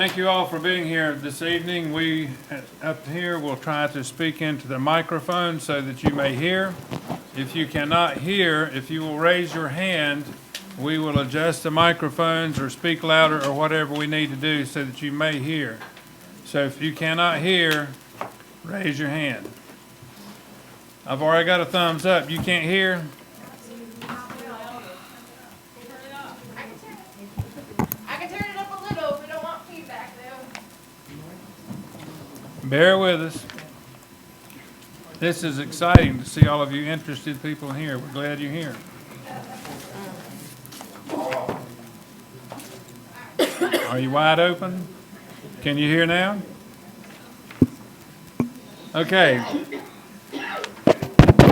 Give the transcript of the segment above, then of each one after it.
Thank you all for being here this evening. We up here will try to speak into the microphone so that you may hear. If you cannot hear, if you will raise your hand, we will adjust the microphones or speak louder or whatever we need to do so that you may hear. So if you cannot hear, raise your hand. I've already got a thumbs up. You can't hear? Bear with us. This is exciting to see all of you interested people here. We're glad you're here. Are you wide open? Can you hear now? Okay.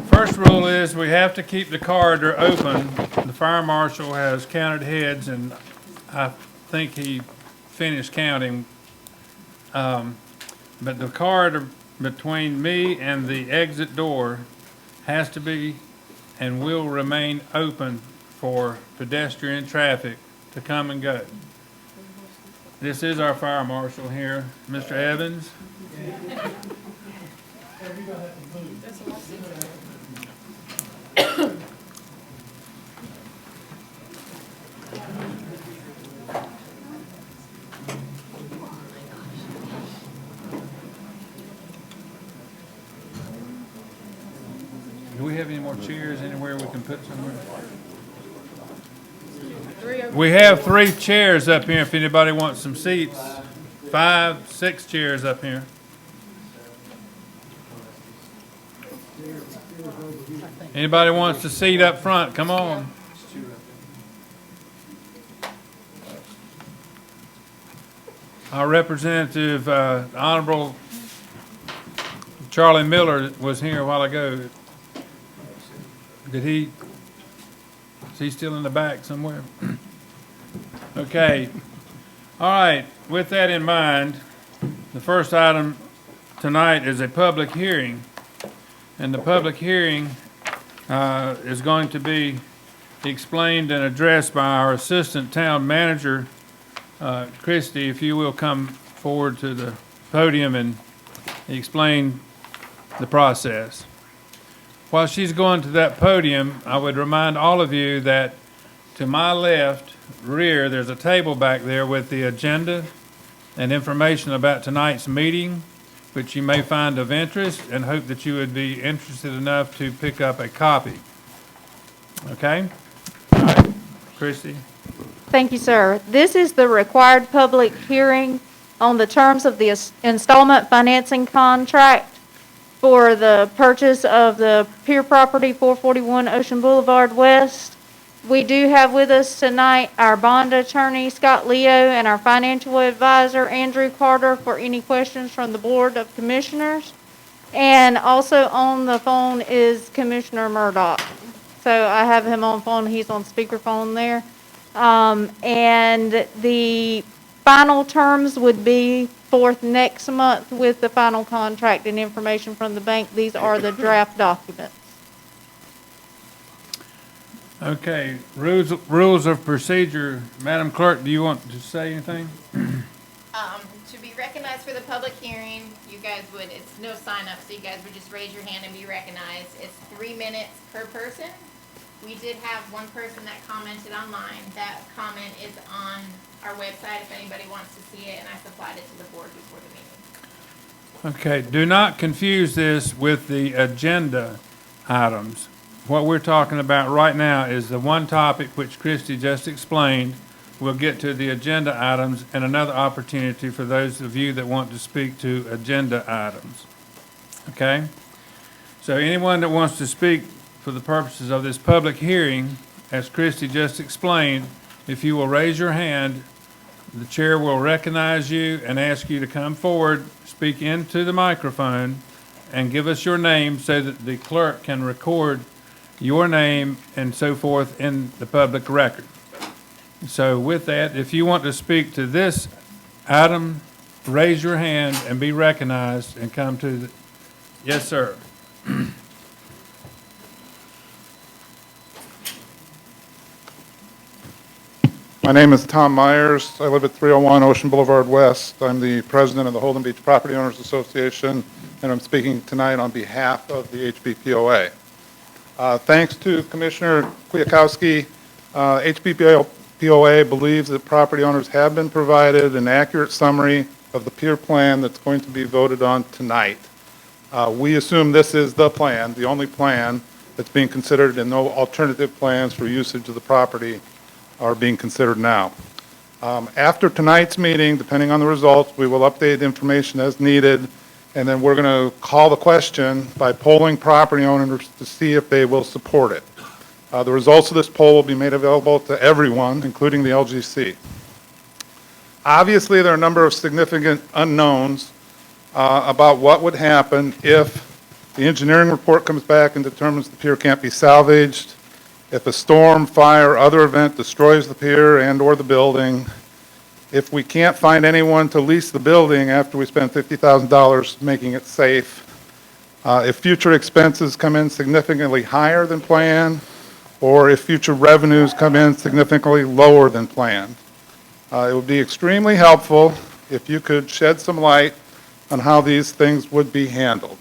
First rule is we have to keep the corridor open. The fire marshal has counted heads, and I think he finished counting. But the corridor between me and the exit door has to be and will remain open for pedestrian traffic to come and go. This is our fire marshal here, Mr. Evans. Do we have any more chairs anywhere we can put somewhere? We have 3 chairs up here if anybody wants some seats. 5, 6 chairs up here. Anybody wants a seat up front, come on. Our representative, Honorable Charlie Miller, was here a while ago. Is he still in the back somewhere? Okay. All right. With that in mind, the first item tonight is a public hearing. And the public hearing is going to be explained and addressed by our Assistant Town Manager, Christy. If you will come forward to the podium and explain the process. While she's going to that podium, I would remind all of you that to my left rear, there's a table back there with the agenda and information about tonight's meeting, which you may find of interest and hope that you would be interested enough to pick up a copy. Okay? All right, Christy. Thank you, sir. This is the required public hearing on the terms of the installment financing contract for the purchase of the pier property 441 Ocean Boulevard West. We do have with us tonight our bond attorney, Scott Leo, and our financial advisor, Andrew Carter, for any questions from the Board of Commissioners. And also on the phone is Commissioner Murdoch. So I have him on phone. He's on speakerphone there. And the final terms would be forth next month with the final contract and information from the bank. These are the draft documents. Okay, rules of procedure. Madam Clerk, do you want to say anything? To be recognized for the public hearing, you guys would, it's no sign up, so you guys would just raise your hand and be recognized. It's 3 minutes per person. We did have one person that commented online. That comment is on our website if anybody wants to see it, and I supplied it to the board before the meeting. Okay, do not confuse this with the agenda items. What we're talking about right now is the one topic which Christy just explained. We'll get to the agenda items and another opportunity for those of you that want to speak to agenda items. Okay? So anyone that wants to speak for the purposes of this public hearing, as Christy just explained, if you will raise your hand, the chair will recognize you and ask you to come forward, speak into the microphone, and give us your name so that the clerk can record your name and so forth in the public record. So with that, if you want to speak to this item, raise your hand and be recognized and come to the, yes, sir. My My name is Tom Myers. I live at 301 Ocean Boulevard West. I'm the president of the Holden Beach Property Owners Association, and I'm speaking tonight on behalf of the HBPOA. Thanks to Commissioner Kwiatkowski, HBPOA believes that property owners have been provided an accurate summary of the pier plan that's going to be voted on tonight. We assume this is the plan, the only plan that's being considered, and no alternative plans for usage of the property are being considered now. After tonight's meeting, depending on the results, we will update information as needed, and then we're going to call the question by polling property owners to see if they will support it. The results of this poll will be made available to everyone, including the LGC. Obviously, there are a number of significant unknowns about what would happen if the engineering report comes back and determines the pier can't be salvaged, if a storm, fire, or other event destroys the pier and/or the building, if we can't find anyone to lease the building after we spend $50,000 making it safe, if future expenses come in significantly higher than planned, or if future revenues come in significantly lower than planned. It would be extremely helpful if you could shed some light on how these things would be handled.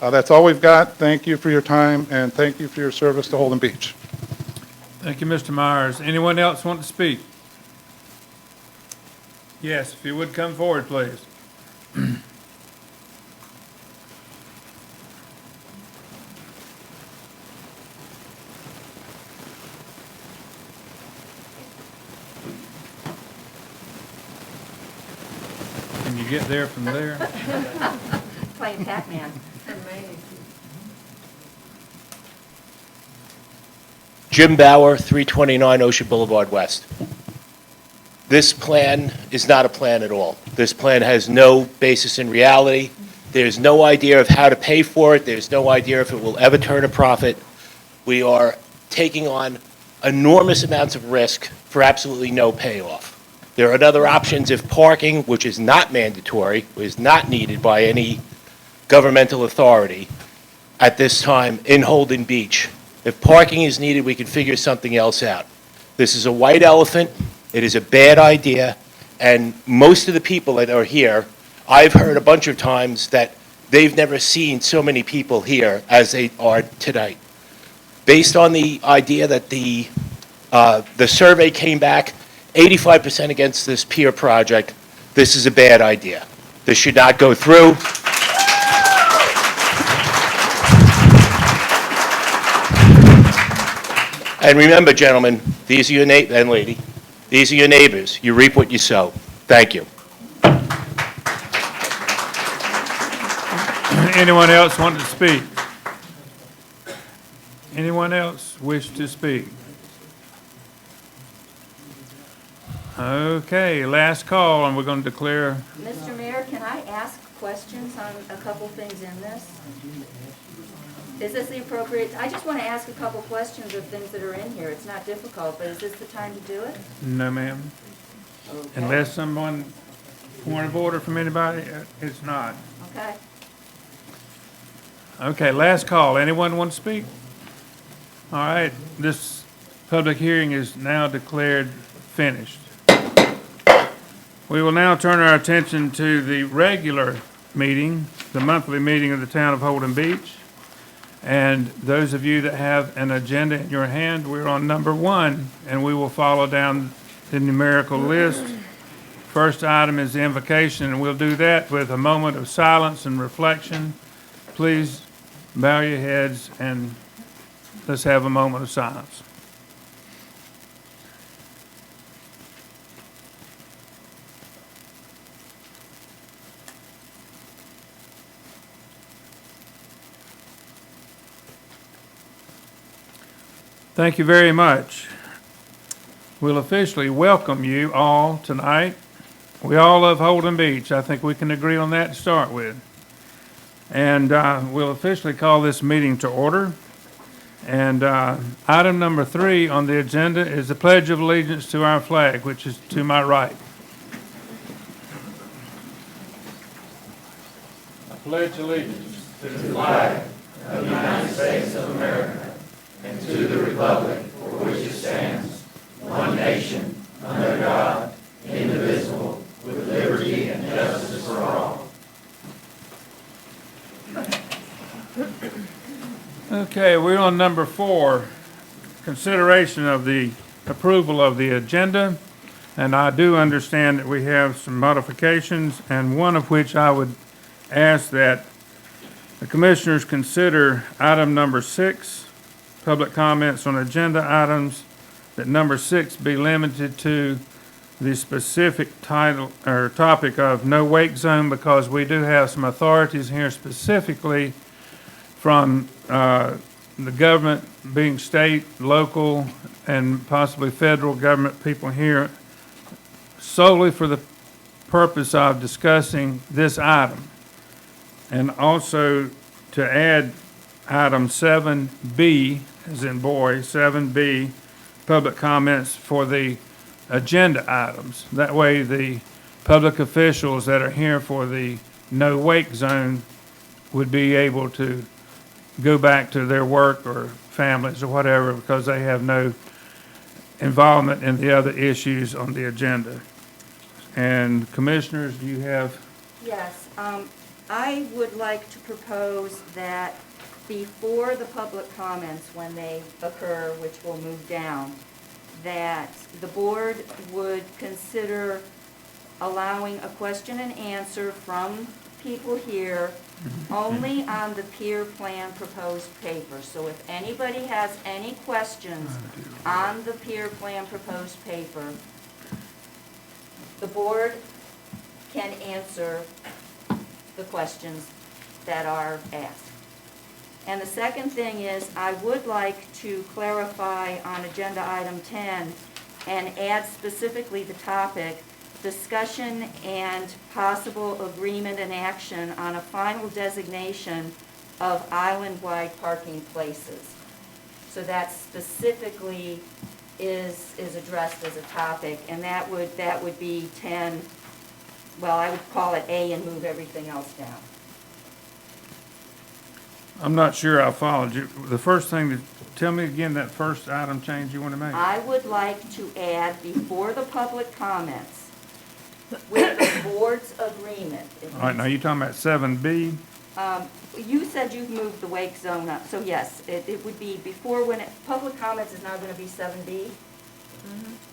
That's all we've got. Thank you for your time, and thank you for your service to Holden Beach. Thank you, Mr. Myers. Anyone else want to speak? Yes, if you would come forward, please. Can you get there from there? Playing Pac-Man. Jim Bauer, 329 Ocean Boulevard West. This plan is not a plan at all. This plan has no basis in reality. There's no idea of how to pay for it. There's no idea if it will ever turn a profit. We are taking on enormous amounts of risk for absolutely no payoff. There are other options if parking, which is not mandatory, is not needed by any governmental authority at this time in Holden Beach. If parking is needed, we can figure something else out. This is a white elephant. It is a bad idea. And most of the people that are here, I've heard a bunch of times that they've never seen so many people here as they are tonight. Based on the idea that the survey came back 85% against this pier project, this is a bad idea. This should not go through. And remember, gentlemen, these are your and lady, these are your neighbors. You reap what you sow. Thank you. Anyone else want to speak? Anyone else wish to speak? Okay, last call, and we're going to declare. Mr. Mayor, can I ask questions on a couple things in this? Is this the appropriate, I just want to ask a couple questions of things that are in here. It's not difficult, but is this the time to do it? No, ma'am. Okay. Unless someone, point of order from anybody, it's not. Okay. Okay, last call. Anyone want to speak? All right, this public hearing is now declared finished. We will now turn our attention to the regular meeting, the monthly meeting of the town of Holden Beach. And those of you that have an agenda in your hand, we're on number 1, and we will follow down the numerical list. First item is the invocation, and we'll do that with a moment of silence and reflection. Please bow your heads and let's have a moment of silence. Thank you very much. We'll officially welcome you all tonight. We all love Holden Beach. I think we can agree on that to start with. And we'll officially call this meeting to order. And item number 3 on the agenda is the Pledge of Allegiance to our flag, which is to my right. I pledge allegiance to the flag of the United States of America and to the republic for which it stands, one nation, Okay, we're on number 4, consideration of the approval of the agenda. And I do understand that we have some modifications, and one of which I would ask that the commissioners consider item number 6, public comments on agenda items, that number 6 be limited to the specific title or topic of no wake zone, because we do have some authorities here specifically from the government, being state, local, and possibly federal government people here, solely for the purpose of discussing this item. And also to add item 7B, as in boy, 7B, public comments for the agenda items. That way the public officials that are here for the no wake zone would be able to go back to their work or families or whatever, because they have no involvement in the other issues on the agenda. And commissioners, do you have? Yes, I would like to propose that before the public comments, when they occur, which will move down, that the board would consider allowing a question and answer from people here only on the peer plan proposed paper. So if anybody has any questions on the peer plan proposed paper, the board can answer the questions that are asked. And the second thing is, I would like to clarify on agenda item 10 and add specifically the topic, discussion and possible agreement and action on a final designation of island-wide parking places. So that specifically is addressed as a topic, and that would be 10, well, I would call it A and move everything else down. I'm not sure I followed you. The first thing, tell me again that first item change you want to make. I would like to add before the public comments, with the board's agreement. All right, now you're talking about 7B? You said you've moved the wake zone up, so yes, it would be before public comments is now gonna be 7B?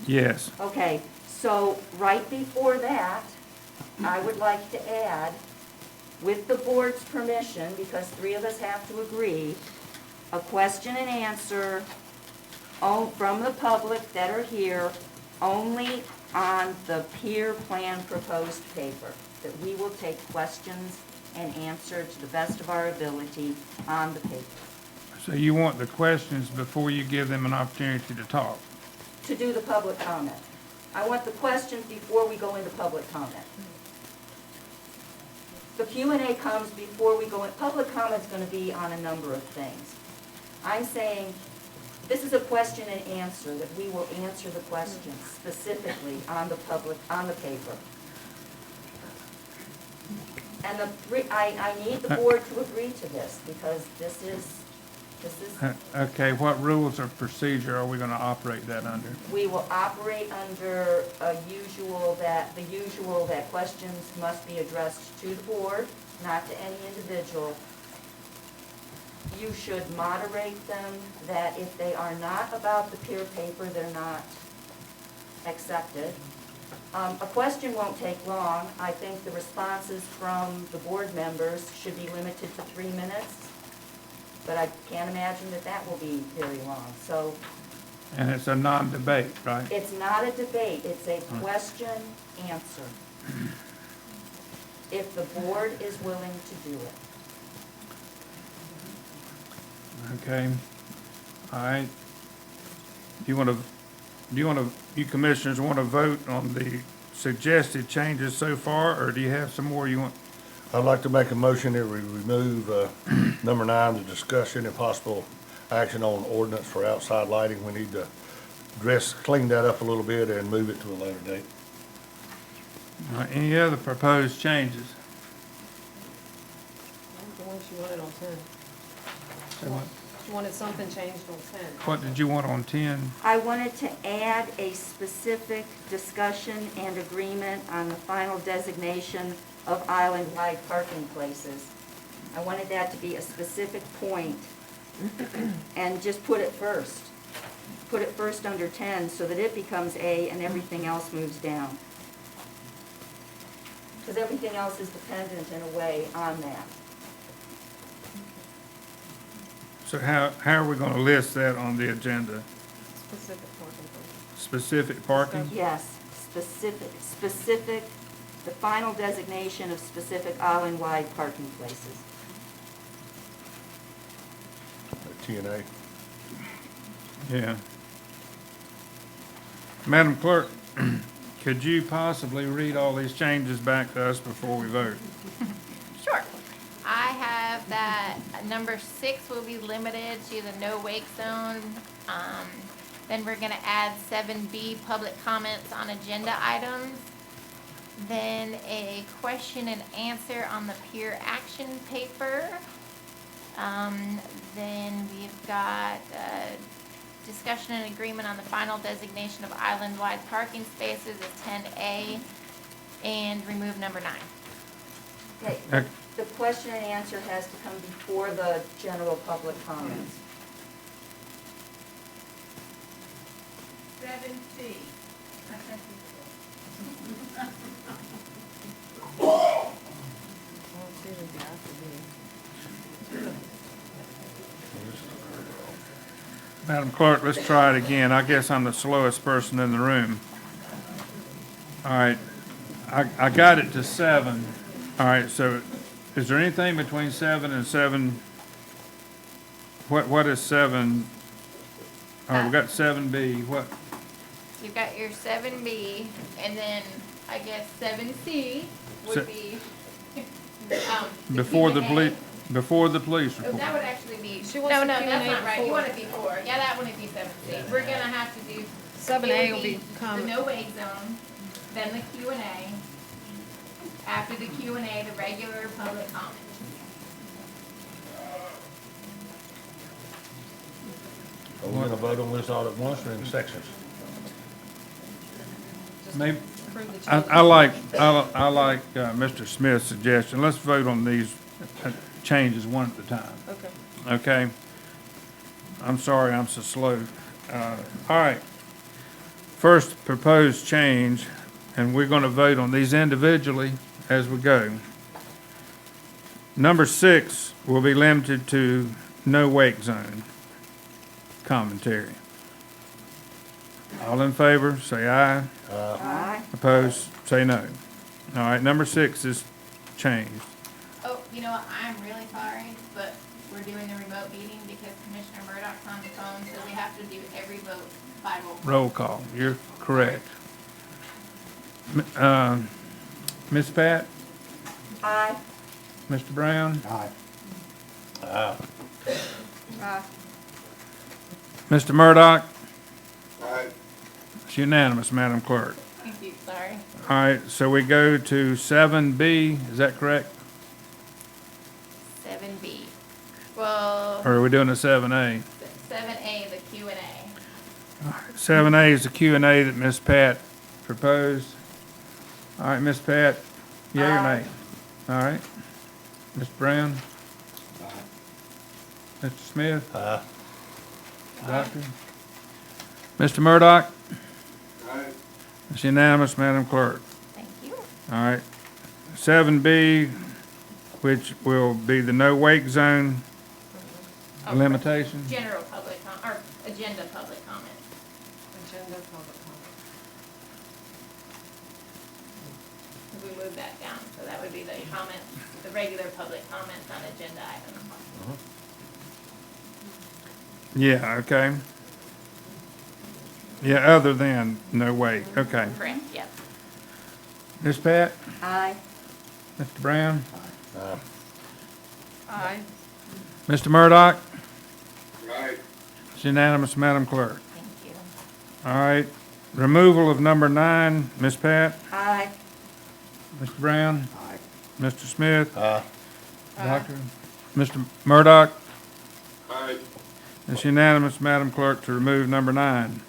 Yes. Okay, so right before that, I would like to add, with the board's permission, because 3 of us have to agree, a question and answer from the public that are here only on the peer plan proposed paper, that we will take questions and answer to the best of our ability on the paper. So you want the questions before you give them an opportunity to talk? To do the public comment. I want the questions before we go into public comment. The Q&A comes before we go in. Public comment's going to be on a number of things. I'm saying this is a question and answer, that we will answer the questions specifically on the paper. And I need the board to agree to this, because this is, Okay, what rules of procedure are we going to operate that under? we will operate under the usual that questions must be addressed to the board, not to any individual. You should moderate them, that if they are not about the peer paper, they're not accepted. A question won't take long. I think the responses from the board members should be limited to 3 minutes, but I can't imagine that will be very long. So And it's a non-debate, right? it's not a debate, it's a question answer. If the board is willing to do it. Okay. All right. You commissioners want to vote on the suggested changes so far, or do you have some more you want? I'd like to make a motion that we remove number 9, the discussion and possible action on ordinance for outside lighting. We need to clean that up a little bit and move it to a later date. All right, any other proposed changes? The one she wanted on 10. Say what? She wanted something changed on 10. What did you want on 10? I wanted to add a specific discussion and agreement on the final designation of island-wide parking places. I wanted that to be a specific point and just put it first. Put it first under 10 so that it becomes A and everything else moves down. Because everything else is dependent in a way on that. So how are we gonna list that on the agenda? Specific parking places. Specific parking? Yes, specific, the final designation of specific island-wide parking places. TNA. Yeah. Madam Clerk, could you possibly read all these changes back to us before we vote? Sure. I have that number 6 will be limited to the no wake zone. Then we're gonna add 7B, public comments on agenda items. Then a question and answer on the peer action paper. Then we've got, discussion and agreement on the final designation of island-wide parking spaces as 10A, and remove number 9. Okay, Okay. the question and answer has to come before the general public comments. 7C. Well, it's either got to be. Madam Clerk, let's try it again. I guess I'm the slowest person in the room. All right, I got it to 7. All right, so is there anything between 7 and 7? What is 7? All right, we got 7B. What? You've got your 7B, and then I guess 7C Se- would be, Before the Q&A. before the police Oh, report. that would actually be, She no, wants no, the that's Q&A not right. You before. want it before. Yeah, that wouldn't be 7C. We're gonna have to do. 7A it will would be The comment. no wake zone, then the Q&A. After the Q&A, the regular public comment. Are we gonna vote on this all at once or in sections? Maybe, Approve the I changes. like Mr. Smith's suggestion. Let's vote on these changes one at a time, Okay. okay? I'm sorry I'm so slow. All right. First proposed change, and we're gonna vote on these individually as we go. Number 6 will be limited to no wake zone commentary. All in favor, say aye. Aye. Opposed, say no. All right, number 6 is changed. Oh, you know what? I'm really sorry, but we're doing the remote meeting because Commissioner Murdoch's on the phone, so we have to do every vote by roll. Roll call, you're correct. Ms. Pat, Aye. Mr. Brown, Aye. Mr. Murdoch? It's unanimous, Madam Clerk. Thank you, sorry. All right, so we go to 7B, is that correct? 7B. Well, Or are we doing a 7A? 7A, the Q&A. 7A is the Q&A that Ms. Pat proposed. All right, Ms. Pat, yea or nay? All right. Mr. Brown? Mr. Smith? Aye. Doctor? Mr. Murdoch? It's unanimous, Madam Clerk. Thank you. All right. 7B, which will be the no wake zone Oh, limitation. General public, or agenda public comment. Agenda public comment. We move that down, so that would be the comments, the regular public comments on agenda items. Yeah, okay. Yeah, other than no wake, okay. Correct, yep. Ms. Pat? Aye. Mr. Brown? Aye. Aye. Mr. Murdoch? It's unanimous, Madam Clerk. Thank you. All right. Removal of number 9, Ms. Pat? Aye. Mr. Brown? Mr. Smith? Aye. Doctor? Mr. Murdoch? It's unanimous, Madam Clerk, to remove number 9.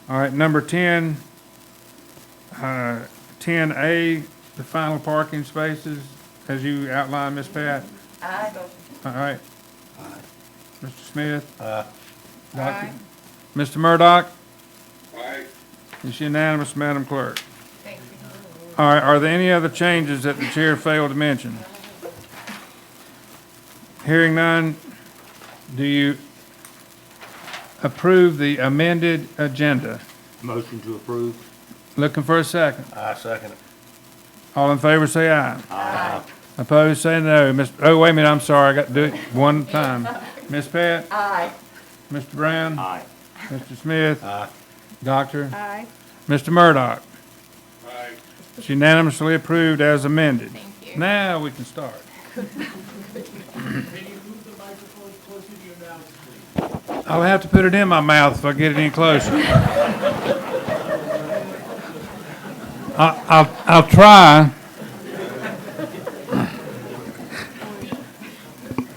All right, number 10, 10A, the final parking spaces, as you outlined, Ms. Pat. Aye. All right. Mr. Smith? Aye. Doctor? Mr. Murdock? Aye. It's unanimous, Madam Clerk. Thank you. All right, are there any other changes that the chair failed to mention? Hearing none, do you approve the amended agenda? Motion to approve. Looking for a second. I second it. All in favor, say aye. Aye. Opposed, say no. Oh, wait a minute, I'm sorry, I got to do it one time. Miss Pat? Aye. Mr. Brown? Aye. Mr. Smith? Aye. Doctor? Aye. Mr. Murdock? Aye. It's unanimously approved as amended. Thank you. Now we can start. I'll have to put it in my mouth if I get it any closer. I'll try.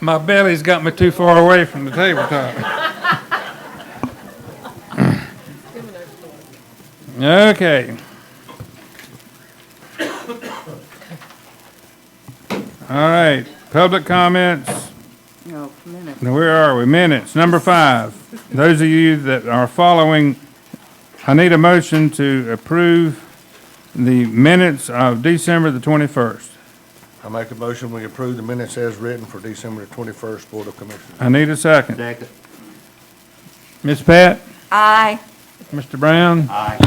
My belly's got me too far away from the tabletop. Okay. All right, public comments. No, minute. Now, where are we? Minutes, number 5. Those of you that are following, I need a motion to approve the minutes of December the 21st. I make a motion, we approve the minutes as written for December the 21st Board of Commissioners. I need a second. Second. Miss Pat? Aye. Mr. Brown? Aye.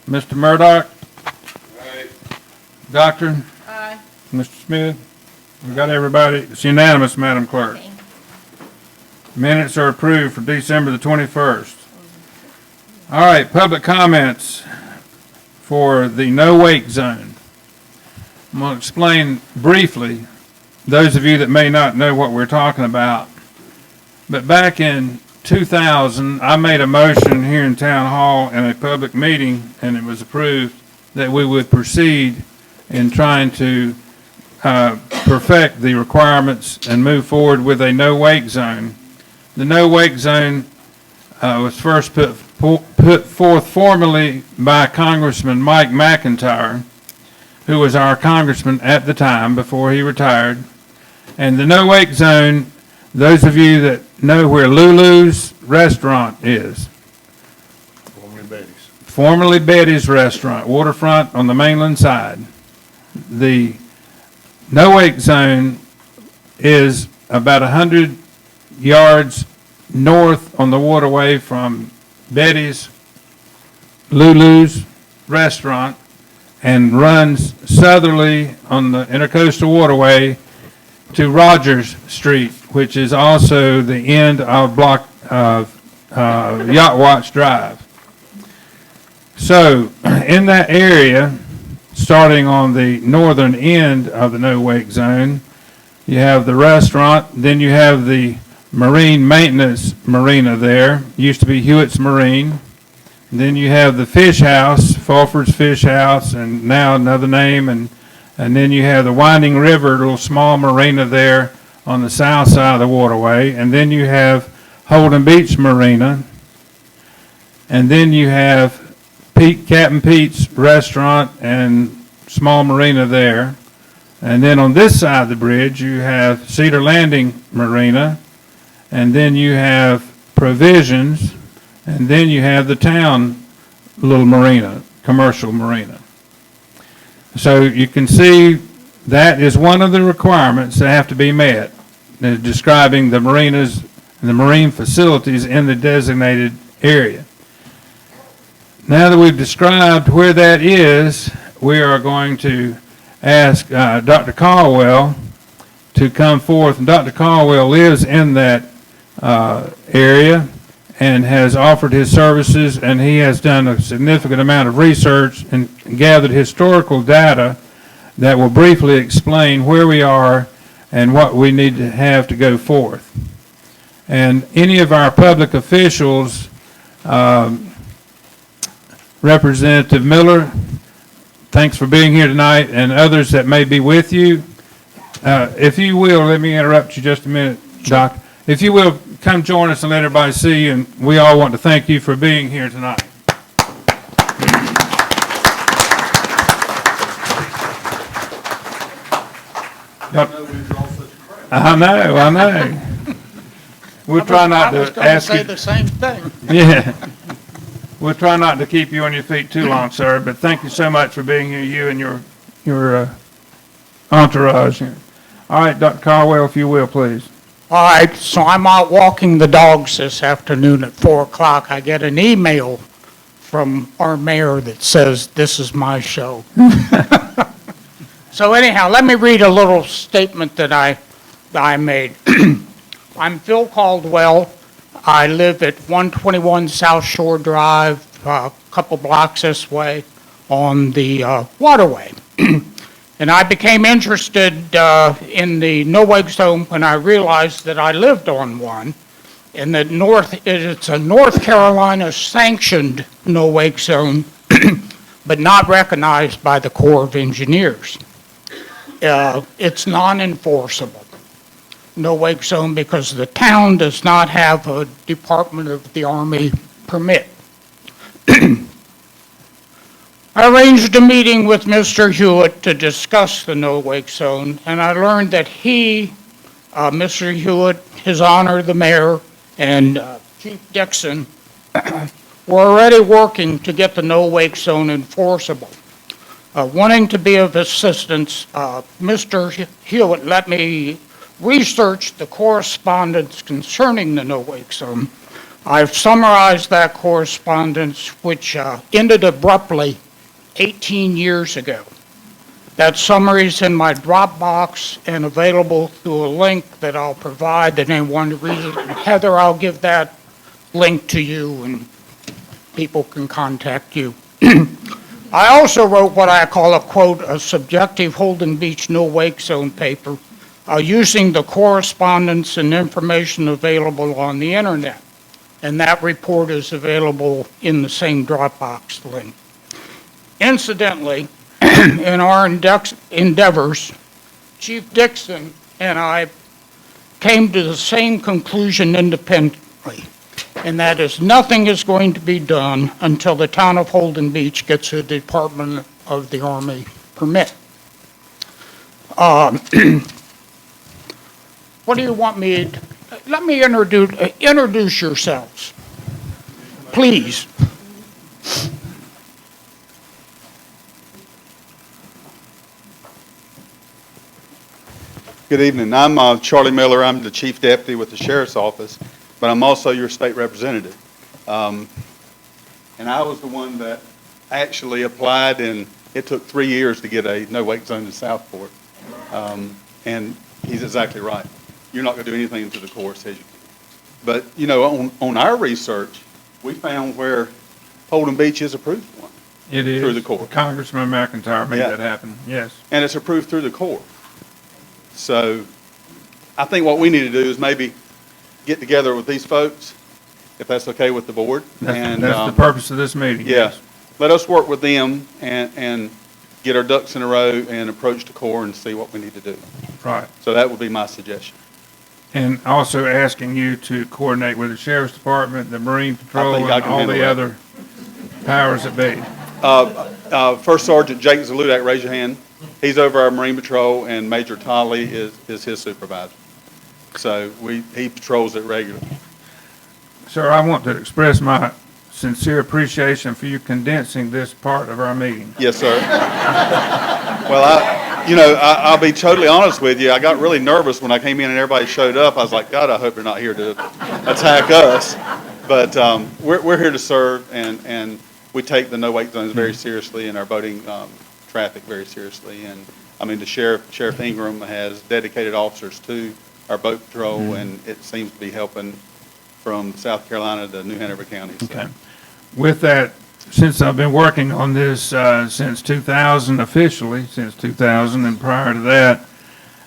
Mr. Murdock? Aye. Doctor? Aye. Mr. Smith? We got everybody. It's unanimous, Madam Clerk. Thank you. Minutes are approved for December the 21st. All right, public comments for the no-wake zone. I'm going to explain briefly, those of you that may not know what we're talking about. But back in 2000, I made a motion here in Town Hall in a public meeting, and it was approved that we would proceed in trying to perfect the requirements and move forward with a no-wake zone. The no-wake zone was first put forth formally by Congressman Mike McIntyre, who was our congressman at the time before he retired. And the no-wake zone, those of you that know where Lulu's restaurant is, Formerly Betty's. formerly Betty's Restaurant, waterfront on the mainland side. The no-wake zone is about 100 yards north on the waterway from Betty's, Lulu's Restaurant, and runs southerly on the intercoastal waterway to Rogers Street, which is also the end of Yacht Watch Drive. So, in that area, starting on the northern end of the no-wake zone, you have the restaurant, then you have the marine maintenance marina there, used to be Hewitt's Marine. Then you have the fish house, Fulford's Fish House, and now another name, and then you have the Winding River, little small marina there on the south side of the waterway, and then you have Holden Beach Marina, and then you have Captain Pete's Restaurant and small marina there, and then on this side of the bridge you have Cedar Landing Marina, and then you have Provisions, and then you have the town little marina, commercial marina. So you can see that is one of the requirements that have to be met, describing the marinas and the marine facilities in the designated area. Now that we've described where that is, we are going to ask Dr. Caldwell to come forth. And Dr. Caldwell lives in that area and has offered his services, and he has done a significant amount of research and gathered historical data that will briefly explain where we are and what we need to have to go forth. And any of our public officials, Representative Miller, thanks for being here tonight, and others that may be with you. If you will, let me interrupt you just a minute, Doc. If you will, come join us and let everybody see you, and we all want to thank you for being here tonight. I know. We'll try not I was to going to ask say you. the same thing. Yeah. We'll try not to keep you on your feet too long, sir, but thank you so much for being here, you and your entourage here. All right, Dr. Caldwell, if you will, please. All right, so I'm out walking the dogs this afternoon at 4 o'clock. I get an email from our mayor that says, "This is my show." So anyhow, let me read a little statement that I made. I'm Phil Caldwell. I live at 121 South Shore Drive, a couple blocks this way on the waterway. And I became interested in the no-wake zone when I realized that I lived on one, and that it's a North Carolina sanctioned no-wake zone, but not recognized by the Corps of Engineers. It's non-enforceable, no-wake zone, because the town does not have a Department of the Army permit. I arranged a meeting with Mr. Hewitt to discuss the no-wake zone, and I learned that he, Mr. Hewitt, His Honor the Mayor, and Chief Dixon were already working to get the no-wake zone enforceable. Wanting to be of assistance, Mr. Hewitt let me research the correspondence concerning the no-wake zone. I've summarized that correspondence, which ended abruptly 18 years ago. That summary is in my Dropbox and available through a link that I'll provide that anyone reads it. Heather, I'll give that link to you and people can contact you. I also wrote what I call a, quote, a subjective Holden Beach no-wake zone paper using the correspondence and information available on the internet. And that report is available in the same Dropbox link. Incidentally, in our endeavors, Chief Dixon and I came to the same conclusion independently, and that is nothing is going to be done until the town of Holden Beach gets a Department of the Army permit. What do you want me to, let me introduce yourselves, please. Good evening. I'm Charlie Miller. I'm the Chief Deputy with the Sheriff's Office, but I'm also your state representative. And I was the one that actually applied, and it took 3 years to get a no-wake zone in Southport. And he's exactly right. You're not going to do anything until the Corps says you can. But, you know, on our research, we found where Holden Beach is approved one. It is. Through the Corps. Congressman McIntyre made Yeah. that happen, yes. And it's approved through the Corps. So I think what we need to do is maybe get together with these folks, if that's okay with the board. That's the purpose of this meeting, Yeah, yes. let us work with them and get our ducks in a row and approach the Corps and see what we need to do. Right. So that would be my suggestion. And also asking you to coordinate with the Sheriff's Department, the Marine Patrol, think I and can all handle the that. other powers that be. First Sergeant Jake Zaludak, raise your hand. He's over our Marine Patrol, and Major Tolley is his supervisor. So he patrols it regularly. Sir, I want to express my sincere appreciation for you condensing this part of our meeting. Yes, sir. Well, I'll be totally honest with you. I got really nervous when I came in and everybody showed up. I was like, God, I hope they're not here to attack us. But we're here to serve, and we take the no-wake zones very seriously and our boating traffic very seriously. And, I mean, the Sheriff Ingram has dedicated officers to our boat patrol, and it seems to be helping from South Carolina to New Hanover County. So. Okay. With that, since I've been working on this since 2000, officially, since 2000, and prior to that,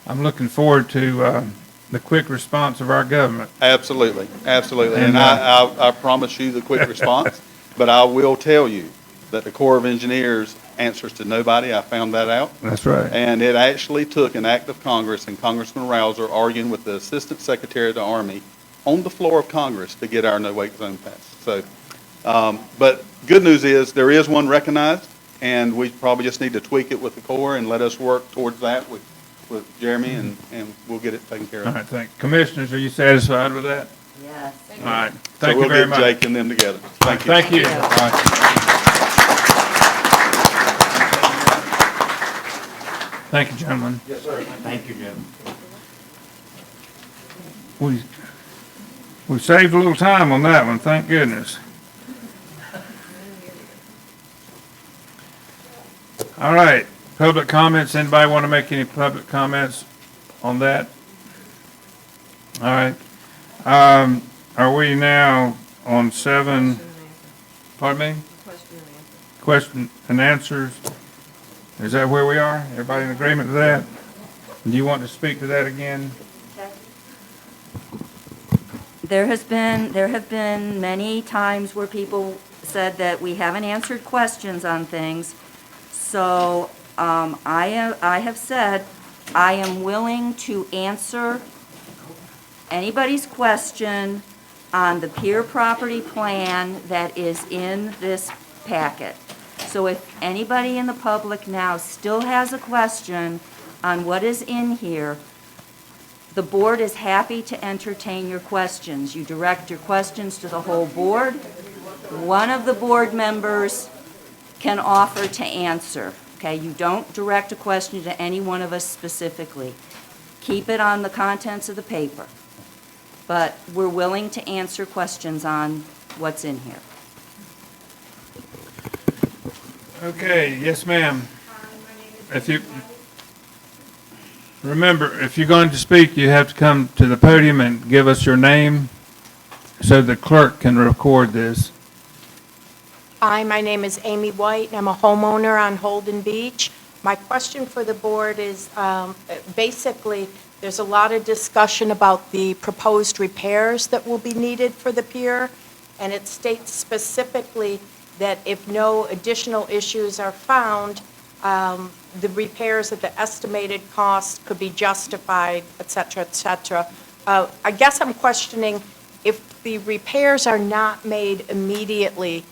I'm looking forward to the quick response of our government. Absolutely, absolutely. And, And I promise you the quick response, but I will tell you that the Corps of Engineers answers to nobody. I found that out. That's right. And it actually took an act of Congress and Congressman Rouser arguing with the Assistant Secretary of the Army on the floor of Congress to get our no-wake zone passed. So, but good news is there is one recognized, and we probably just need to tweak it with the Corps and let us work towards that with Jeremy, and we'll get it taken care All of. right, thank you. Commissioners, are you satisfied with that? Yes. All right, So thank you we'll very get much. Jake and them together. Thank you. Thank you. Thank you. All right. Thank you, gentlemen. Yes, sir. Thank you, Jim. We saved a little time on that one, thank goodness. All right, public comments, anybody want to make any public comments on that? All right, are we now on 7, pardon me? Question and answers? Is that where we are? Everybody in agreement with that? Do you want to speak to that again? There have been many times where people said that we haven't answered questions on things. So, I have said, I am willing to answer anybody's question on the pier property plan that is in this packet. So if anybody in the public now still has a question on what is in here, the board is happy to entertain your questions. You direct your questions to the whole board. One of the board members can offer to answer, okay? You don't direct a question to any one of us specifically. Keep it on the contents of the paper. But we're willing to answer questions on what's in here. Okay, yes, ma'am. If you, remember, if you're going to speak, you have to come to the podium and give us your name so the clerk can record this. Hi, my name is Amy White, and I'm a homeowner on Holden Beach. My question for the board is, basically, there's a lot of discussion about the proposed repairs that will be needed for the pier, and it states specifically that if no additional issues are found, the repairs at the estimated cost could be justified, et cetera, et cetera. I guess I'm questioning if the repairs are not made immediately,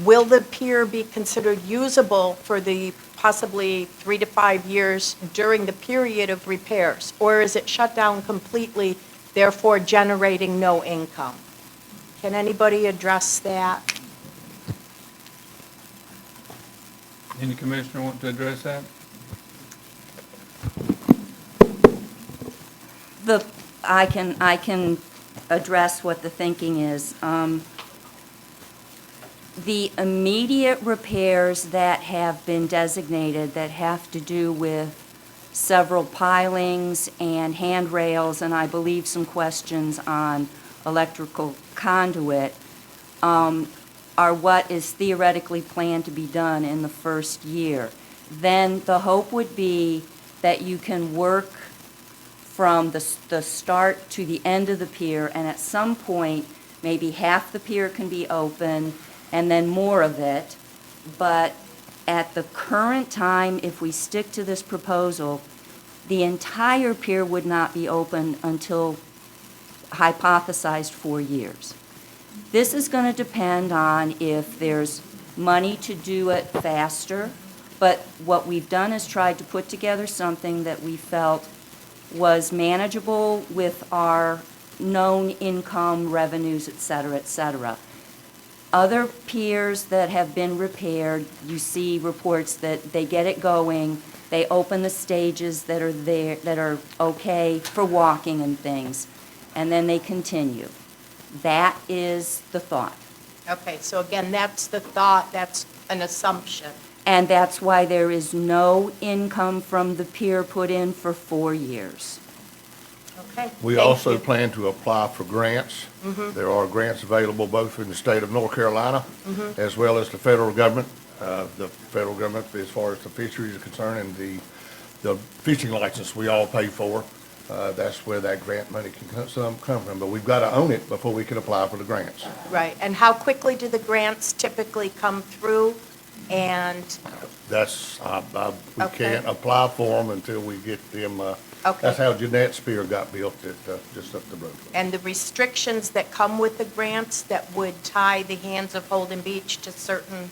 will the pier be considered usable for the possibly 3 to 5 years during the period of repairs? Or is it shut down completely, therefore generating no income? Can anybody address that? Any commissioner want to address that? I can address what the thinking is. The immediate repairs that have been designated that have to do with several pilings and handrails, and I believe some questions on electrical conduit, are what is theoretically planned to be done in the first year. Then the hope would be that you can work from the start to the end of the pier, and at some point, maybe half the pier can be open, and then more of it. But at the current time, if we stick to this proposal, the entire pier would not be open until hypothesized 4 years. This is going to depend on if there's money to do it faster, but what we've done is tried to put together something that we felt was manageable with our known income, revenues, et cetera, et cetera. Other piers that have been repaired, you see reports that they get it going, they open the stages that are there, that are okay for walking and things, and then they continue. That is the thought. Okay, so again, that's the thought, that's an assumption. And that's why there is no income from the pier put in for 4 years. Okay. We thank also you. plan to apply for grants. There are grants available both in the state of North Carolina as well as the federal government. The federal government, as far as the fisheries are concerned, and the fishing license we all pay for, that's where that grant money can come from. But we've got to own it before we can apply for the grants. Right, and how quickly do the grants typically come through? And, That's, we Okay. can't apply for them until we get them, Okay. that's how Jeanette's Pier got built at, just up the road. and the restrictions that come with the grants that would tie the hands of Holden Beach to certain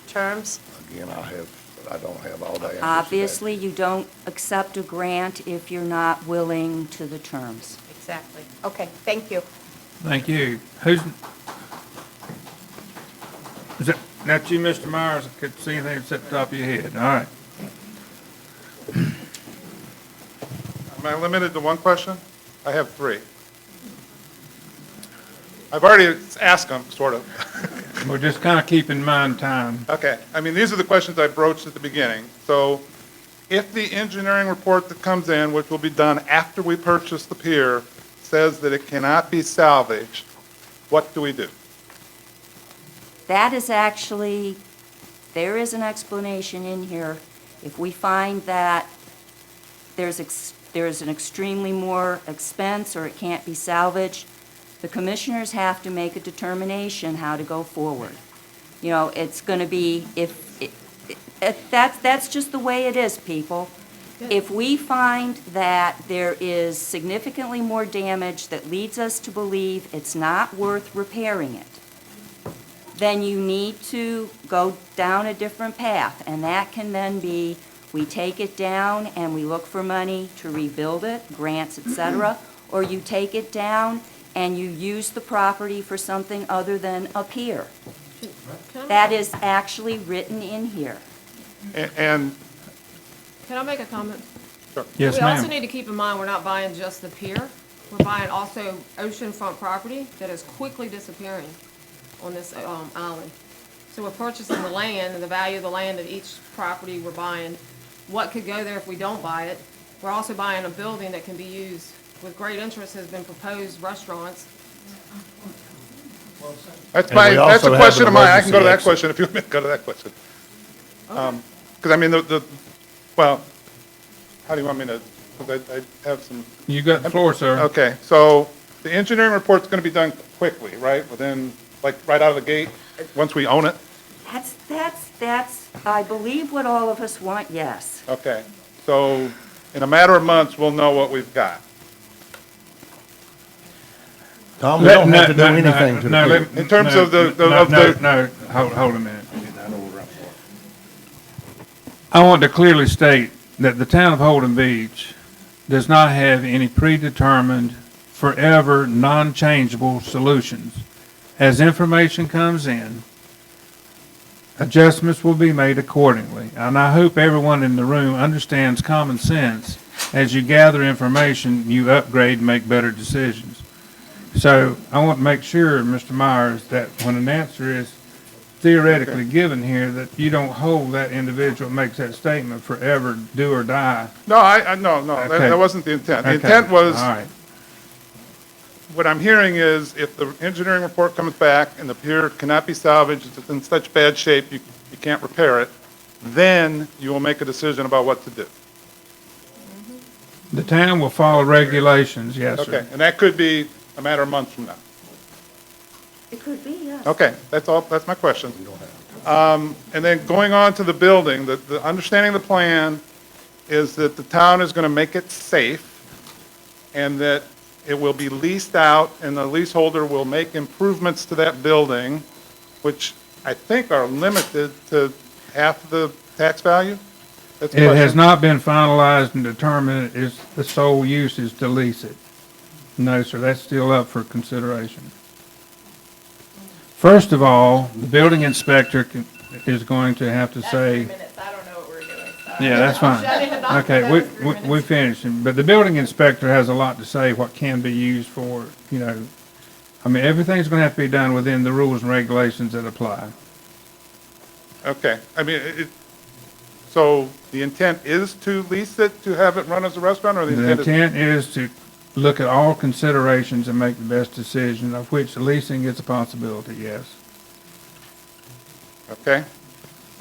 terms? Again, I don't have all the answers to that. Obviously, you don't accept a grant if you're not willing to the terms. Exactly. Okay, thank you. Thank you. Is that you, Mr. Myers? I couldn't see anything that's at the top of your head. All right. Am I limited to one question? I have three. I've already asked them, sort of. We'll just kind of keep in mind time. Okay, I mean, these are the questions I broached at the beginning. So if the engineering report that comes in, which will be done after we purchase the pier, says that it cannot be salvaged, what do we do? That is actually, there is an explanation in here. If we find that there's an extremely more expense or it can't be salvaged, the commissioners have to make a determination how to go forward. You know, it's going to be, that's just the way it is, people. If we find that there is significantly more damage that leads us to believe it's not worth repairing it, then you need to go down a different path, and that can then be, we take it down and we look for money to rebuild it, grants, etc., or you take it down and you use the property for something other than a pier. That is actually written in here. And, Can I make a comment? Yes, We also ma'am. need to keep in mind, we're not buying just the pier. We're buying also oceanfront property that is quickly disappearing on this island. So we're purchasing the land and the value of the land of each property we're buying. What could go there if we don't buy it? We're also buying a building that can be used with great interest, has been proposed restaurants. that's And we that's also a have question an of mine. I can go to that emergency question if you want me to go to that question. Because I mean, well, how do you want me to, because I have some. You got the floor, sir. Okay, so the engineering report's going to be done quickly, right? Within, like, right out of the gate, once we own it? That's, I believe what all of us want, yes. Okay, so in a matter of months, we'll know what we've got. Tom, we don't have to do No, anything to no, the let- pier. In terms no, of the- no, of no, the- no, hold a minute. I want to clearly state that the town of Holden Beach does not have any predetermined, forever, non-changeable solutions. As information comes in, adjustments will be made accordingly. And I hope everyone in the room understands common sense. As you gather information, you upgrade and make better decisions. So I want to make sure, Mr. Myers, that when an answer is theoretically given here, that you don't hold that individual that makes that statement forever, do or die. No, no, Okay. that wasn't the intent. The Okay. intent was, All right. what I'm hearing is, if the engineering report comes back and the pier cannot be salvaged, it's in such bad shape you can't repair it, then you will make a decision about what to do. The town will follow regulations, yes, Okay, sir. and that could be a matter of months from now. It could be, yes. Okay, that's all, that's my question. And then going on to the building, the understanding of the plan is that the town is going to make it safe and that it will be leased out and the leaseholder will make improvements to that building, which I think are limited to half the tax value? That's the It has question. not been finalized and determined is the sole use is to lease it. No, sir, that's still up for consideration. First of all, the building inspector is going to have to That's say. 3 minutes, I don't know what we're doing. So Yeah, that's fine. Shut it off. Okay, That was 3 we minutes. finished, but the building inspector has a lot to say what can be used for, you know. I mean, everything's gonna have to be done within the rules and regulations that apply. Okay, I mean, so the intent is to lease it, to have it run as a restaurant, or the The intent is? intent is to look at all considerations and make the best decision, of which leasing is a possibility, yes. Okay.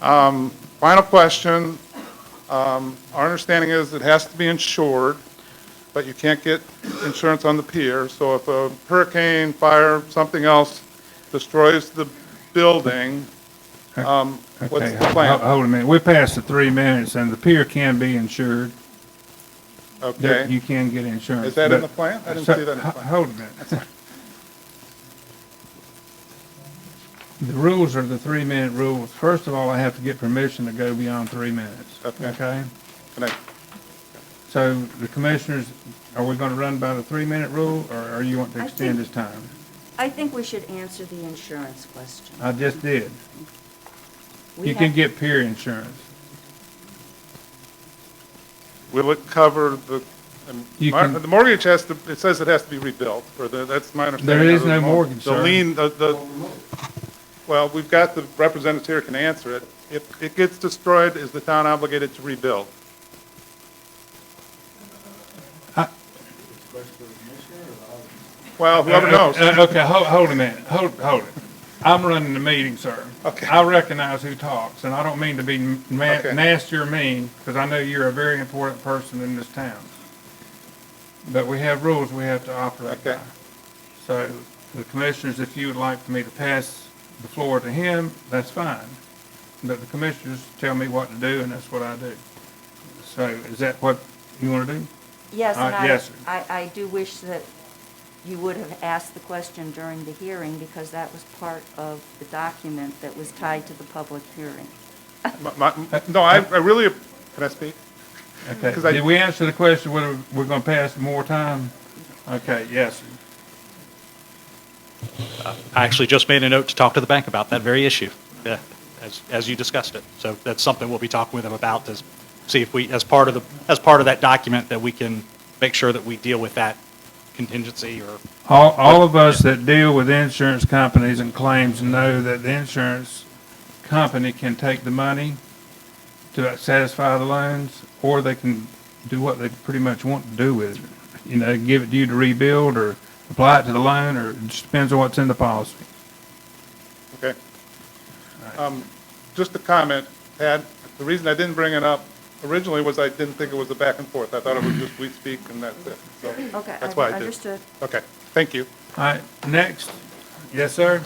Final question. Our understanding is it has to be insured, but you can't get insurance on the pier. So if a hurricane, fire, something else destroys the building, what's Okay, the plan? hold a minute, we're past the 3 minutes, and the pier can be insured. There- Okay. You can get insurance. Is that in but- the plan? I didn't So, see that in the plan. Hold a minute. The rules are the 3-minute rules. First of all, I have to get permission to go beyond 3 minutes. Okay. Okay? Can I- So the commissioners, are we gonna run by the 3-minute rule, or you want to I extend think- this time? I think we should answer the insurance question. I just did. We You can have- get pier insurance. Will it cover the, You can- the mortgage has to, it says it has to be rebuilt, or that's my understanding. There is of the no mortgage, The sir. lien, well, we've got the representatives here can answer it. If it gets destroyed, is the town obligated to rebuild? Well, whoever knows. Okay, hold a minute, hold it. I'm running the meeting, sir. Okay. I recognize who talks, and I don't mean to be Okay. nasty or mean, because I know you're a very important person in this town. But we have rules we have to operate by. Okay. So, the commissioners, if you would like for me to pass the floor to him, that's fine. But the commissioners tell me what to do, and that's what I do. So, is that what you want to do? Yes, and yes, sir. I do wish that you would have asked the question during the hearing, because that was part of the document that was tied to the public hearing. No, I really, can I speak? Okay, 'Cause I- did we answer the question whether we're gonna pass more time? Okay, yes, sir. I actually just made a note to talk to the bank about that very issue, as you discussed it. So that's something we'll be talking with them about, to see if we, as part of that document, that we can make sure that we deal with that contingency or. All of us that deal with insurance companies and claims know that the insurance company can take the money to satisfy the loans, or they can do what they pretty much want to do with it. You know, give it to you to rebuild, or apply it to the loan, or it just depends on what's in the policy. Okay. Just a comment, Pat, the reason I didn't bring it up originally was I didn't think it was a back and forth. I thought it was just we speak and that's it. So Okay, that's why I did. understood. Okay, thank you. All right, next. Yes, sir?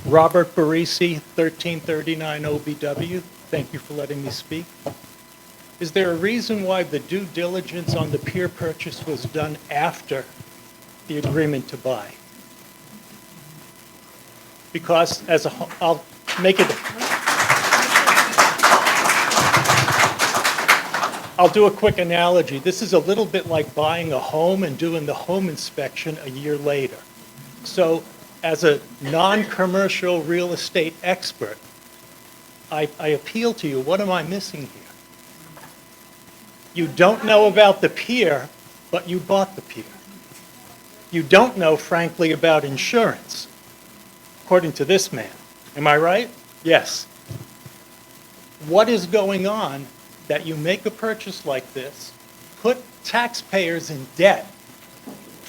Robert Barisi, 1339 OBW. Thank you for letting me speak. Is there a reason why the due diligence on the pier purchase was done after the agreement to buy? Because I'll make it, I'll do a quick analogy. This is a little bit like buying a home and doing the home inspection a year later. So as a non-commercial real estate expert, I appeal to you, what am I missing here? You don't know about the pier, but you bought the pier. You don't know, frankly, about insurance, according to this man. Am I right? Yes. What is going on that you make a purchase like this, put taxpayers in debt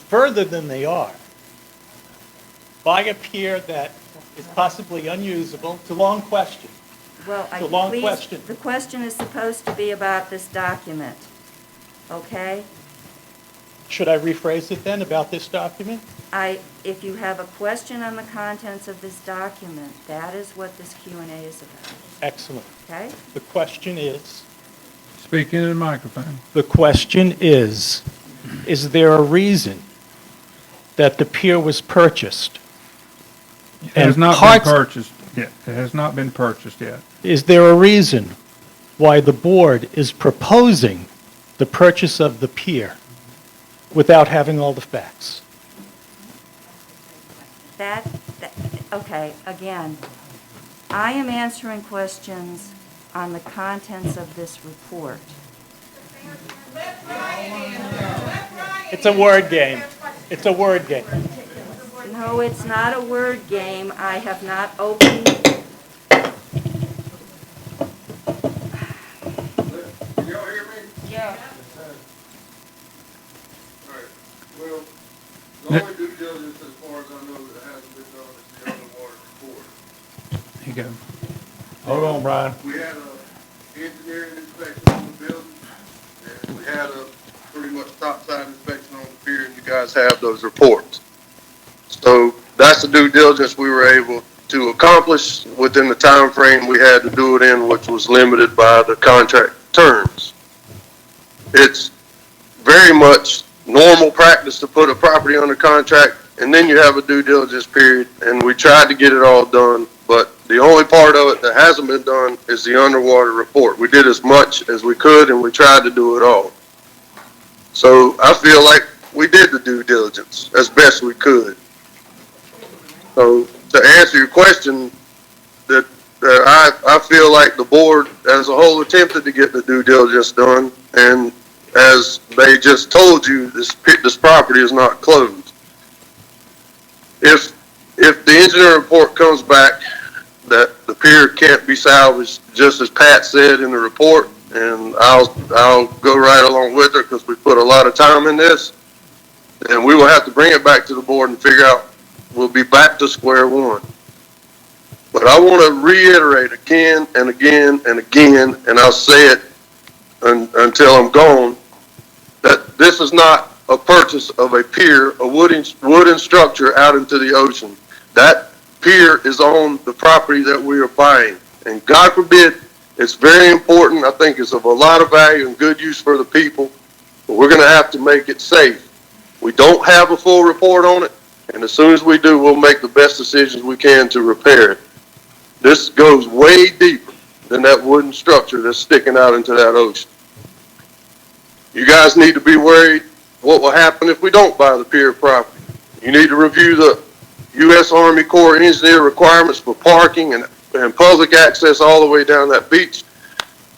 further than they are, buy a pier that is possibly unusable? It's a long question. Well, It's a long question. the question is supposed to be about this document, okay? Should I rephrase it then about this document? If you have a question on the contents of this document, that is what this Q&A is about, Excellent. okay? The question is, Speak into the microphone. the question is there a reason that the pier was purchased? It has And not been parts- purchased yet. It has not been purchased yet. Is there a reason why the board is proposing the purchase of the pier without having all the facts? Okay, again, I am answering questions on the contents of this report. It's a word game. It's a word game. No, it's not a word game. I have not opened, Can y'all hear me? yeah, All right, well, the only due diligence as far as I know that hasn't been done is the underwater report. Here you go. Hold on, Brian. We had a engineering inspection on the building, and we had a pretty much topside inspection on the pier, and you guys have those reports. So that's the due diligence we were able to accomplish within the time frame we had to do it in, which was limited by the contract terms. It's very much normal practice to put a property under contract and then you have a due diligence period, and we tried to get it all done, but the only part of it that hasn't been done is the underwater report. We did as much as we could, and we tried to do it all. So I feel like we did the due diligence as best we could. So to answer your question, that I feel like the board as a whole attempted to get the due diligence done, and as they just told you, this property is not closed. If the engineer report comes back that the pier can't be salvaged, just as Pat said in the report, and I'll go right along with her because we put a lot of time in this, then we will have to bring it back to the board and figure out, we'll be back to square one. But I want to reiterate again and again and again, and I'll say it until I'm gone, that this is not a purchase of a pier, a wooden structure out into the ocean. That pier is on the property that we are buying. And God forbid, it's very important. I think it's of a lot of value and good use for the people, but we're going to have to make it safe. We don't have a full report on it, and as soon as we do, we'll make the best decisions we can to repair it. This goes way deeper than that wooden structure that's sticking out into that ocean. You guys need to be worried what will happen if we don't buy the pier property. You need to review the U.S. Army Corps engineer requirements for parking and public access all the way down that beach,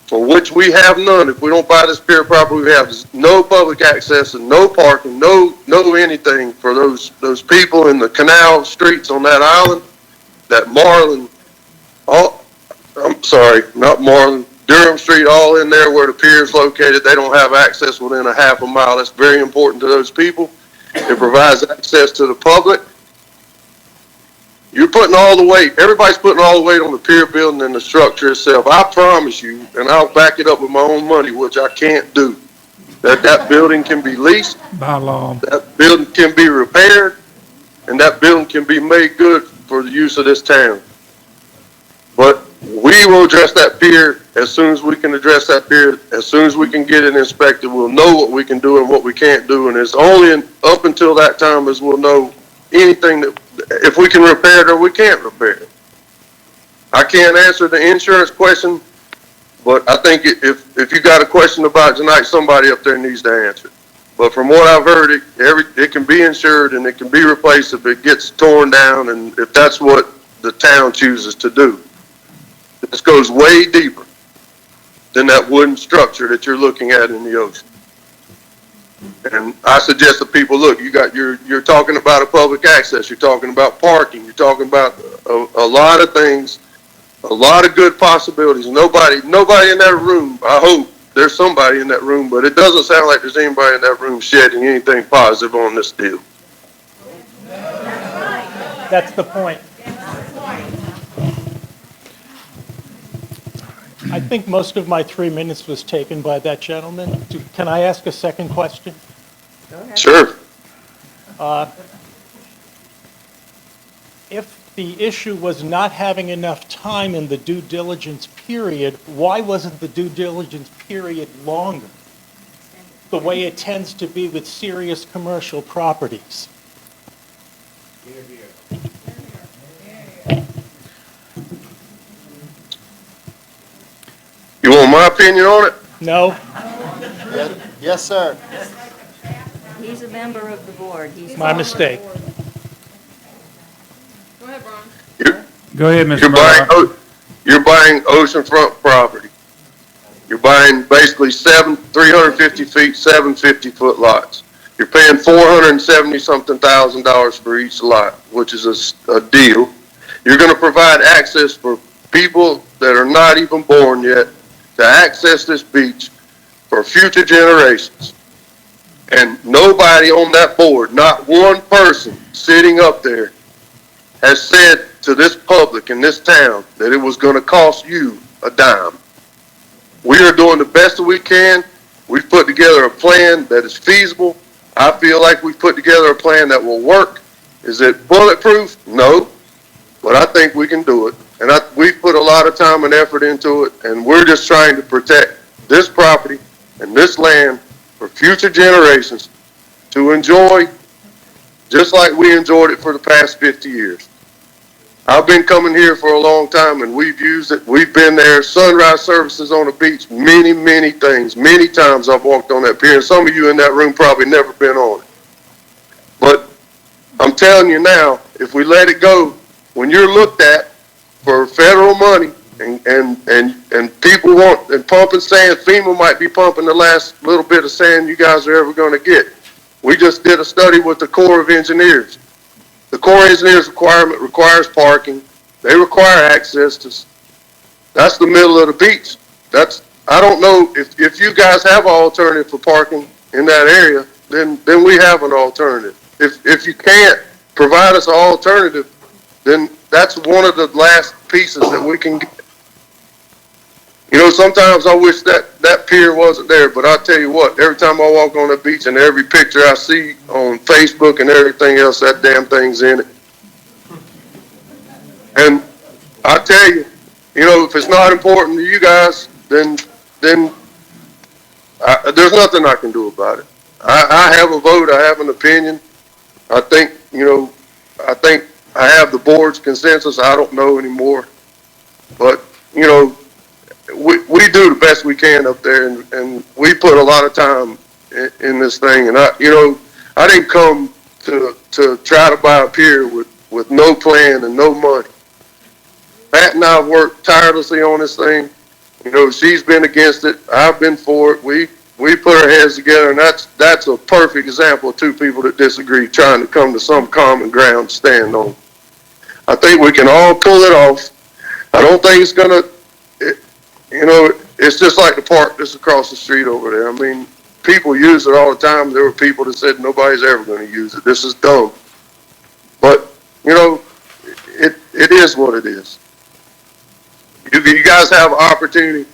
for which we have none. If we don't buy this pier property, we have no public access and no parking, no anything for those people in the canal streets on that island, that Marlin, I'm sorry, not Marlin, Durham Street, all in there where the pier is located. They don't have access within a half a mile. That's very important to those people. It provides access to the public. You're putting all the weight, everybody's putting all the weight on the pier building and the structure itself. I promise you, and I'll back it up with my own money, which I can't do, that building can be leased, By law. that building can be repaired, and that building can be made good for the use of this town. But we will address that pier as soon as we can address that pier, as soon as we can get it inspected. We'll know what we can do and what we can't do, and it's only up until that time as we'll know anything that, if we can repair it or we can't repair it. I can't answer the insurance question, but I think if you got a question about it tonight, somebody up there needs to answer it. But from what I've heard, it can be insured and it can be replaced if it gets torn down and if that's what the town chooses to do. This goes way deeper than that wooden structure that you're looking at in the ocean. And I suggest to people, look, you're talking about a public access, you're talking about parking, you're talking about a lot of things, a lot of good possibilities. Nobody in that room, I hope there's somebody in that room, but it doesn't sound like there's anybody in that room shedding anything positive on this deal. That's the point. I think most of my 3 minutes was taken by that gentleman. Can I ask a second question? Sure. If the issue was not having enough time in the due diligence period, why wasn't the due diligence period longer? The way it tends to be with serious commercial properties. You want my opinion on it? No? Yes, sir. He's a member of the board. He's My mistake. Go ahead, Ron. Go ahead, Mr. Murdock. You're buying oceanfront property. You're buying basically 350 feet, 750-foot lots. You're paying $470-something thousand for each lot, which is a deal. You're going to provide access for people that are not even born yet to access this beach for future generations. And nobody on that board, not one person sitting up there, has said to this public in this town that it was going to cost you a dime. We are doing the best that we can. We've put together a plan that is feasible. I feel like we've put together a plan that will work. Is it bulletproof? No. But I think we can do it. And we've put a lot of time and effort into it, and we're just trying to protect this property and this land for future generations to enjoy just like we enjoyed it for the past 50 years. I've been coming here for a long time, and we've used it. We've been there. Sunrise services on the beach, many, many things. Many times I've walked on that pier, and some of you in that room probably never been on it. But I'm telling you now, if we let it go, when you're looked at for federal money, and people want, and pumping sand, FEMA might be pumping the last little bit of sand you guys are ever going to get. We just did a study with the Corps of Engineers. The Corps of Engineers requirement requires parking. They require access to, that's the middle of the beach. I don't know if you guys have an alternative for parking in that area, then we have an alternative. If you can't provide us an alternative, then that's one of the last pieces that we can get. You know, sometimes I wish that pier wasn't there, but I'll tell you what, every time I walk on the beach and every picture I see on Facebook and everything else, that damn thing's in it. And I tell you, you know, if it's not important to you guys, then there's nothing I can do about it. I have a vote, I have an opinion. I think, you know, I have the board's consensus. I don't know anymore. But, you know, we do the best we can up there, and we put a lot of time in this thing. And I didn't come to try to buy a pier with no plan and no money. Pat and I have worked tirelessly on this thing. You know, she's been against it. I've been for it. We put our heads together, and that's a perfect example of two people that disagree trying to come to some common ground to stand on. I think we can all pull it off. I don't think it's going to, you know, it's just like the park that's across the street over there. I mean, people use it all the time. There were people that said nobody's ever going to use it. This is dumb. But, you know, it is what it is. You guys have an opportunity.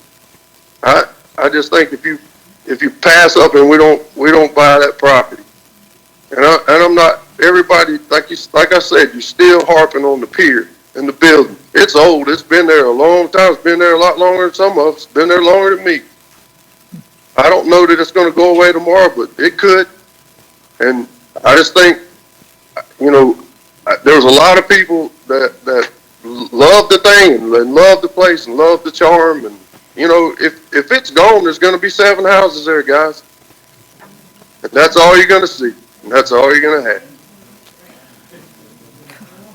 I just think if you pass up and we don't buy that property, and I'm not, everybody, like I said, you're still harping on the pier and the building. It's old. It's been there a long time. It's been there a lot longer than some of us. It's been there longer than me. I don't know that it's going to go away tomorrow, but it could. And I just think, you know, there's a lot of people that love the thing and love the place and love the charm. And, you know, if it's gone, there's going to be 7 houses there, guys. And that's all you're going to see. And that's all you're going to have.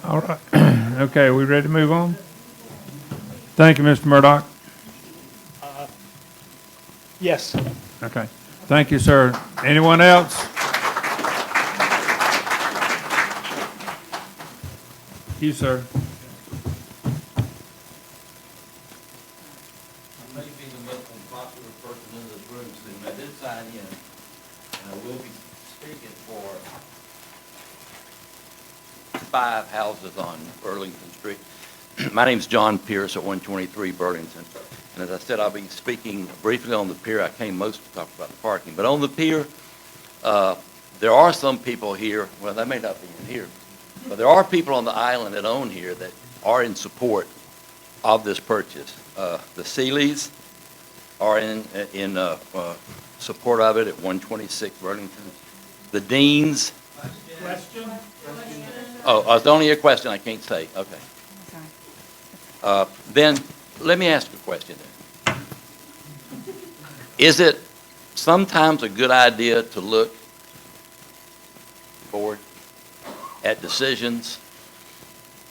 All right. Okay, are we ready to move on? Thank you, Mr. Murdoch. Yes. Okay. Thank you, sir. Anyone else? You, sir. I may be the most unpopular person in this room soon. I did sign in, and I will be speaking for 5 houses on Burlington Street. My name's John Pierce at 123 Burlington. And as I said, I'll be speaking briefly on the pier. I came most to talk about the parking. But on the pier, there are some people here, well, they may not be in here, but there are people on the island that own here that are in support of this purchase. The Seeleys are in support of it at 126 Burlington. The Deans. Question? Oh, it's only a question, I can't say. Okay. Then, let me ask a question then. Is it sometimes a good idea to look forward at decisions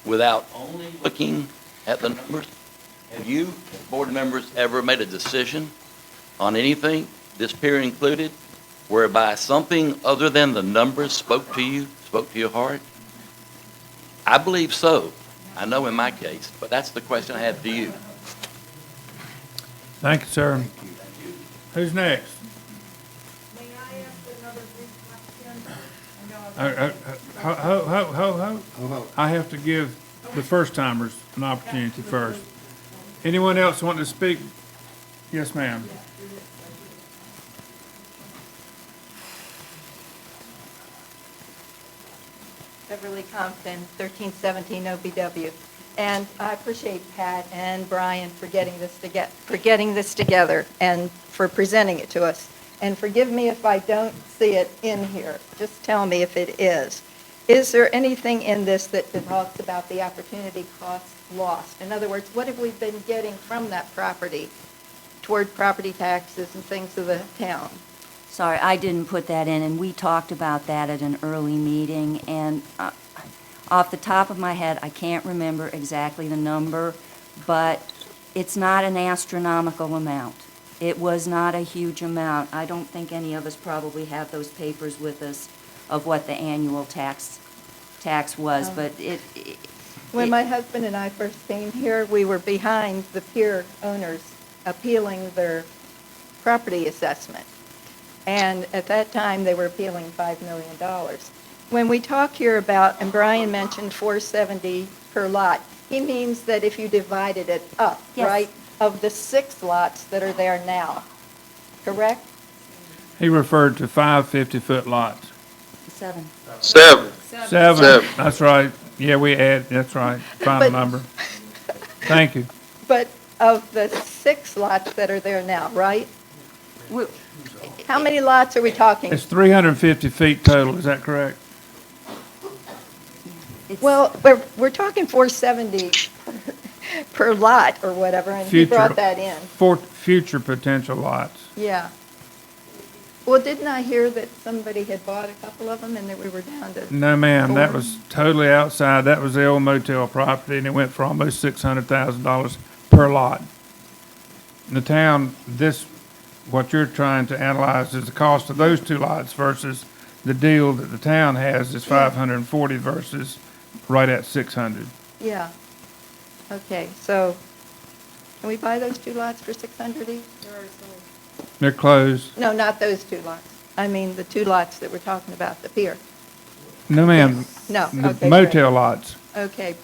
without only looking at the numbers? Have you, board members, ever made a decision on anything, this pier included, whereby something other than the numbers spoke to you, spoke to your heart? I believe so. I know in my case, but that's the question I have to you. Thank you, sir. Who's next? May I ask another brief question? I have to give the first-timers an opportunity first. Anyone else want to speak? Yes, ma'am. Beverly Compton, 1317 OBW. And I appreciate Pat and Brian for getting this together and for presenting it to us. And forgive me if I don't see it in here. Just tell me if it is. is there anything in this that talks about the opportunity cost lost? In other words, what have we been getting from that property toward property taxes and things of the town? Sorry, I didn't put that in, and we talked about that at an early meeting, and off the top of my head, I can't remember exactly the number, but it's not an astronomical amount. It was not a huge amount. I don't think any of us probably have those papers with us of what the annual tax was, but When my husband and I first came here, we were behind the pier owners appealing their property assessment. And at that time, they were appealing $5 million. When we talk here about, and Brian mentioned 470 per lot, he means that if you divided it up, Yes. right, of the 6 lots that are there now, correct? He referred to 5 50-foot lots. 7. 7. Seven, that's right. Yeah, that's right. Final number. Thank you. But of the 6 lots that are there now, right? How many lots are we talking? It's 350 feet total, is that correct? Well, we're talking 470 per lot or whatever, and he brought that in. For future potential lots. Yeah. Well, didn't I hear that somebody had bought a couple of them and that we were down to? No, ma'am, that 4? was totally outside. That was the old motel property, and it went for almost $600,000 per lot. In the town, what you're trying to analyze is the cost of those 2 lots versus the deal that the town has is 540 versus right at 600. Yeah. Okay, so can we buy those 2 lots for 600 each? They're closed. No, not those 2 lots. I mean, the 2 lots that we're talking about, the pier. No, ma'am. No, The okay, motel lots. Okay,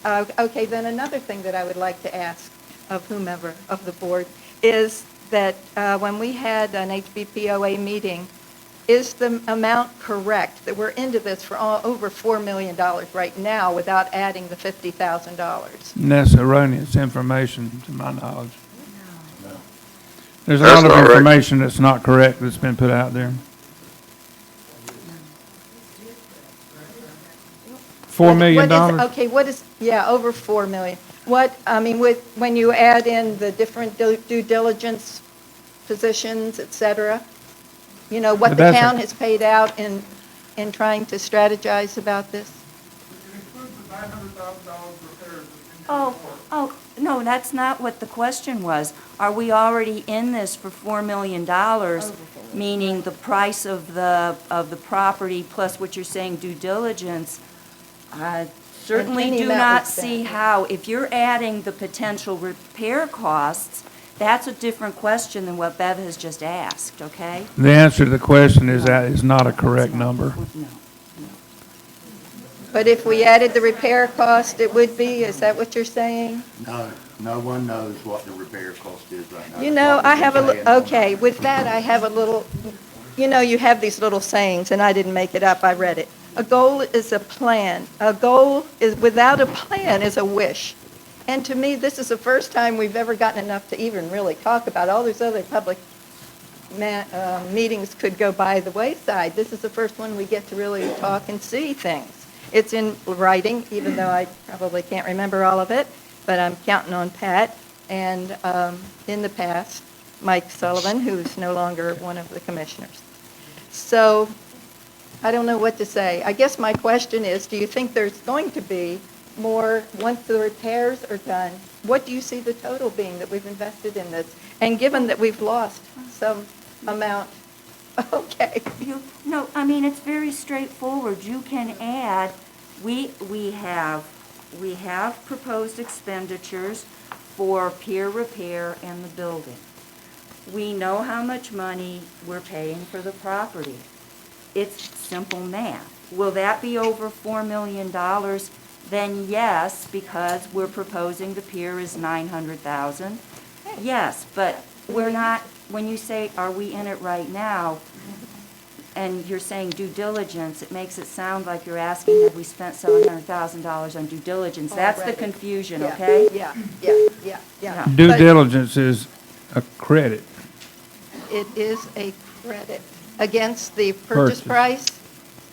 okay, then another thing that I would like to ask of whomever of the board is that when we had an HBPOA meeting, is the amount correct that we're into this for over $4 million right now without adding the $50,000? And that's erroneous information, to my knowledge. There's a That's lot of not right. information that's not correct that's been put out there. $4 million? Okay, over $4 million. When you add in the different due diligence positions, et cetera, what the That's town has paid out in trying to strategize about this? Oh, no, that's not what the question was. Are we already in this for $4 million, meaning the price of the property plus what you're saying due diligence? I certainly any do amount not was see spent. how, if you're adding the potential repair costs, that's a different question than what Bev has just asked, okay? The answer to the question is that is not a correct number. No. But if we added the repair cost, it would be, is that what you're saying? No one knows what the repair cost is right now. I have okay, with that, I have a little, you have these little sayings, and I didn't make it up, I read it. A goal is a plan. A goal is, without a plan, is a wish. And to me, this is the first time we've ever gotten enough to even really talk about. All these other public meetings could go by the wayside. This is the first one we get to really talk and see things. It's in writing, even though I probably can't remember all of it, but I'm counting on Pat. And in the past, Mike Sullivan, who's no longer one of the commissioners. So I don't know what to say. I guess my question is, do you think there's going to be more, once the repairs are done, what do you see the total being that we've invested in this? And given that we've lost some amount, okay. No, I mean, it's very straightforward. You can add, we have proposed expenditures for pier repair and the building. We know how much money we're paying for the property. It's simple math. Will that be over $4 million? Then yes, because we're proposing the pier is $900,000. Yes, but we're not, when you say, are we in it right now, and you're saying due diligence, it makes it sound like you're asking, have we spent $700,000 on due diligence? That's the confusion, okay? Yeah. Due But diligence is a credit. it is a credit against the purchase price?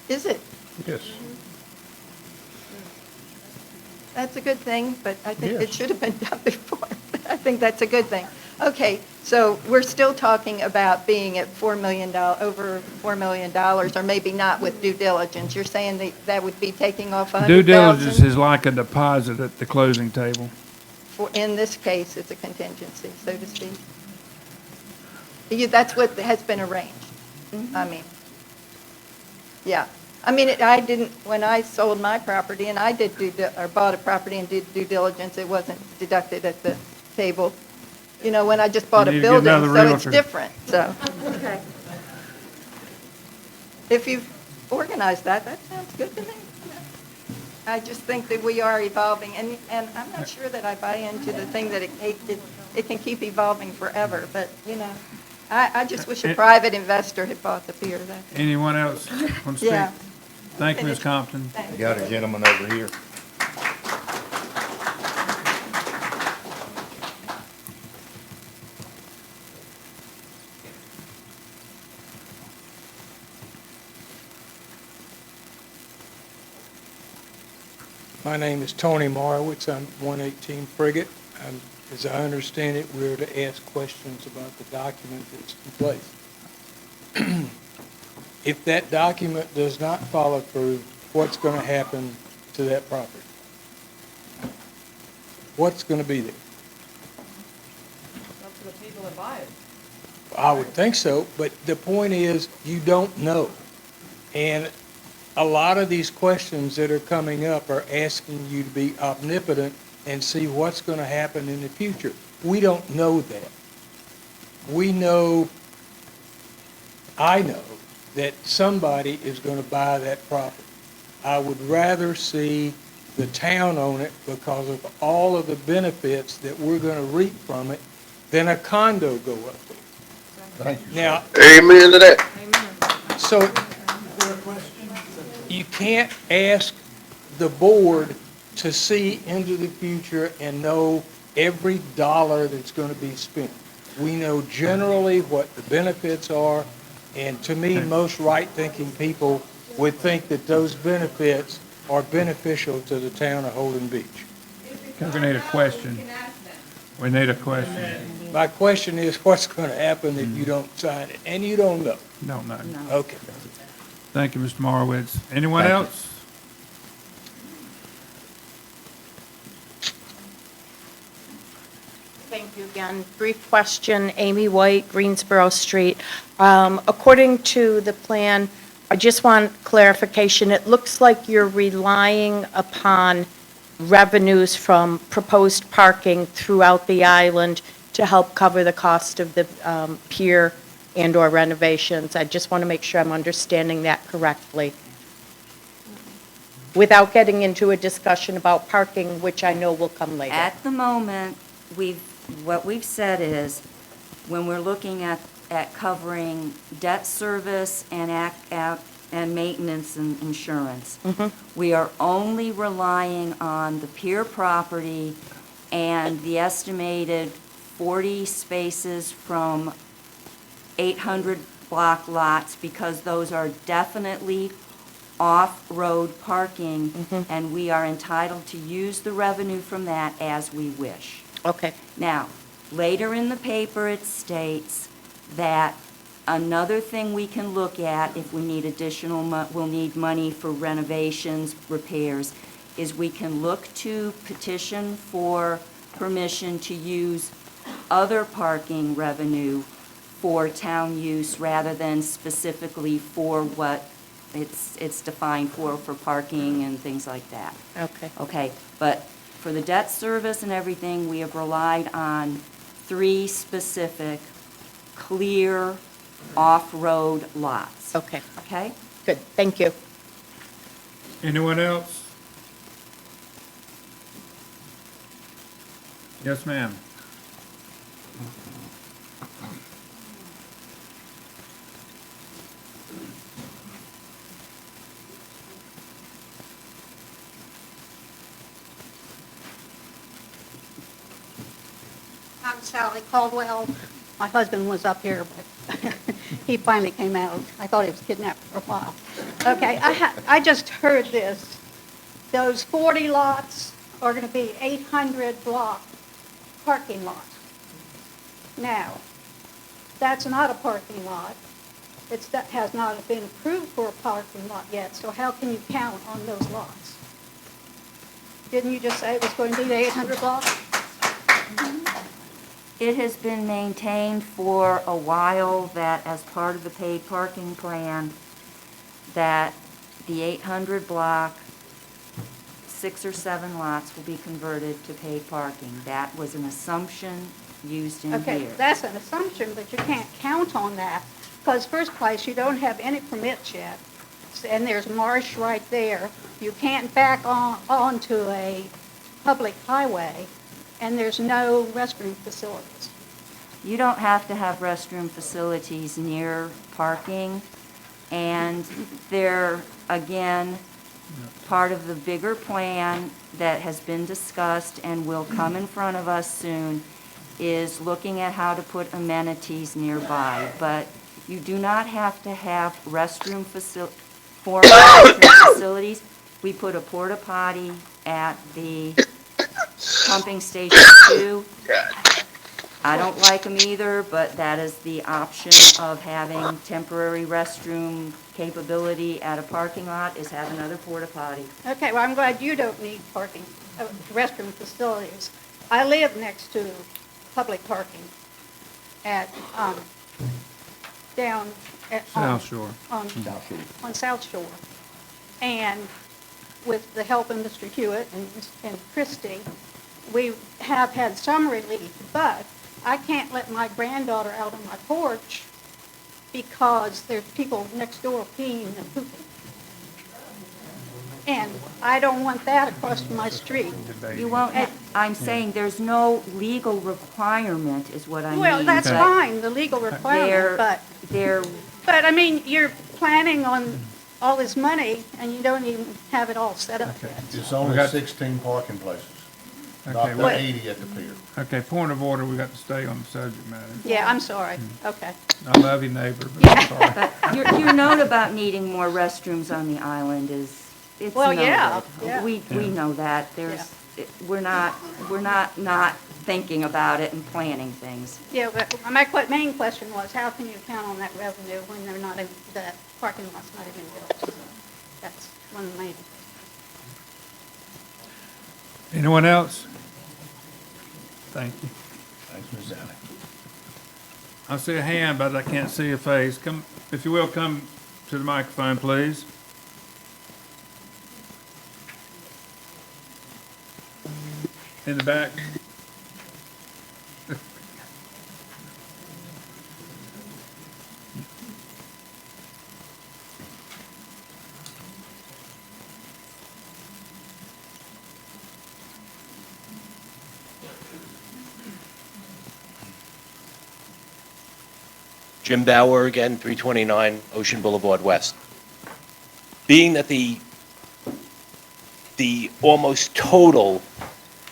Is it? Yes. That's a good thing, but I think Yes. it should have been done before. I think that's a good thing. Okay, so we're still talking about being at $4 million, over $4 million, or maybe not with due diligence. You're saying that would be taking off Due diligence 100,000? is like a deposit at the closing table. In this case, it's a contingency, so to speak. That's what has been arranged. I mean, yeah. I mean, I didn't, when I sold my property and I did or bought a property and did due diligence, it wasn't deducted at the table. You know, when I just bought You a need to get building, another so it's realtor. different, so. Okay. If you've organized that sounds good to me. I just think that we are evolving, and I'm not sure that I buy into the thing that it can keep evolving forever, but, you know, I just wish a private investor had bought the pier. Anyone else want to speak? Yeah. Thank you, Ms. Compton. You got a gentleman over here. My name is Tony Marowitz. I'm 118 Frigate. As I understand it, we're to ask questions about the document that's in place. If that document does not follow through, what's going to happen to that property? What's going to be there? Up to the people that buy it. I would think so, but the point is, you don't know. And a lot of these questions that are coming up are asking you to be omnipotent and see what's going to happen in the future. We don't know that. We know, I know, that somebody is going to buy that property. I would rather see the town own it because of all of the benefits that we're going to reap from it than a condo go up there. Thank you. Now, Amen to that. so you can't ask the board to see into the future and know every dollar that's going to be spent. We know generally what the benefits are, and to me, most right-thinking people would think that those benefits are beneficial to the town of Holden Beach. We need a question. We need a question. My question is, what's going to happen if you don't sign it? And you don't know. Don't know. Okay. Thank you, Mr. Marowitz. Anyone Thank you. else? Thank you again. Brief question, Amy White, Greensboro Street. According to the plan, I just want clarification. It looks like you're relying upon revenues from proposed parking throughout the island to help cover the cost of the pier and/or renovations. I just want to make sure I'm understanding that correctly. Without getting into a discussion about parking, which I know will come later. At the moment, what we've said is, when we're looking at covering debt service and maintenance and insurance, we are only relying on the pier property and the estimated 40 spaces from 800 block lots, because those are definitely off-road parking, and we are entitled to use the revenue from that as we wish. Okay. Now, later in the paper, it states that another thing we can look at if we need we'll need money for renovations, repairs, is we can look to petition for permission to use other parking revenue for town use rather than specifically for what it's defined for parking and things like that. Okay. Okay, but for the debt service and everything, we have relied on 3 specific, clear, off-road lots. Okay. Okay? Good. Thank you. Anyone else? Yes, ma'am. I'm Sally Caldwell. My husband was up here, but he finally came out. I thought he was kidnapped for a while. Okay, I just heard this. Those 40 lots are going to be 800 block parking lots. Now, that's not a parking lot. That has not been approved for a parking lot yet, so how can you count on those lots? Didn't you just say it was going to be the 800 blocks? It has been maintained for a while that as part of the paid parking plan, that the 800 block, 6 or 7 lots will be converted to paid parking. That was an assumption used in here. Okay, that's an assumption, but you can't count on that, because first place, you don't have any permits yet, and there's marsh right there. You can't back onto a public highway, and there's no restroom facilities. You don't have to have restroom facilities near parking, and they're, again, part of the bigger plan that has been discussed and will come in front of us soon is looking at how to put amenities nearby. But you do not have to have formal restroom facilities. We put a porta potty at the pumping station too. I don't like them either, but that is the option of having temporary restroom capability at a parking lot, is have another porta potty. Okay, well, I'm glad you don't need restroom facilities. I live next to public parking at, down at. South Shore. On South Shore. And with the help of Mr. Hewitt and Christie, we have had some relief, but I can't let my granddaughter out on my porch because there's people next door peeing and pooping. And I don't want that across my street. You won't, I'm saying there's no legal requirement, is what I mean. Well, that's but fine, the legal requirement, but I mean, you're planning on all this money and you don't even have it all set up yet. It's only 16 parking places, Okay, not well- the 80 at the pier. Okay, point of order, we got to stay on the subject matter. Yeah, I'm sorry, okay. I love you, neighbor, but I'm sorry. But your note about needing more restrooms on the island is, it's Well, noted. yeah. We know that. We're not thinking about it and planning things. Yeah, but my main question was, how can you count on that revenue when they're not, the parking lot's not even built? So that's one of the main. Anyone else? Thank you. Thanks, Ms. Allen. I see a hand, but I can't see a face. Come, if you will, come to the microphone, please. In the back. Jim Bauer again, 329 Ocean Boulevard West. Being that the almost total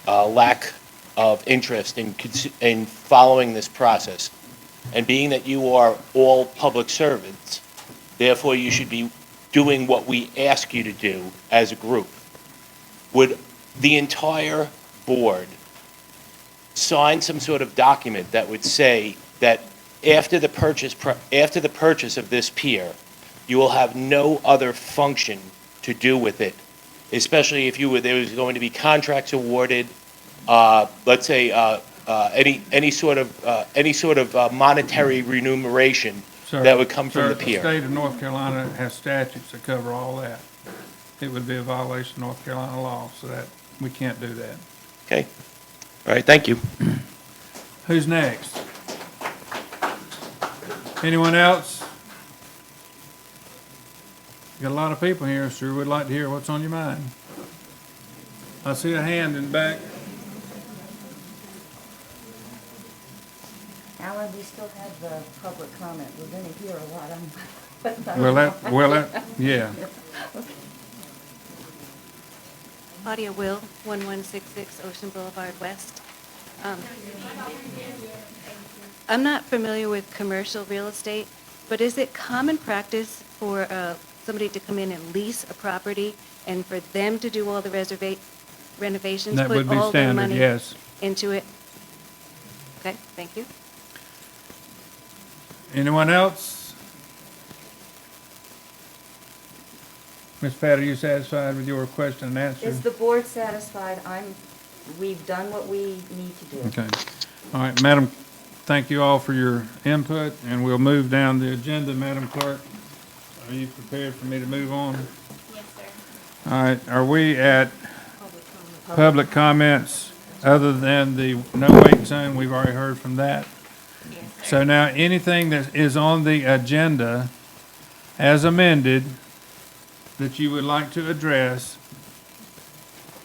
lack of interest in following this process, and being that you are all public servants, therefore you should be doing what we ask you to do as a group, would the entire board sign some sort of document that would say that after the purchase of this pier, you will have no other function to do with it, especially if there was going to be contracts awarded, let's say any sort of monetary remuneration that would come from the pier. The state of North Carolina has statutes that cover all that. It would be a violation of North Carolina law, so that we can't do that. Okay. All right, thank you. Who's next? Anyone else? Got a lot of people here, sure would like to hear what's on your mind. I see a hand in the back. Alan, we still have the public comment. We're going to hear a lot on. Yeah. Claudia Will, 1166 Ocean Boulevard West. I'm not familiar with commercial real estate, but is it common practice for somebody to come in and lease a property and for them to do all the renovations, That would put be all their standard, money yes. into it? Okay, thank you. Anyone else? Ms. Pat, are you satisfied with your question and answer? Is the board satisfied? We've done what we need to do. Okay. All right, Madam, thank you all for your input, and we'll move down the agenda. Madam Clerk, are you prepared for me to move on? Yes, sir. All right, are we at public comments other than the no wake zone? We've already heard from that. So now, anything that is on the agenda as amended that you would like to address,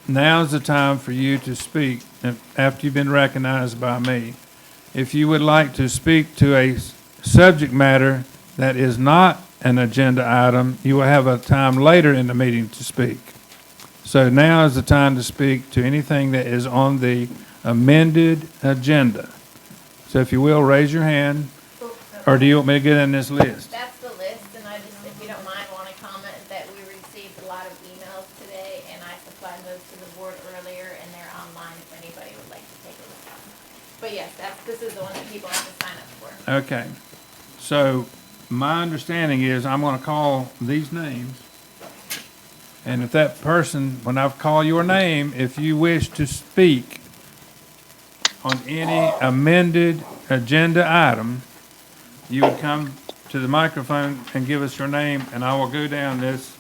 now's the time for you to speak after you've been recognized by me. If you would like to speak to a subject matter that is not an agenda item, you will have a time later in the meeting to speak. So now is the time to speak to anything that is on the amended agenda. So if you will, raise your hand, or do you want me to get in this list? That's the list, and I just, if you don't mind, want to comment that we received a lot of emails today, and I supplied those to the board earlier, and they're online if anybody would like to take a look at them. But yes, this is the one that people have to sign up for. Okay. So my understanding is I'm going to call these names. And if that person, when I call your name, if you wish to speak on any amended agenda item, you would come to the microphone and give us your name, and I will go down this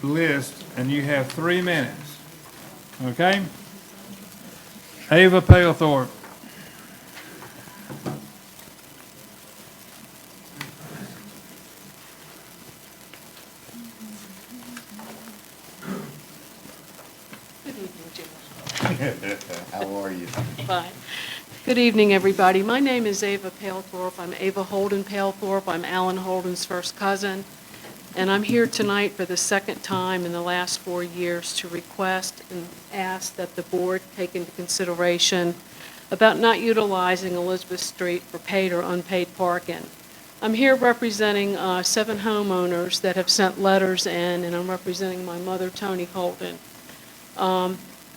list, and you have 3 minutes. Okay? Ava Palethorpe. How are you? Bye. Good evening, everybody. My name is Ava Palethorpe. I'm Ava Holden Palethorpe. I'm Alan Holden's first cousin. And I'm here tonight for the second time in the last 4 years to request and ask that the board take into consideration about not utilizing Elizabeth Street for paid or unpaid parking. I'm here representing 7 homeowners that have sent letters in, and I'm representing my mother, Tony Holden.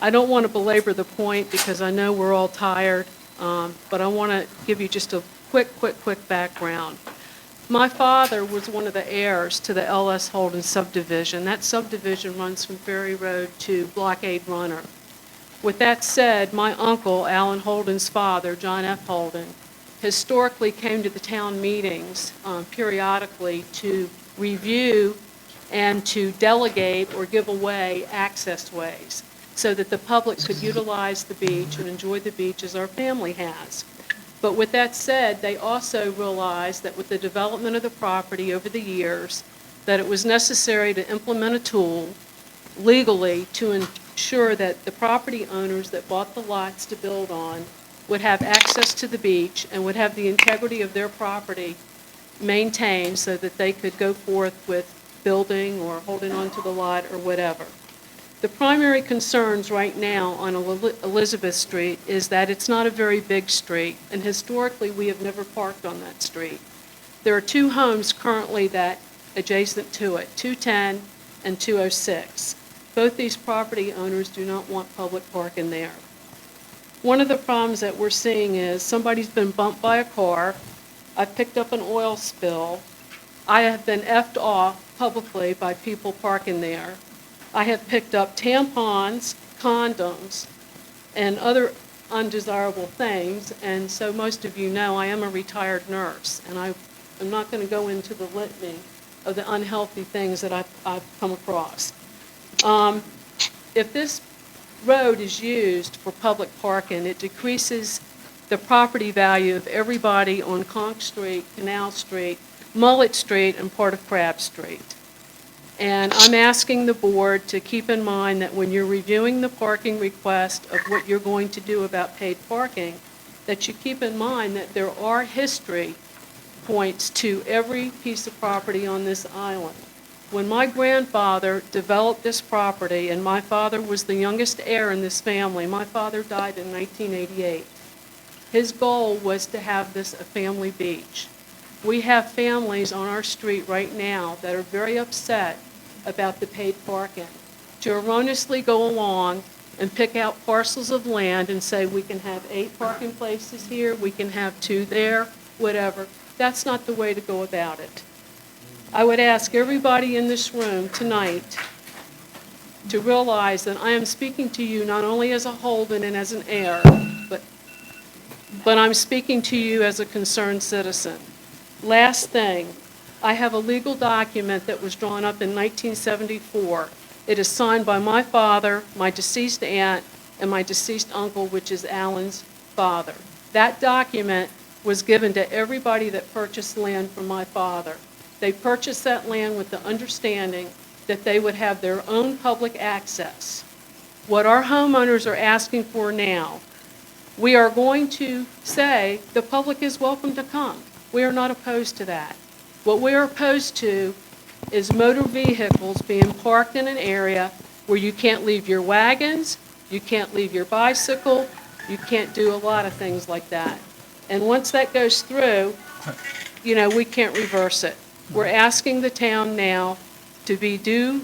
I don't want to belabor the point because I know we're all tired, but I want to give you just a quick background. My father was one of the heirs to the L.S. Holden subdivision. That subdivision runs from Ferry Road to Blockade Runner. With that said, my uncle, Alan Holden's father, John F. Holden, historically came to the town meetings periodically to review and to delegate or give away access ways so that the public could utilize the beach and enjoy the beach as our family has. But with that said, they also realized that with the development of the property over the years, that it was necessary to implement a tool legally to ensure that the property owners that bought the lots to build on would have access to the beach and would have the integrity of their property maintained so that they could go forth with building or holding onto the lot or whatever. The primary concerns right now on Elizabeth Street is that it's not a very big street, and historically we have never parked on that street. There are 2 homes currently that adjacent to it, 210 and 206. Both these property owners do not want public parking there. One of the problems that we're seeing is somebody's been bumped by a car. I've picked up an oil spill. I have been effed off publicly by people parking there. I have picked up tampons, condoms, and other undesirable things, and so most of you know I am a retired nurse, and I'm not going to go into the litany of the unhealthy things that I've come across. If this road is used for public parking, it decreases the property value of everybody on Conch Street, Canal Street, Mullet Street, and part of Crab Street. And I'm asking the board to keep in mind that when you're reviewing the parking request of what you're going to do about paid parking, that you keep in mind that there are history points to every piece of property on this island. When my grandfather developed this property, and my father was the youngest heir in this family, my father died in 1988. His goal was to have this a family beach. We have families on our street right now that are very upset about the paid parking. To erroneously go along and pick out parcels of land and say we can have 8 parking places here, we can have 2 there, whatever, that's not the way to go about it. I would ask everybody in this room tonight to realize that I am speaking to you not only as a Holden and as an heir, but I'm speaking to you as a concerned citizen. Last thing, I have a legal document that was drawn up in 1974. It is signed by my father, my deceased aunt, and my deceased uncle, which is Alan's father. That document was given to everybody that purchased land from my father. They purchased that land with the understanding that they would have their own public access. What our homeowners are asking for now, we are going to say the public is welcome to come. We are not opposed to that. What we are opposed to is motor vehicles being parked in an area where you can't leave your wagons, you can't leave your bicycle, you can't do a lot of things like that. And once that goes through, we can't reverse it. We're asking the town now to be due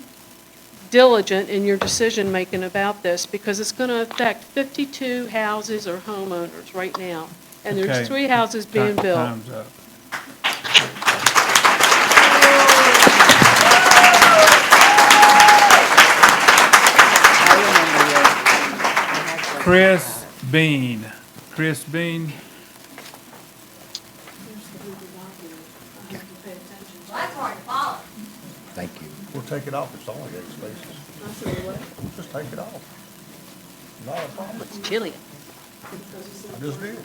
diligent in your decision-making about this because it's going to affect 52 houses or homeowners right now. And there's Okay. 3 houses being built. Time's up. Chris Bean. Chris Bean. Thank you. We'll take it off, it's only 8 spaces. Just take it off. Not a problem. It's chilly. I just did.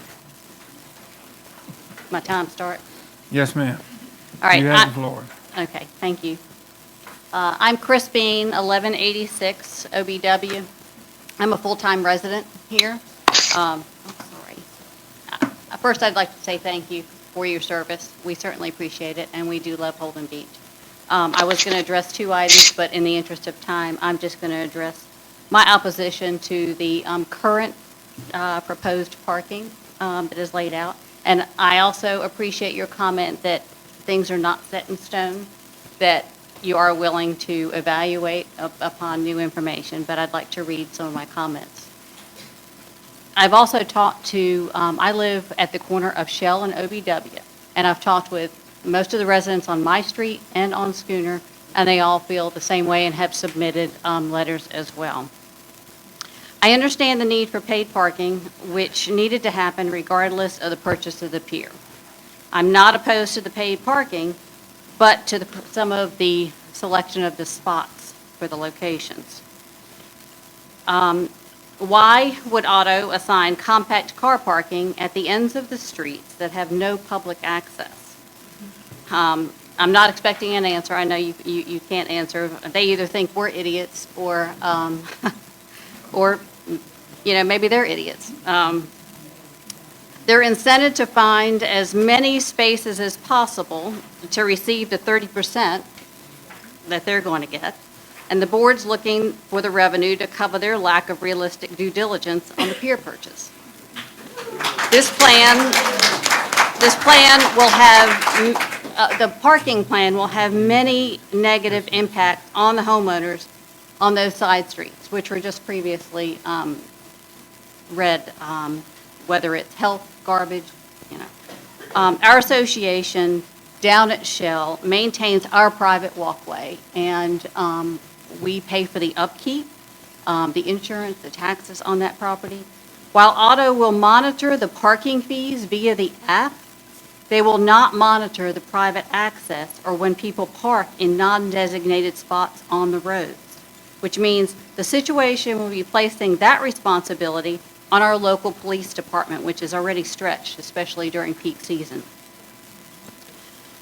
My time start? Yes, ma'am. All right. You have the floor. Okay, thank you. I'm Chris Bean, 1186 OBW. I'm a full-time resident here. First, I'd like to say thank you for your service. We certainly appreciate it, and we do love Holden Beach. I was going to address 2 items, but in the interest of time, I'm just going to address my opposition to the current proposed parking that is laid out. And I also appreciate your comment that things are not set in stone, that you are willing to evaluate upon new information, but I'd like to read some of my comments. I've also talked to, I live at the corner of Shell and OBW, and I've talked with most of the residents on my street and on Schooner, and they all feel the same way and have submitted letters as well. I understand the need for paid parking, which needed to happen regardless of the purchase of the pier. I'm not opposed to the paid parking, but to some of the selection of the spots for the locations. Why would Otto assign compact car parking at the ends of the streets that have no public access? I'm not expecting an answer. I know you can't answer. They either think we're idiots or maybe they're idiots. They're incented to find as many spaces as possible to receive the 30% that they're going to get. And the board's looking for the revenue to cover their lack of realistic due diligence on the pier purchase. This plan will have, the parking plan will have many negative impacts on the homeowners on those side streets, which were just previously read, whether it's health, garbage, Our association down at Shell maintains our private walkway, and we pay for the upkeep, the insurance, the taxes on that property. While Otto will monitor the parking fees via the app, they will not monitor the private access or when people park in non-designated spots on the roads, which means the situation will be placing that responsibility on our local police department, which is already stretched, especially during peak season.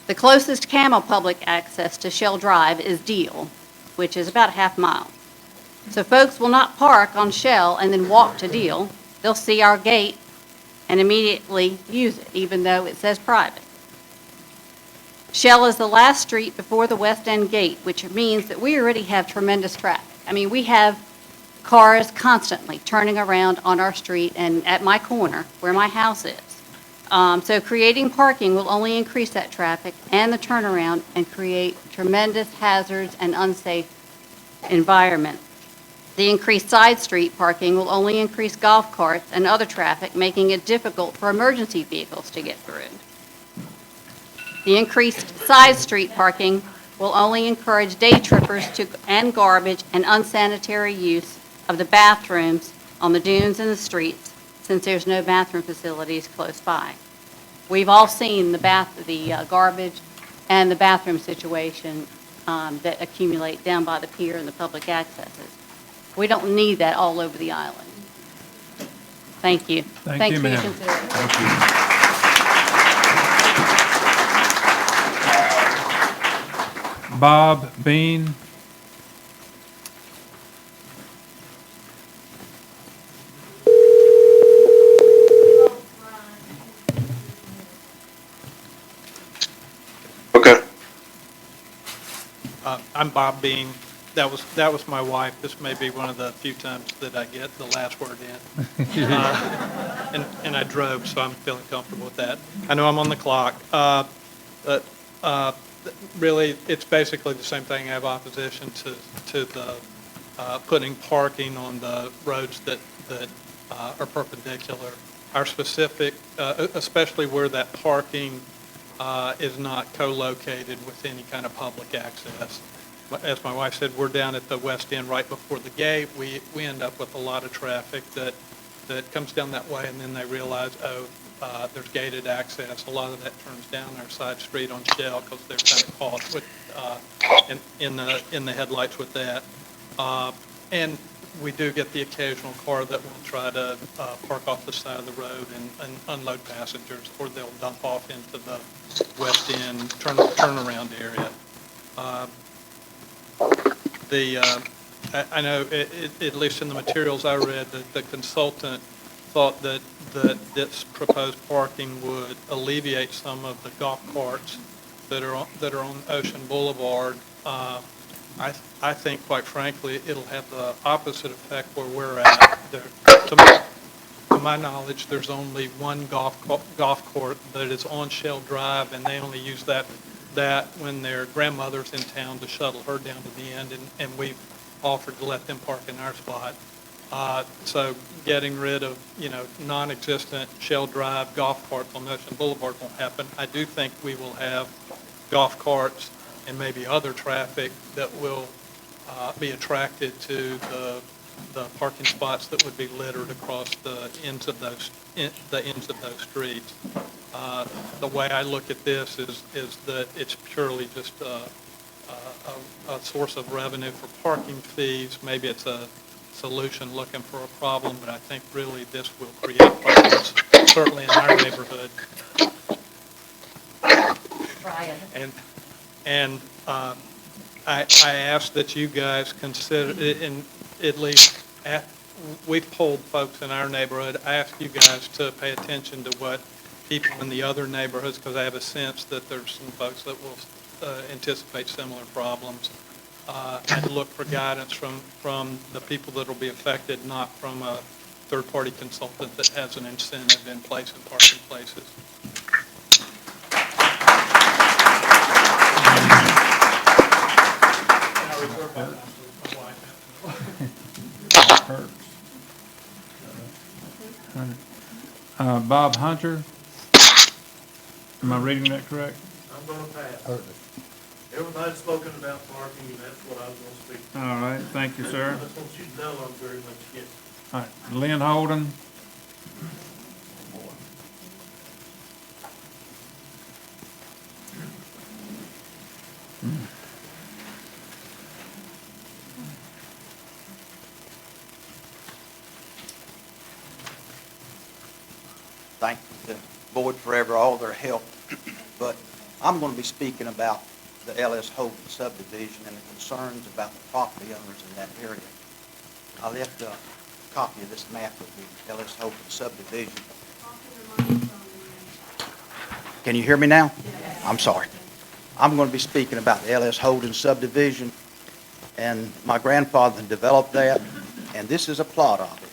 The closest Camel public access to Shell Drive is Deal, which is about a half mile. So folks will not park on Shell and then walk to Deal. They'll see our gate and immediately use it, even though it says private. Shell is the last street before the West End gate, which means that we already have tremendous traffic. I mean, we have cars constantly turning around on our street and at my corner, where my house is. So creating parking will only increase that traffic and the turnaround and create tremendous hazards and unsafe environment. The increased side street parking will only increase golf carts and other traffic, making it difficult for emergency vehicles to get through. The increased side street parking will only encourage day trippers and garbage and unsanitary use of the bathrooms on the dunes and the streets, since there's no bathroom facilities close by. We've all seen the garbage and the bathroom situation that accumulate down by the pier and the public accesses. We don't need that all over the island. Thank you. Thank you, Thanks for your ma'am. consideration. Thank you. Bob Bean. Okay. I'm Bob Bean. That was my wife. This may be one of the few times that I get the last word in. And I drove, so I'm feeling comfortable with that. I know I'm on the clock. But really, it's basically the same thing. I have opposition to the putting parking on the roads that are perpendicular. Our specific, especially where that parking is not co-located with any kind of public access. As my wife said, we're down at the west end right before the gate. We end up with a lot of traffic that comes down that way, and then they realize, there's gated access. A lot of that turns down our side street on Shell because they're kind of caught with, in the headlights with that. And we do get the occasional car that will try to park off the side of the road and unload passengers, or they'll dump off into the west end turnaround area. I know, at least in the materials I read, that the consultant thought that this proposed parking would alleviate some of the golf carts that are on Ocean Boulevard. I think, quite frankly, it'll have the opposite effect where we're at. To my knowledge, there's only one golf court that is on Shell Drive, and they only use that when their grandmother's in town to shuttle her down to the end, and we've offered to let them park in our spot. So getting rid of, non-existent Shell Drive golf carts on Ocean Boulevard won't happen. I do think we will have golf carts and maybe other traffic that will be attracted to the parking spots that would be littered across the ends of those streets. The way I look at this is that it's purely just a source of revenue for parking fees. Maybe it's a solution looking for a problem, but I think really this will create problems, certainly in our neighborhood. And I ask that you guys consider, and at least we've polled folks in our neighborhood. I ask you guys to pay attention to what people in the other neighborhoods, because I have a sense that there's some folks that will anticipate similar problems, and look for guidance from the people that will be affected, not from a third-party consultant that has an incentive in place in parking places. Bob Hunter. Am I reading that correct? I'm going to pass. Everybody's spoken about parking, and that's what I was going to speak to. All right, thank you, sir. I just want you to know I'm very much against it. All right, Lynn Holden. Thank the board for all their help, but I'm going to be speaking about the L.S. Holden subdivision and the concerns about the property owners in that area. I left a copy of this map of the L.S. Holden subdivision. Can you hear me now? Yes. I'm sorry. I'm going to be speaking about the L.S. Holden subdivision, and my grandfather developed that, and this is a plot of it.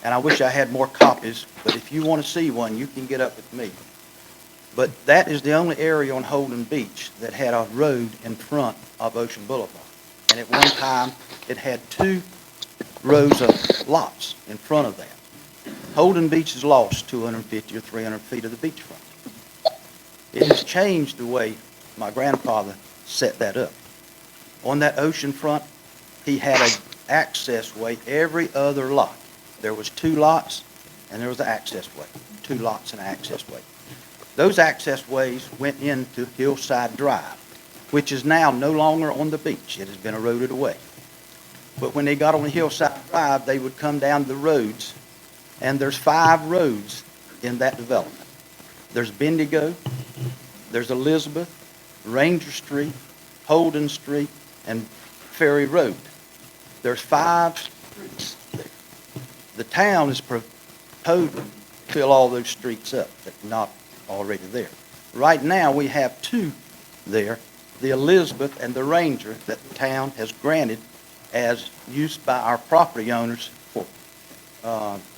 And I wish I had more copies, but if you want to see one, you can get up with me. But that is the only area on Holden Beach that had a road in front of Ocean Boulevard. And at one time, it had 2 rows of lots in front of that. Holden Beach has lost 250 or 300 feet of the beachfront. It has changed the way my grandfather set that up. On that ocean front, he had an access way every other lot. There was 2 lots, and there was an access way. 2 lots and an access way. Those access ways went into Hillside Drive, which is now no longer on the beach. It has been eroded away. But when they got on Hillside Drive, they would come down the roads, and there's 5 roads in that development. There's Bendigo, there's Elizabeth, Ranger Street, Holden Street, and Ferry Road. There's 5 streets there. The town is proposed to fill all those streets up that are not already there. Right now, we have 2 there, the Elizabeth and the Ranger, that the town has granted as used by our property owners for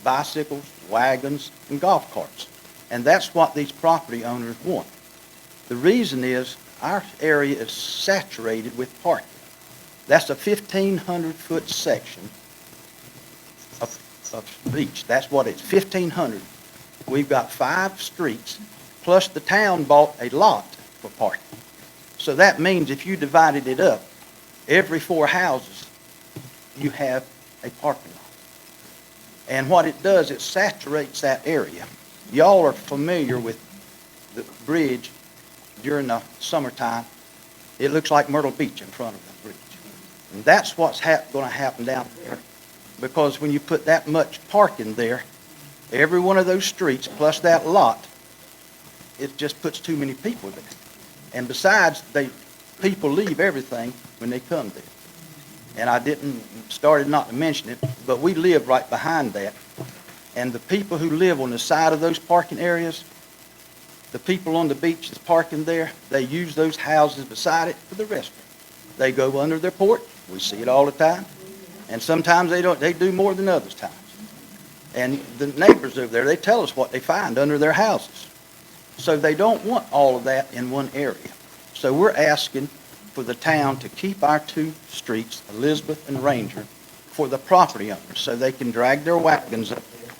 bicycles, wagons, and golf carts. And that's what these property owners want. The reason is our area is saturated with parking. That's a 1,500-foot section of beach. That's what it's, 1,500. We've got 5 streets, plus the town bought a lot for parking. So that means if you divided it up, every 4 houses, you have a parking lot. And what it does, it saturates that area. Y'all are familiar with the bridge during the summertime. It looks like Myrtle Beach in front of the bridge. And that's what's going to happen down there. Because when you put that much parking there, every one of those streets plus that lot, it just puts too many people there. And besides, people leave everything when they come there. And I started not to mention it, but we live right behind that. And the people who live on the side of those parking areas, the people on the beach that's parking there, they use those houses beside it for the restaurant. They go under their porch. We see it all the time. And sometimes they do more than other times. And the neighbors over there, they tell us what they find under their houses. So they don't want all of that in one area. So we're asking for the town to keep our 2 streets, Elizabeth and Ranger, for the property owners, so they can drag their wagons up there,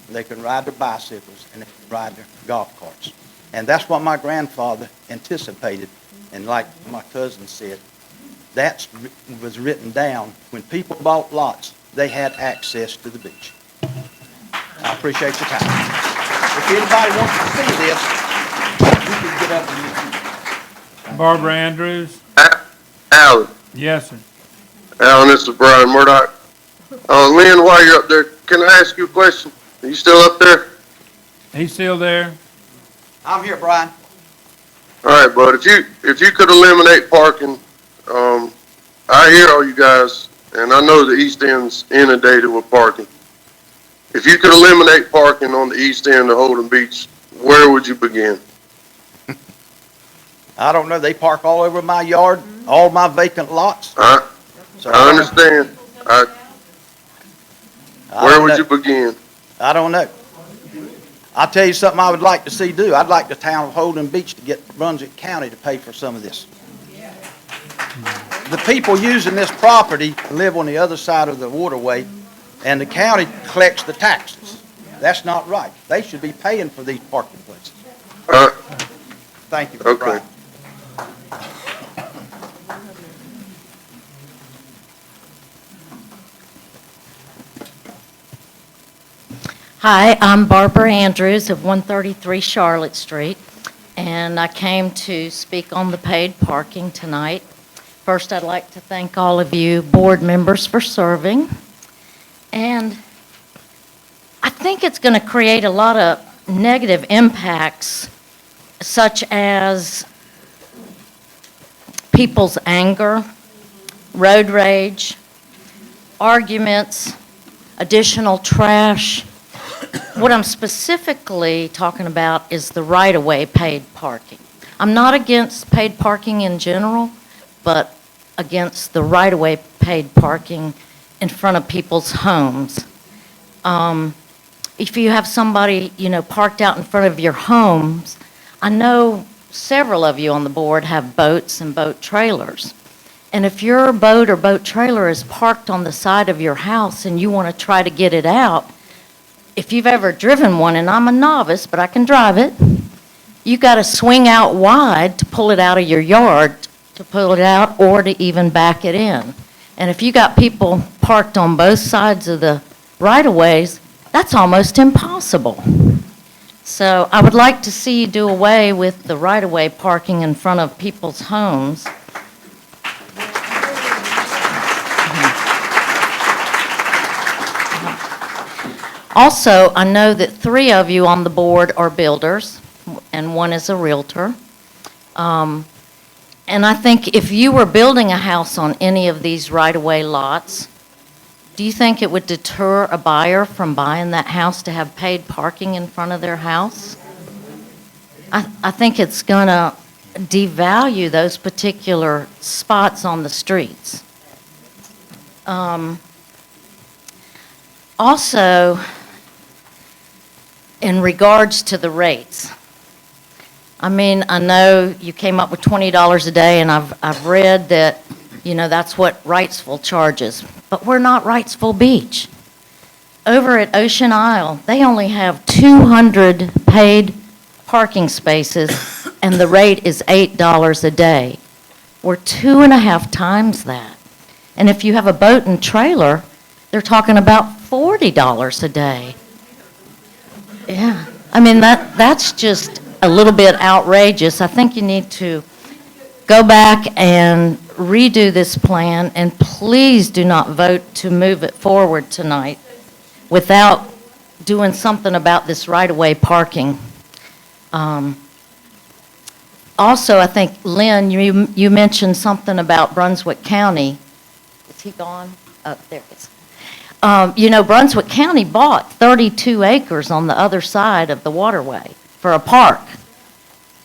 they can ride their bicycles, and they can ride their golf carts. And that's what my grandfather anticipated. And like my cousin said, that was written down. When people bought lots, they had access to the beach. I appreciate your time. If anybody wants to see this, you can get up and Barbara Andrews? Alan. Yes, sir. Alan, this is Brian Murdoch. Lynn, while you're up there, can I ask you a question? Are you still up there? He's still there? I'm here, Brian. All right, bud. If you could eliminate parking, I hear all you guys, and I know the East End's inundated with parking. If you could eliminate parking on the East End of Holden Beach, where would you begin? I don't know. They park all over my yard, all my vacant lots. I understand. Where would you begin? I don't know. I'll tell you something I would like to see do. I'd like the town of Holden Beach to get Brunswick County to pay for some of this. The people using this property live on the other side of the waterway, and the county collects the taxes. That's not right. They should be paying for these parking places. Thank you, Brian. Hi, I'm Barbara Andrews of 133 Charlotte Street, and I came to speak on the paid parking tonight. First, I'd like to thank all of you board members for serving, and I think it's going to create a lot of negative impacts, such as people's anger, road rage, arguments, additional trash. What I'm specifically talking about is the right-of-way paid parking. I'm not against paid parking in general, but against the right-of-way paid parking in front of people's homes. If you have somebody, parked out in front of your homes, I know several of you on the board have boats and boat trailers. And if your boat or boat trailer is parked on the side of your house and you want to try to get it out, if you've ever driven one, and I'm a novice, but I can drive it, you got to swing out wide to pull it out of your yard, to pull it out, or to even back it in. And if you got people parked on both sides of the right-of-ways, that's almost impossible. So I would like to see you do away with the right-of-way parking in front of people's homes. Also, I know that 3 of you on the board are builders, and 1 is a realtor. And I think if you were building a house on any of these right-of-way lots, do you think it would deter a buyer from buying that house to have paid parking in front of their house? I think it's going to devalue those particular spots on the streets. Also, in regards to the rates, I mean, I know you came up with $20 a day, and I've read that, you know, that's what Wrightsville charges. But we're not Wrightsville Beach. Over at Ocean Isle, they only have 200 paid parking spaces, and the rate is $8 a day. We're 2.5 times that. And if you have a boat and trailer, they're talking about $40 a day. Yeah, I mean, that's just a little bit outrageous. I think you need to go back and redo this plan, and please do not vote to move it forward tonight without doing something about this right-of-way parking. Also, I think, Lynn, you mentioned something about Brunswick County. Is he gone? Oh, there it is. You know, Brunswick County bought 32 acres on the other side of the waterway for a park.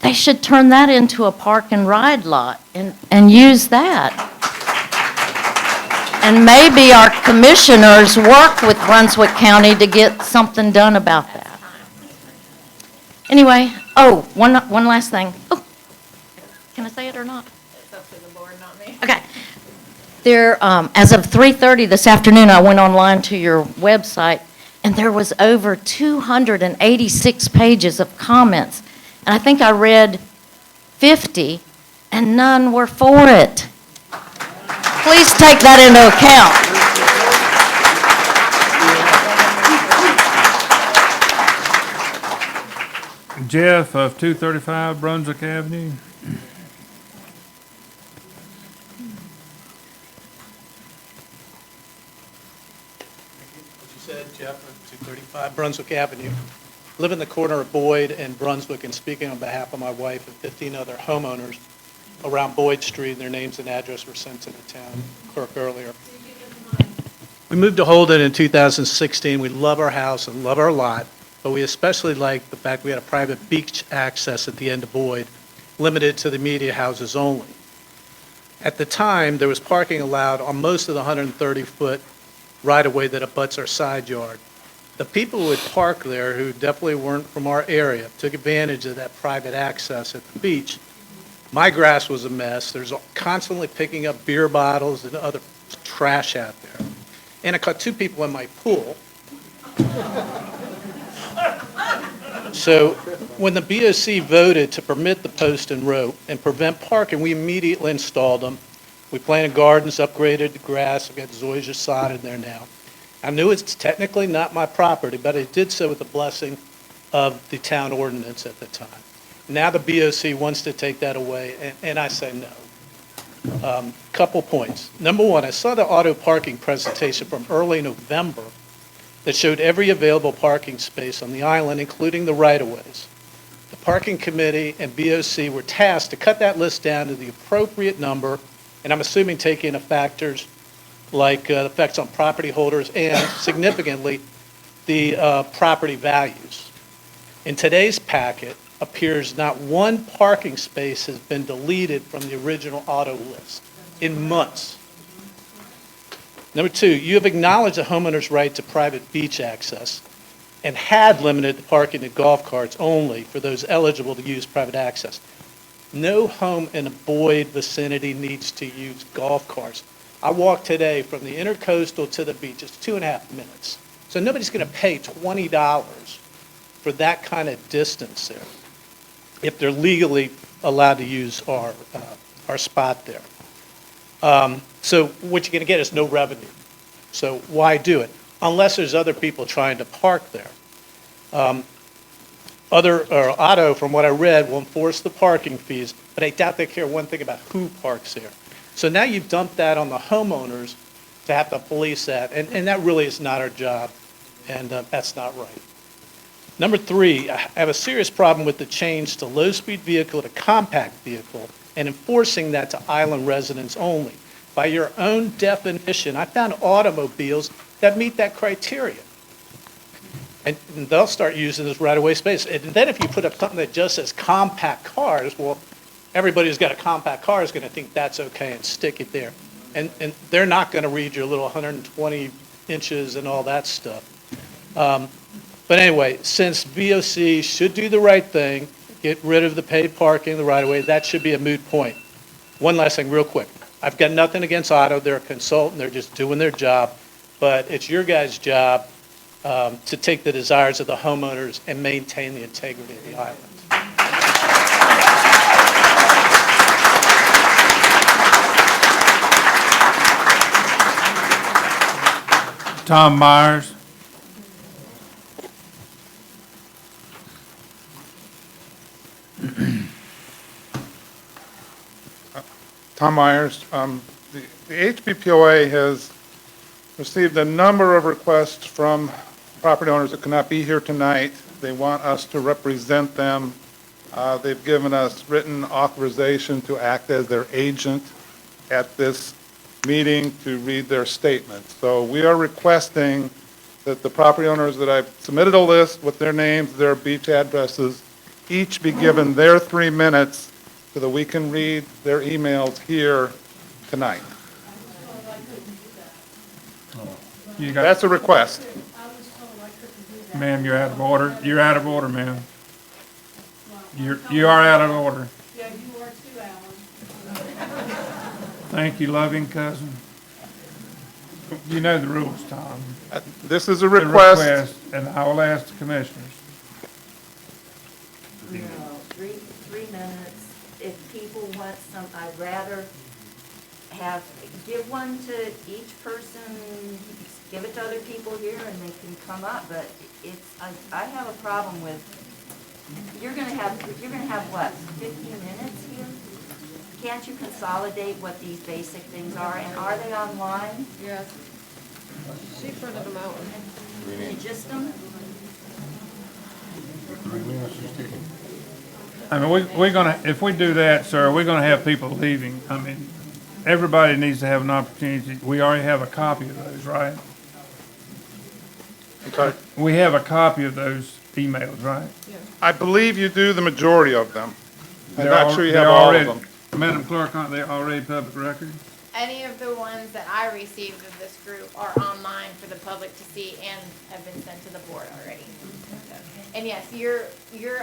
They should turn that into a park and ride lot and use that. And maybe our commissioners work with Brunswick County to get something done about that. Anyway, one last thing. Oh, can I say it or not? It's up to the board, not me. Okay. There, as of 3:30 this afternoon, I went online to your website, and there was over 286 pages of comments. And I think I read 50, and none were for it. Please take that into account. Jeff of 235 Brunswick Avenue. Jeff, 235 Brunswick Avenue. Live in the corner of Boyd and Brunswick, and speaking on behalf of my wife and 15 other homeowners around Boyd Street, and their names and address were sent to the town clerk earlier. We moved to Holden in 2016. We love our house and love our lot, but we especially like the fact we had a private beach access at the end of Boyd, limited to the media houses only. At the time, there was parking allowed on most of the 130-foot right-of-way that abuts our side yard. The people who would park there, who definitely weren't from our area, took advantage of that private access at the beach. My grass was a mess. There's constantly picking up beer bottles and other trash out there. And I caught 2 people in my pool. So when the BOC voted to permit the post and rope and prevent parking, we immediately installed them. We planted gardens, upgraded the grass. I've got zoysia sod in there now. I knew it's technically not my property, but I did so with the blessing of the town ordinance at the time. Now the BOC wants to take that away, and I say no. Couple points. Number one, I saw the auto parking presentation from early November that showed every available parking space on the island, including the right-of-ways. The parking committee and BOC were tasked to cut that list down to the appropriate number, and I'm assuming taking into factors like effects on property holders and, significantly, the property values. In today's packet appears not one parking space has been deleted from the original auto list in months. Number two, you have acknowledged the homeowner's right to private beach access. and had limited the parking to golf carts only for those eligible to use private access. No home in a Boyd vicinity needs to use golf carts. I walked today from the intercoastal to the beach. It's 2.5 minutes. So nobody's going to pay $20 for that kind of distance there if they're legally allowed to use our spot there. So what you're going to get is no revenue. So why do it? Unless there's other people trying to park there. Otto, from what I read, will enforce the parking fees, but I doubt they care one thing about who parks there. So now you've dumped that on the homeowners to have to police that, and that really is not our job, and that's not right. Number 3, I have a serious problem with the change to low-speed vehicle to compact vehicle and enforcing that to island residents only. By your own definition, I found automobiles that meet that criteria. And they'll start using this right-of-way space. And then if you put up something that just says compact cars, well, everybody who's got a compact car is going to think that's okay and stick it there. And they're not going to read your little 120 inches and all that stuff. But anyway, since VOC should do the right thing, get rid of the paid parking, the right-of-way, that should be a moot point. One last thing, real quick. I've got nothing against Otto. They're a consultant. They're just doing their job. But it's your guys' job to take the desires of the homeowners and maintain the integrity of the island. Tom Myers. Tom Myers. The HBPOA has received a number of requests from property owners that cannot be here tonight. They want us to represent them. They've given us written authorization to act as their agent at this meeting to read their statements. So we are requesting that the property owners that I've submitted a list with their names, their beach addresses, each be given their 3 minutes so that we can read their emails here tonight. That's a request. Ma'am, you're out of order. You're out of order, ma'am. You are out of order. Yeah, you are too, Alan. Thank you, loving cousin. You know the rules, Tom. This is a request. And I will ask the commissioners. No, three minutes. If people want some, I'd rather give one to each person, give it to other people here and they can come up, but I have a problem with, you're gonna have what, 15 minutes here? Can't you consolidate what these basic things are, and are they online? Yes. She printed them out. You just them? 3 minutes is ticking. I mean, we're gonna, if we do that, sir, we're gonna have people leaving. I mean, everybody needs to have an opportunity. We already have a copy of those, right? Okay. We have a copy of those emails, right? I believe you do the majority of them. I'm They're not sure you they're have all of already- them. Madam Clerk, aren't they already public record? Any of the ones that I received of this group are online for the public to see and have been sent to the board already. And yes, your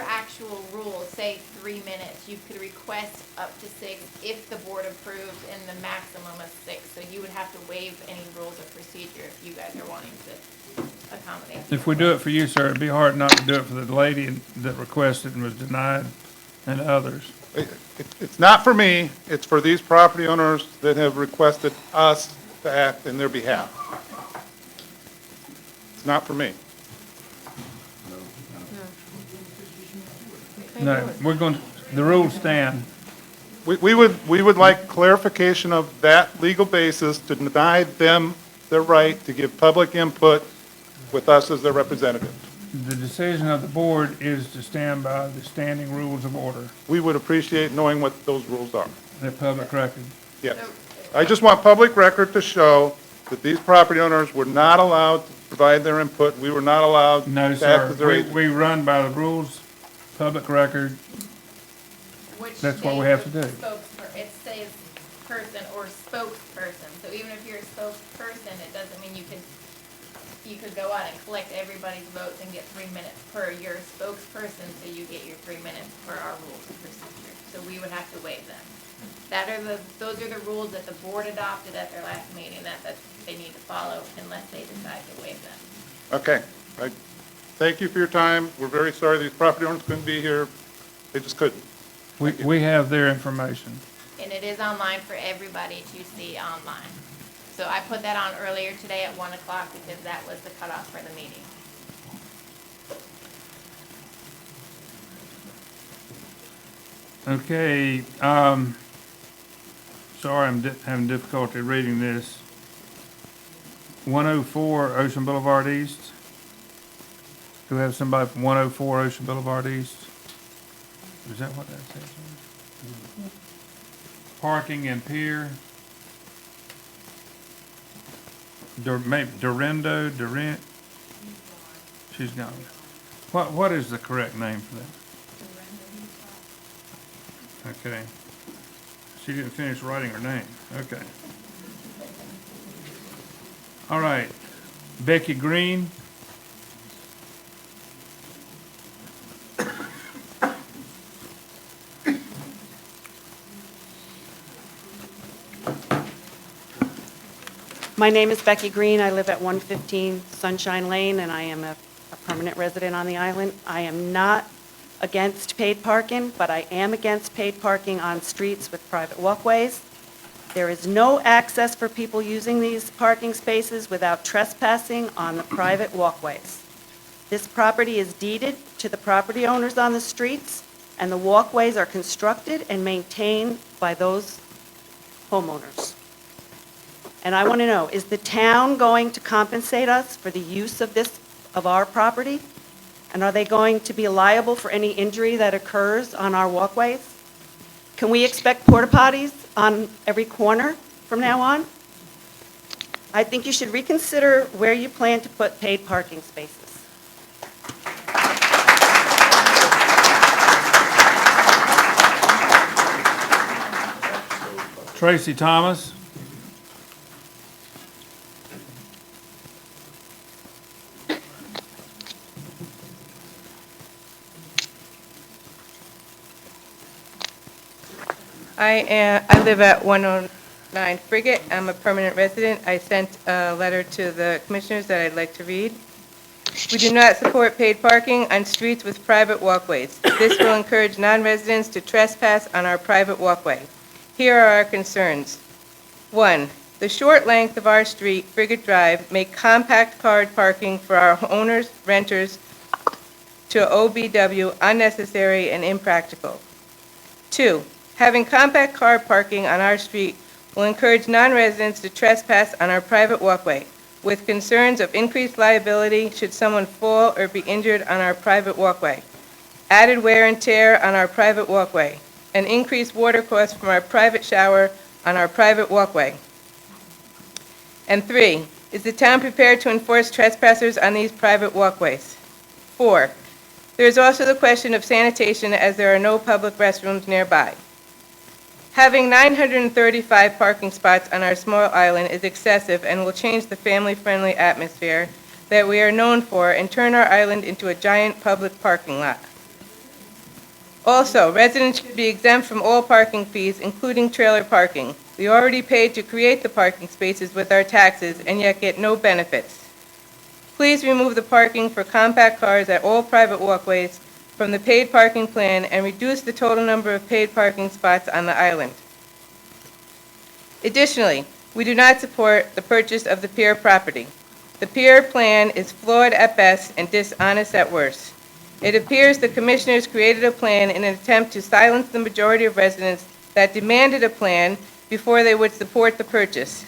actual rules say 3 minutes. You could request up to 6 if the board approves, and the maximum is 6. So you would have to waive any rules of procedure if you guys are wanting to accommodate. If we do it for you, sir, it'd be hard not to do it for the lady that requested and was denied and others. It's not for me, it's for these property owners that have requested us to act in their behalf. It's not for me. No, we're going to, the rules stand. We would like clarification of that legal basis to deny them their right to give public input with us as their representative. The decision of the board is to stand by the standing rules of order. We would appreciate knowing what those rules are. They're public record. Yes. I just want public record to show that these property owners were not allowed to provide their input. We were not allowed No, to act sir. as their agent. We run by the rules, public record. That's what we have to do. It says person or spokesperson. So even if you're a spokesperson, it doesn't mean you could go out and collect everybody's votes and get 3 minutes per your spokesperson, so you get your 3 minutes per our rules of procedure. So we would have to waive them. Those are the rules that the board adopted at their last meeting, that they need to follow unless they decide to waive them. Okay. Thank you for your time. We're very sorry these property owners couldn't be here. They just couldn't. We have their information. And it is online for everybody to see online. So I put that on earlier today at 1 o'clock because that was the cutoff for the meeting. Okay, sorry, I'm having difficulty reading this. 104 Ocean Boulevard East. Do we have somebody from 104 Ocean Boulevard East? Is that what that says? Parking and pier. Durant. She's gone. What is the correct name for that? Okay. She didn't finish writing her name. Okay. All right. Becky Green. My name is Becky Green. I live at 115 Sunshine Lane, and I am a permanent resident on the island. I am not against paid parking, but I am against paid parking on streets with private walkways. There is no access for people using these parking spaces without trespassing on the private walkways. This property is deeded to the property owners on the streets, and the walkways are constructed and maintained by those homeowners. And I want to know, is the town going to compensate us for the use of our property? And are they going to be liable for any injury that occurs on our walkways? Can we expect porta potties on every corner from now on? I think you should reconsider where you plan to put paid parking spaces. Tracy Thomas. I live at 109 Frigate. I'm a permanent resident. I sent a letter to the commissioners that I'd like to read. We do not support paid parking on streets with private walkways. This will encourage non-residents to trespass on our private walkway. Here are our concerns. 1, the short length of our street, Frigate Drive, make compact car parking for our owners, renters, to OBW unnecessary and impractical. 2, having compact car parking on our street will encourage non-residents to trespass on our private walkway, with concerns of increased liability should someone fall or be injured on our private walkway, added wear and tear on our private walkway, and increased water costs from our private shower on our private walkway. And 3, is the town prepared to enforce trespassers on these private walkways? 4, there is also the question of sanitation as there are no public restrooms nearby. Having 935 parking spots on our small island is excessive and will change the family-friendly atmosphere that we are known for and turn our island into a giant public parking lot. Also, residents should be exempt from all parking fees, including trailer parking. We already paid to create the parking spaces with our taxes and yet get no benefits. Please remove the parking for compact cars at all private walkways from the paid parking plan and reduce the total number of paid parking spots on the island. Additionally, we do not support the purchase of the pier property. The pier plan is flawed at best and dishonest at worst. It appears the commissioners created a plan in an attempt to silence the majority of residents that demanded a plan before they would support the purchase.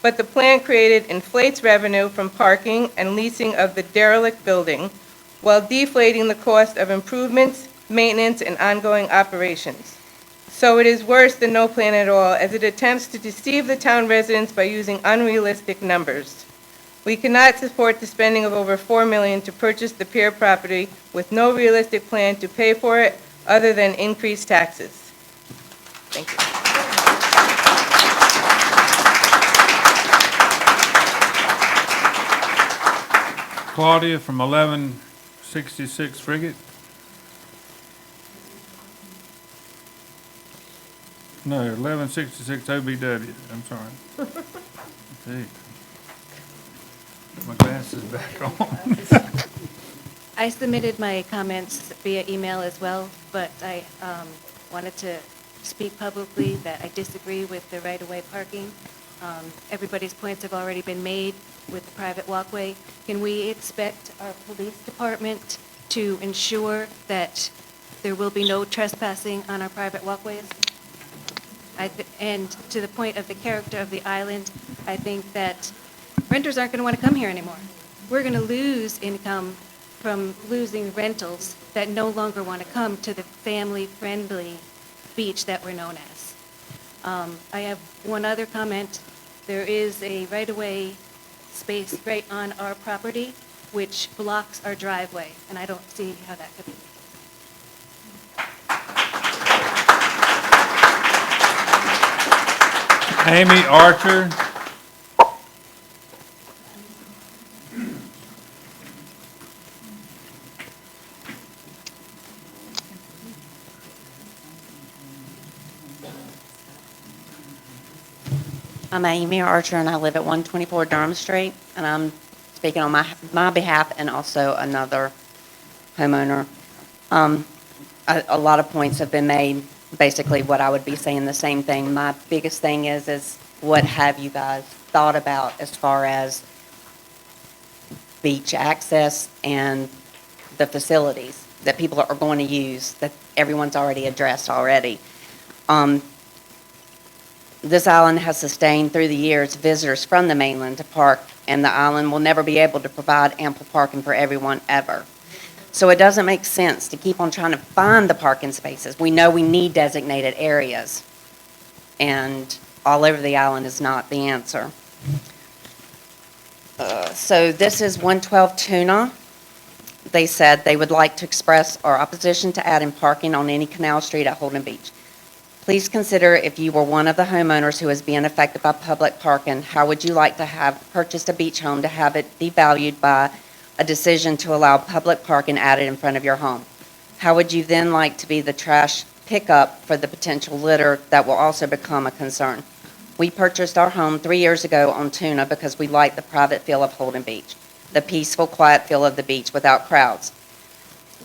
But the plan created inflates revenue from parking and leasing of the derelict building, while deflating the cost of improvements, maintenance, and ongoing operations. So it is worse than no plan at all, as it attempts to deceive the town residents by using unrealistic numbers. We cannot support the spending of over $4 million to purchase the pier property with no realistic plan to pay for it other than increased taxes. Thank you. Claudia from 1166 Frigate. No, 1166 OBW, I'm sorry. Let's see. Put my glasses back on. I submitted my comments via email as well, but I wanted to speak publicly that I disagree with the right-of-way parking. Everybody's points have already been made with the private walkway. Can we expect our police department to ensure that there will be no trespassing on our private walkways? And to the point of the character of the island, I think that renters aren't going to want to come here anymore. We're going to lose income from losing rentals that no longer want to come to the family-friendly beach that we're known as. I have one other comment. There is a right-of-way space right on our property which blocks our driveway, and I don't see how that could be. Amy Archer. I'm Amy Archer, and I live at 124 Durham Street, and I'm speaking on my behalf and also another homeowner. A lot of points have been made, basically what I would be saying the same thing. My biggest thing is what have you guys thought about as far as beach access and the facilities that people are going to use that everyone's already addressed already. This island has sustained through the years visitors from the mainland to park, and the island will never be able to provide ample parking for everyone ever. So it doesn't make sense to keep on trying to find the parking spaces. We know we need designated areas, and all over the island is not the answer. So this is 112 Tuna. They said they would like to express our opposition to adding parking on any canal street at Holden Beach. Please consider if you were one of the homeowners who is being affected by public parking, how would you like to have purchased a beach home to have it devalued by a decision to allow public parking added in front of your home? How would you then like to be the trash pickup for the potential litter that will also become a concern? We purchased our home 3 years ago on Tuna because we like the private feel of Holden Beach, the peaceful, quiet feel of the beach without crowds,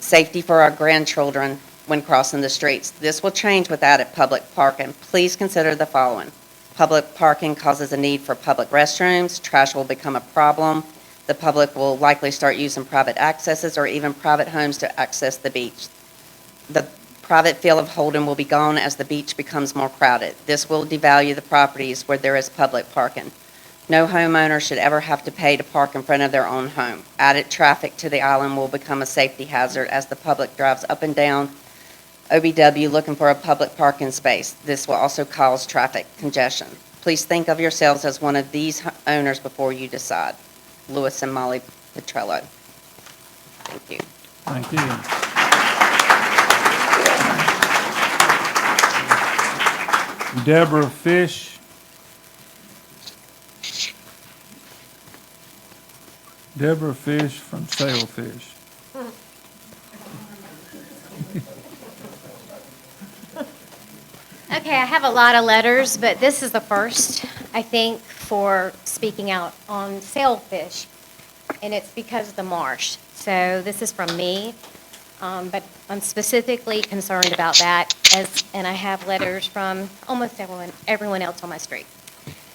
safety for our grandchildren when crossing the streets. This will change with added public parking. Please consider the following. Public parking causes a need for public restrooms. Trash will become a problem. The public will likely start using private accesses or even private homes to access the beach. The private feel of Holden will be gone as the beach becomes more crowded. This will devalue the properties where there is public parking. No homeowner should ever have to pay to park in front of their own home. Added traffic to the island will become a safety hazard as the public drives up and down OBW looking for a public parking space. This will also cause traffic congestion. Please think of yourselves as one of these owners before you decide. Lewis and Molly Petrello. Thank you. Thank you. Deborah Fish. Deborah Fish from Sailfish. Okay, I have a lot of letters, but this is the first, I think, for speaking out on sailfish, and it's because of the marsh. So this is from me, but I'm specifically concerned about that, and I have letters from almost everyone else on my street.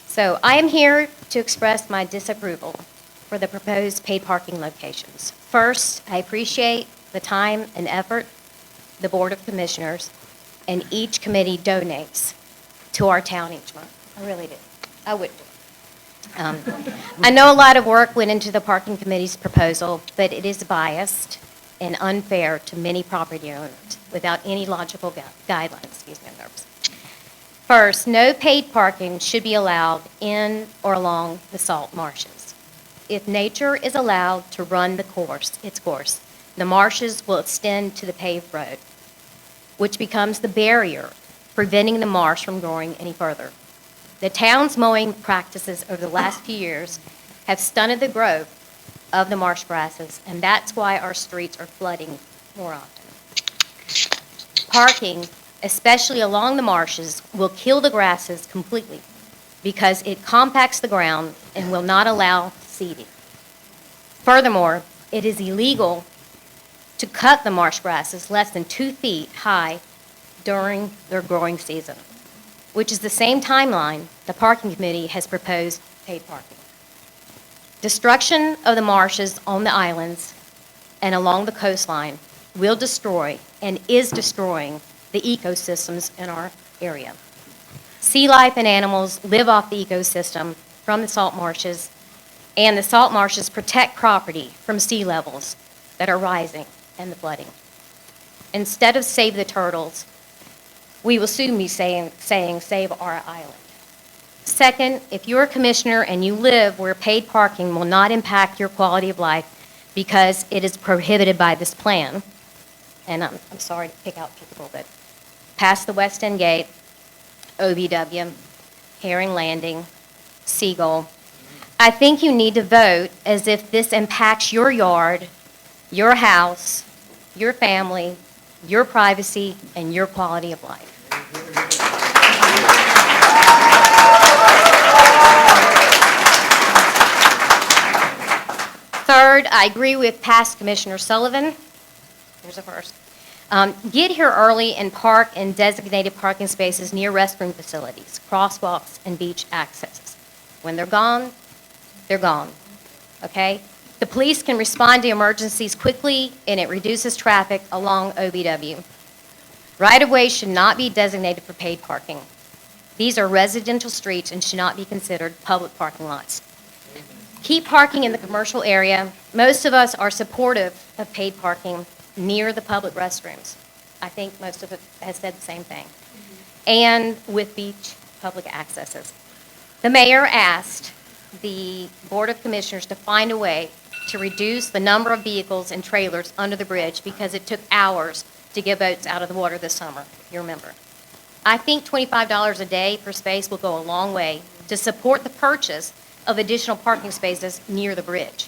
So I am here to express my disapproval for the proposed paid parking locations. First, I appreciate the time and effort the Board of Commissioners and each committee donates to our town each month. I really do. I would do. I know a lot of work went into the parking committee's proposal, but it is biased and unfair to many property owners without any logical guidelines. Excuse me, I'm nervous. First, no paid parking should be allowed in or along the salt marshes. If nature is allowed to run its course, the marshes will extend to the paved road, which becomes the barrier preventing the marsh from growing any further. The town's mowing practices over the last few years have stunted the growth of the marsh grasses, and that's why our streets are flooding more often. Parking, especially along the marshes, will kill the grasses completely because it compacts the ground and will not allow seeding. Furthermore, it is illegal to cut the marsh grasses less than 2 feet high during their growing season, which is the same timeline the parking committee has proposed paid parking. Destruction of the marshes on the islands and along the coastline will destroy and is destroying the ecosystems in our area. Sea life and animals live off the ecosystem from the salt marshes, and the salt marshes protect property from sea levels that are rising and the flooding. Instead of save the turtles, we will soon be saying save our island. Second, if you're a commissioner and you live where paid parking will not impact your quality of life because it is prohibited by this plan, and I'm sorry to pick out people, but past the West End Gate, OBW, Herring Landing, Seagull, I think you need to vote as if this impacts your yard, your house, your family, your privacy, and your quality of life. Third, I agree with past Commissioner Sullivan. Here's a first. Get here early and park in designated parking spaces near restroom facilities, crosswalks, and beach accesses. When they're gone, okay? The police can respond to emergencies quickly, and it reduces traffic along OBW. Right-of-ways should not be designated for paid parking. These are residential streets and should not be considered public parking lots. Keep parking in the commercial area. Most of us are supportive of paid parking near the public restrooms. I think most of it has said the same thing. And with beach public accesses. The mayor asked the Board of Commissioners to find a way to reduce the number of vehicles and trailers under the bridge because it took hours to get boats out of the water this summer, you remember. I think $25 a day per space will go a long way to support the purchase of additional parking spaces near the bridge.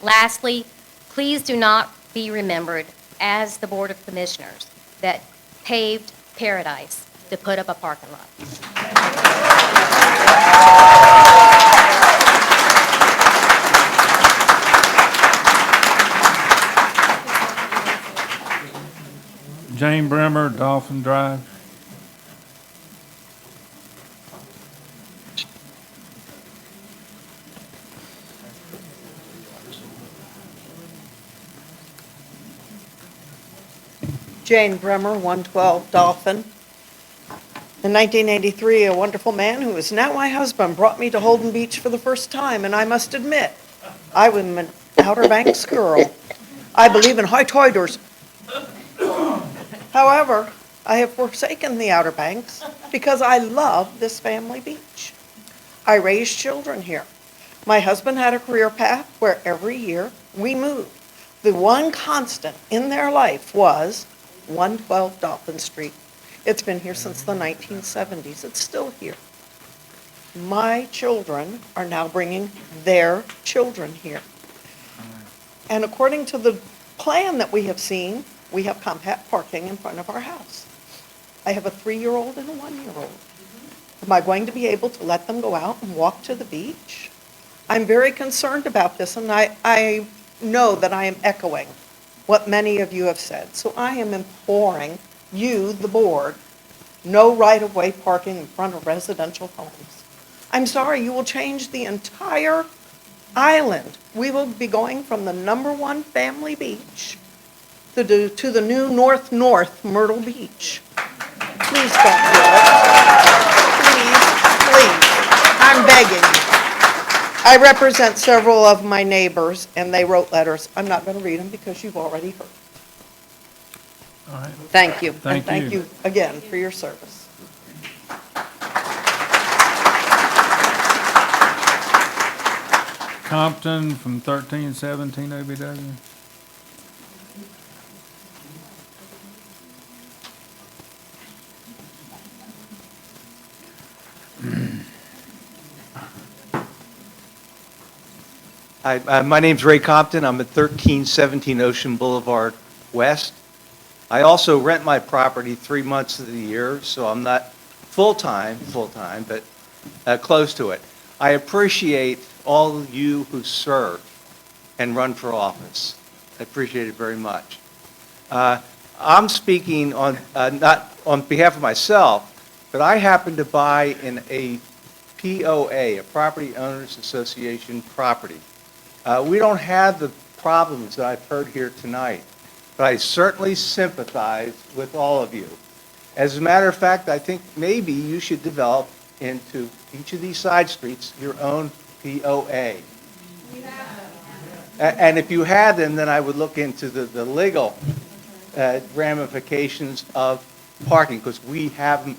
Lastly, please do not be remembered as the Board of Commissioners that paved paradise to put up a parking lot. Jane Bremer, Dolphin Drive. Jane Bremer, 112 Dolphin. In 1983, a wonderful man who is now my husband brought me to Holden Beach for the first time, and I must admit, I was an Outer Banks girl. I believe in high tiders. However, I have forsaken the Outer Banks because I love this family beach. I raised children here. My husband had a career path where every year we moved. The one constant in their life was 112 Dolphin Street. It's been here since the 1970s. It's still here. My children are now bringing their children here. And according to the plan that we have seen, we have compact parking in front of our house. I have a 3-year-old and a 1-year-old. Am I going to be able to let them go out and walk to the beach? I'm very concerned about this, and I know that I am echoing what many of you have said. So I am imploring you, the board, no right-of-way parking in front of residential homes. I'm sorry, you will change the entire island. We will be going from the #1 family beach to the new North Myrtle Beach. Please don't do it. Please. I'm begging you. I represent several of my neighbors, and they wrote letters. I'm not going to read them because you've already heard. All right. Thank you. Thank and thank you again for your service. Compton from 1317 OBW. Hi, my name's Ray Compton. I'm at 1317 Ocean Boulevard West. I also rent my property 3 months of the year, so I'm not full-time, but close to it. I appreciate all of you who serve and run for office. I appreciate it very much. I'm speaking on, not on behalf of myself, but I happen to buy in a POA, a Property Owners Association property. We don't have the problems that I've heard here tonight, but I certainly sympathize with all of you. As a matter of fact, I think maybe you should develop into each of these side streets your own POA. And if you had them, then I would look into the legal ramifications of parking, because we have them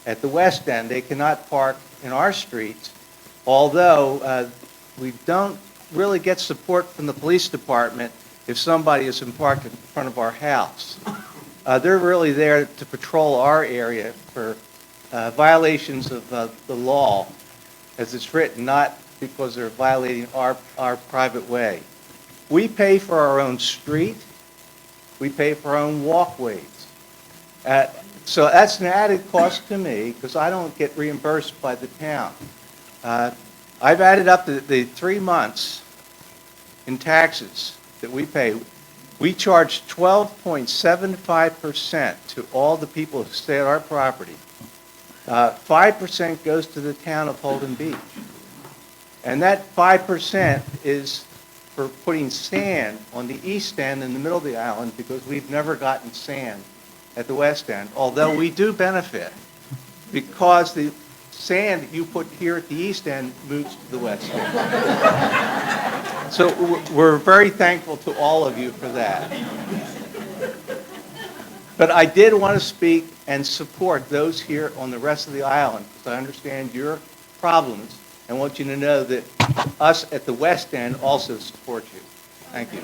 at the West End. They cannot park in our streets, although we don't really get support from the police department if somebody is parked in front of our house. They're really there to patrol our area for violations of the law as it's written, not because they're violating our private way. We pay for our own street. We pay for our own walkways. So that's an added cost to me because I don't get reimbursed by the town. I've added up the 3 months in taxes that we pay. We charge 12.75% to all the people who stay at our property. 5% goes to the town of Holden Beach. And that 5% is for putting sand on the east end in the middle of the island because we've never gotten sand at the west end, although we do benefit because the sand that you put here at the east end moves to the west end. So we're very thankful to all of you for that. But I did want to speak and support those here on the rest of the island because I understand your problems and want you to know that us at the west end also support you. Thank you.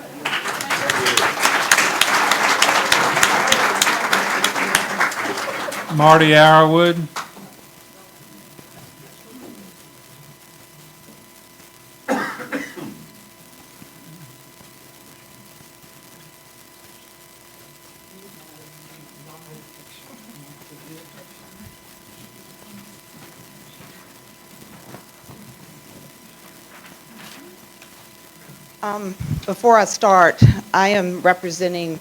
Marty Arrowood. Before I start, I am representing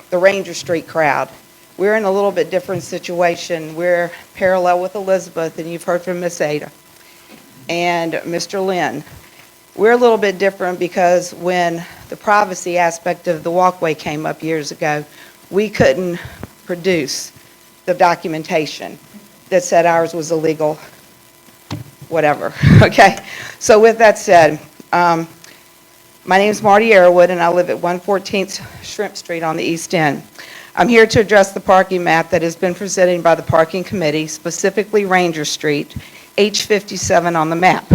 the Ranger Street crowd. We're in a little bit different situation. We're parallel with Elizabeth, and you've heard from Miss Ada and Mr. Lynn. We're a little bit different because when the privacy aspect of the walkway came up years ago, we couldn't produce the documentation that said ours was illegal, whatever, okay? So with that said, my name is Marty Arrowood, and I live at 114th Shrimp Street on the East End. I'm here to address the parking map that has been presented by the Parking Committee, specifically Ranger Street, H57 on the map.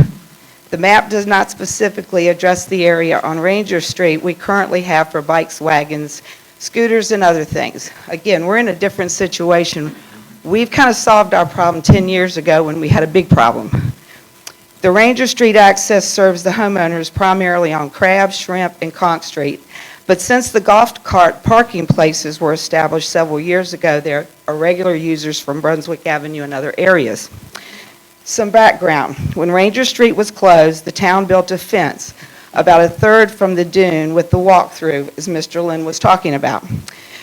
The map does not specifically address the area on Ranger Street we currently have for bikes, wagons, scooters, and other things. Again, we're in a different situation. We've kind of solved our problem 10 years ago when we had a big problem. The Ranger Street access serves the homeowners primarily on Crab, Shrimp, and Conch Street. But since the golf cart parking places were established several years ago, there are regular users from Brunswick Avenue and other areas. Some background. When Ranger Street was closed, the town built a fence about a third from the dune with the walk-through, as Mr. Lynn was talking about.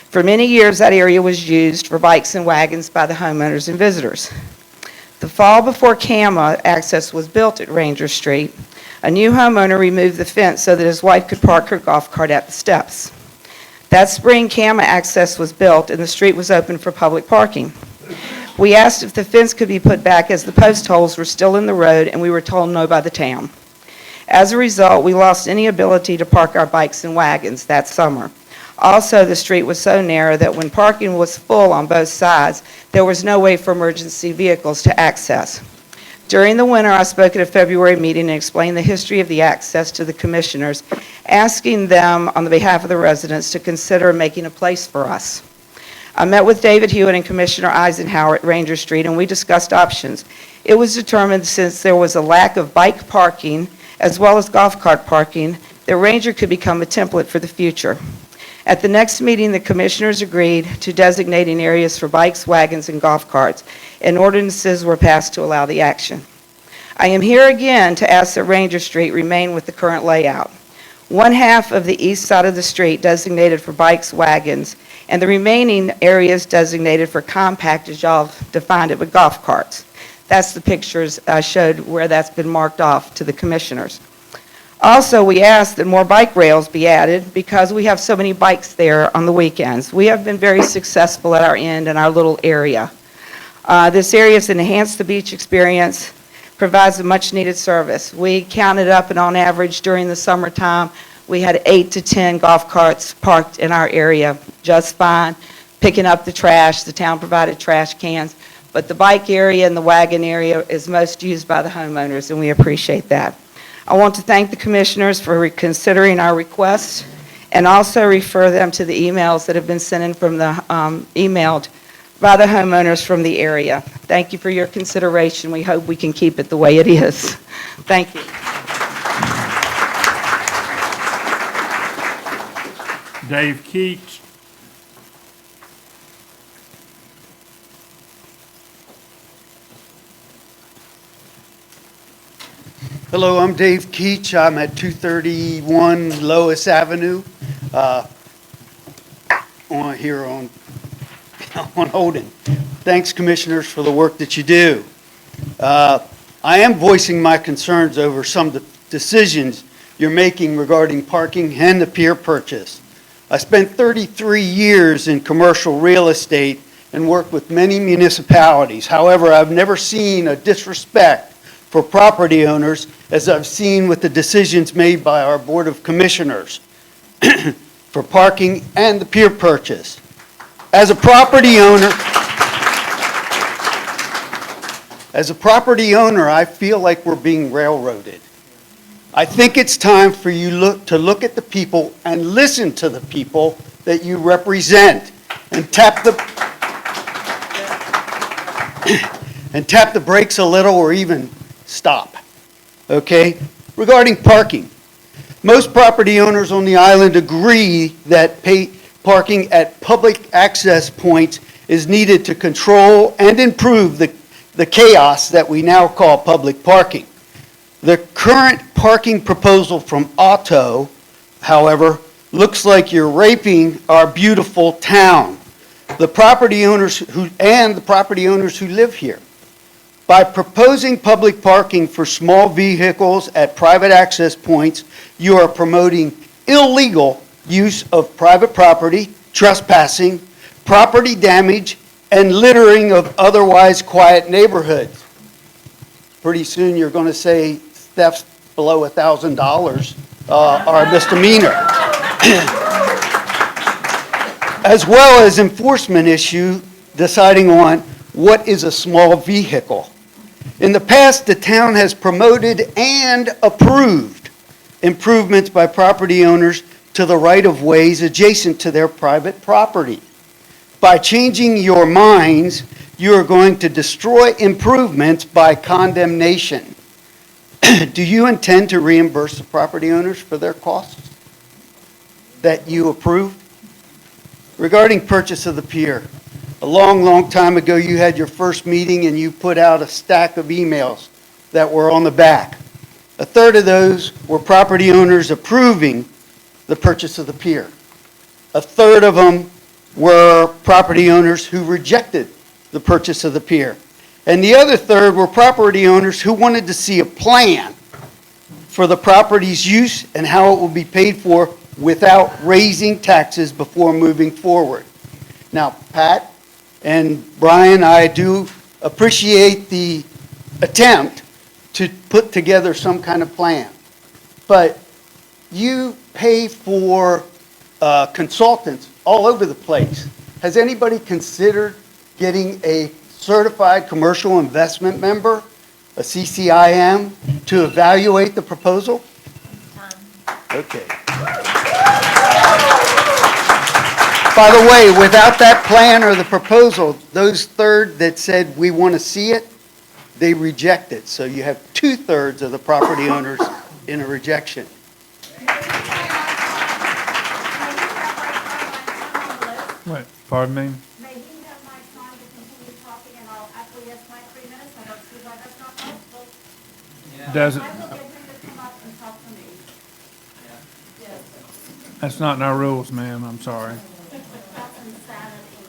For many years, that area was used for bikes and wagons by the homeowners and visitors. The fall before CAMA access was built at Ranger Street, a new homeowner removed the fence so that his wife could park her golf cart at the steps. That spring, CAMA access was built and the street was open for public parking. We asked if the fence could be put back as the post holes were still in the road, and we were told no by the town. As a result, we lost any ability to park our bikes and wagons that summer. Also, the street was so narrow that when parking was full on both sides, there was no way for emergency vehicles to access. During the winter, I spoke at a February meeting and explained the history of the access to the commissioners, asking them on the behalf of the residents to consider making a place for us. I met with David Hewitt and Commissioner Eisenhower at Ranger Street, and we discussed options. It was determined since there was a lack of bike parking as well as golf cart parking, the Ranger could become a template for the future. At the next meeting, the commissioners agreed to designating areas for bikes, wagons, and golf carts, and ordinances were passed to allow the action. I am here again to ask that Ranger Street remain with the current layout. One half of the east side of the street designated for bikes, wagons, and the remaining areas designated for compact, as y'all defined it, with golf carts. That's the pictures I showed where that's been marked off to the commissioners. Also, we asked that more bike rails be added because we have so many bikes there on the weekends. We have been very successful at our end in our little area. This area has enhanced the beach experience, provides a much-needed service. We counted up, and on average during the summertime, we had 8 to 10 golf carts parked in our area just fine, picking up the trash. The town provided trash cans. But the bike area and the wagon area is most used by the homeowners, and we appreciate that. I want to thank the commissioners for considering our requests and also refer them to the emails that have been sent in from the emailed by the homeowners from the area. Thank you for your consideration. We hope we can keep it the way it is. Thank you. Dave Keach. Hello, I'm Dave Keach. I'm at 231 Lois Avenue, here on Holden. Thanks, commissioners, for the work that you do. I am voicing my concerns over some of the decisions you're making regarding parking and the pier purchase. I spent 33 years in commercial real estate and worked with many municipalities. However, I've never seen a disrespect for property owners as I've seen with the decisions made by our Board of Commissioners for parking and the pier purchase. As a property owner, I feel like we're being railroaded. I think it's time for you to look at the people and listen to the people that you represent and tap the brakes a little or even stop. Okay? Regarding parking, most property owners on the island agree that parking at public access points is needed to control and improve the chaos that we now call public parking. The current parking proposal from Otto, however, looks like you're raping our beautiful town, the property owners who live here. By proposing public parking for small vehicles at private access points, you are promoting illegal use of private property, trespassing, property damage, and littering of otherwise quiet neighborhoods. Pretty soon you're going to say thefts below $1,000 are a misdemeanor. As well as enforcement issue deciding on what is a small vehicle. In the past, the town has promoted and approved improvements by property owners to the right-of-ways adjacent to their private property. By changing your minds, you are going to destroy improvements by condemnation. Do you intend to reimburse the property owners for their costs that you approved? Regarding purchase of the pier, a long time ago, you had your first meeting and you put out a stack of emails that were on the back. A third of those were property owners approving the purchase of the pier. A third of them were property owners who rejected the purchase of the pier. And the other third were property owners who wanted to see a plan for the property's use and how it will be paid for without raising taxes before moving forward. Now, Pat and Brian, I do appreciate the attempt to put together some kind of plan. But you pay for consultants all over the place. Has anybody considered getting a certified commercial investment member, a CCIM, to evaluate the proposal? Okay. By the way, without that plan or the proposal, those third that said we want to see it, they reject it. So you have 2/3 of the property owners in a rejection. What, pardon me? May he have my time to continue talking, and I'll acquiesce my 3 minutes? I don't see why that's not possible. Doesn't, I will get him to come up and talk to me. Yes. that's not in our rules, ma'am, I'm sorry. That's insanity.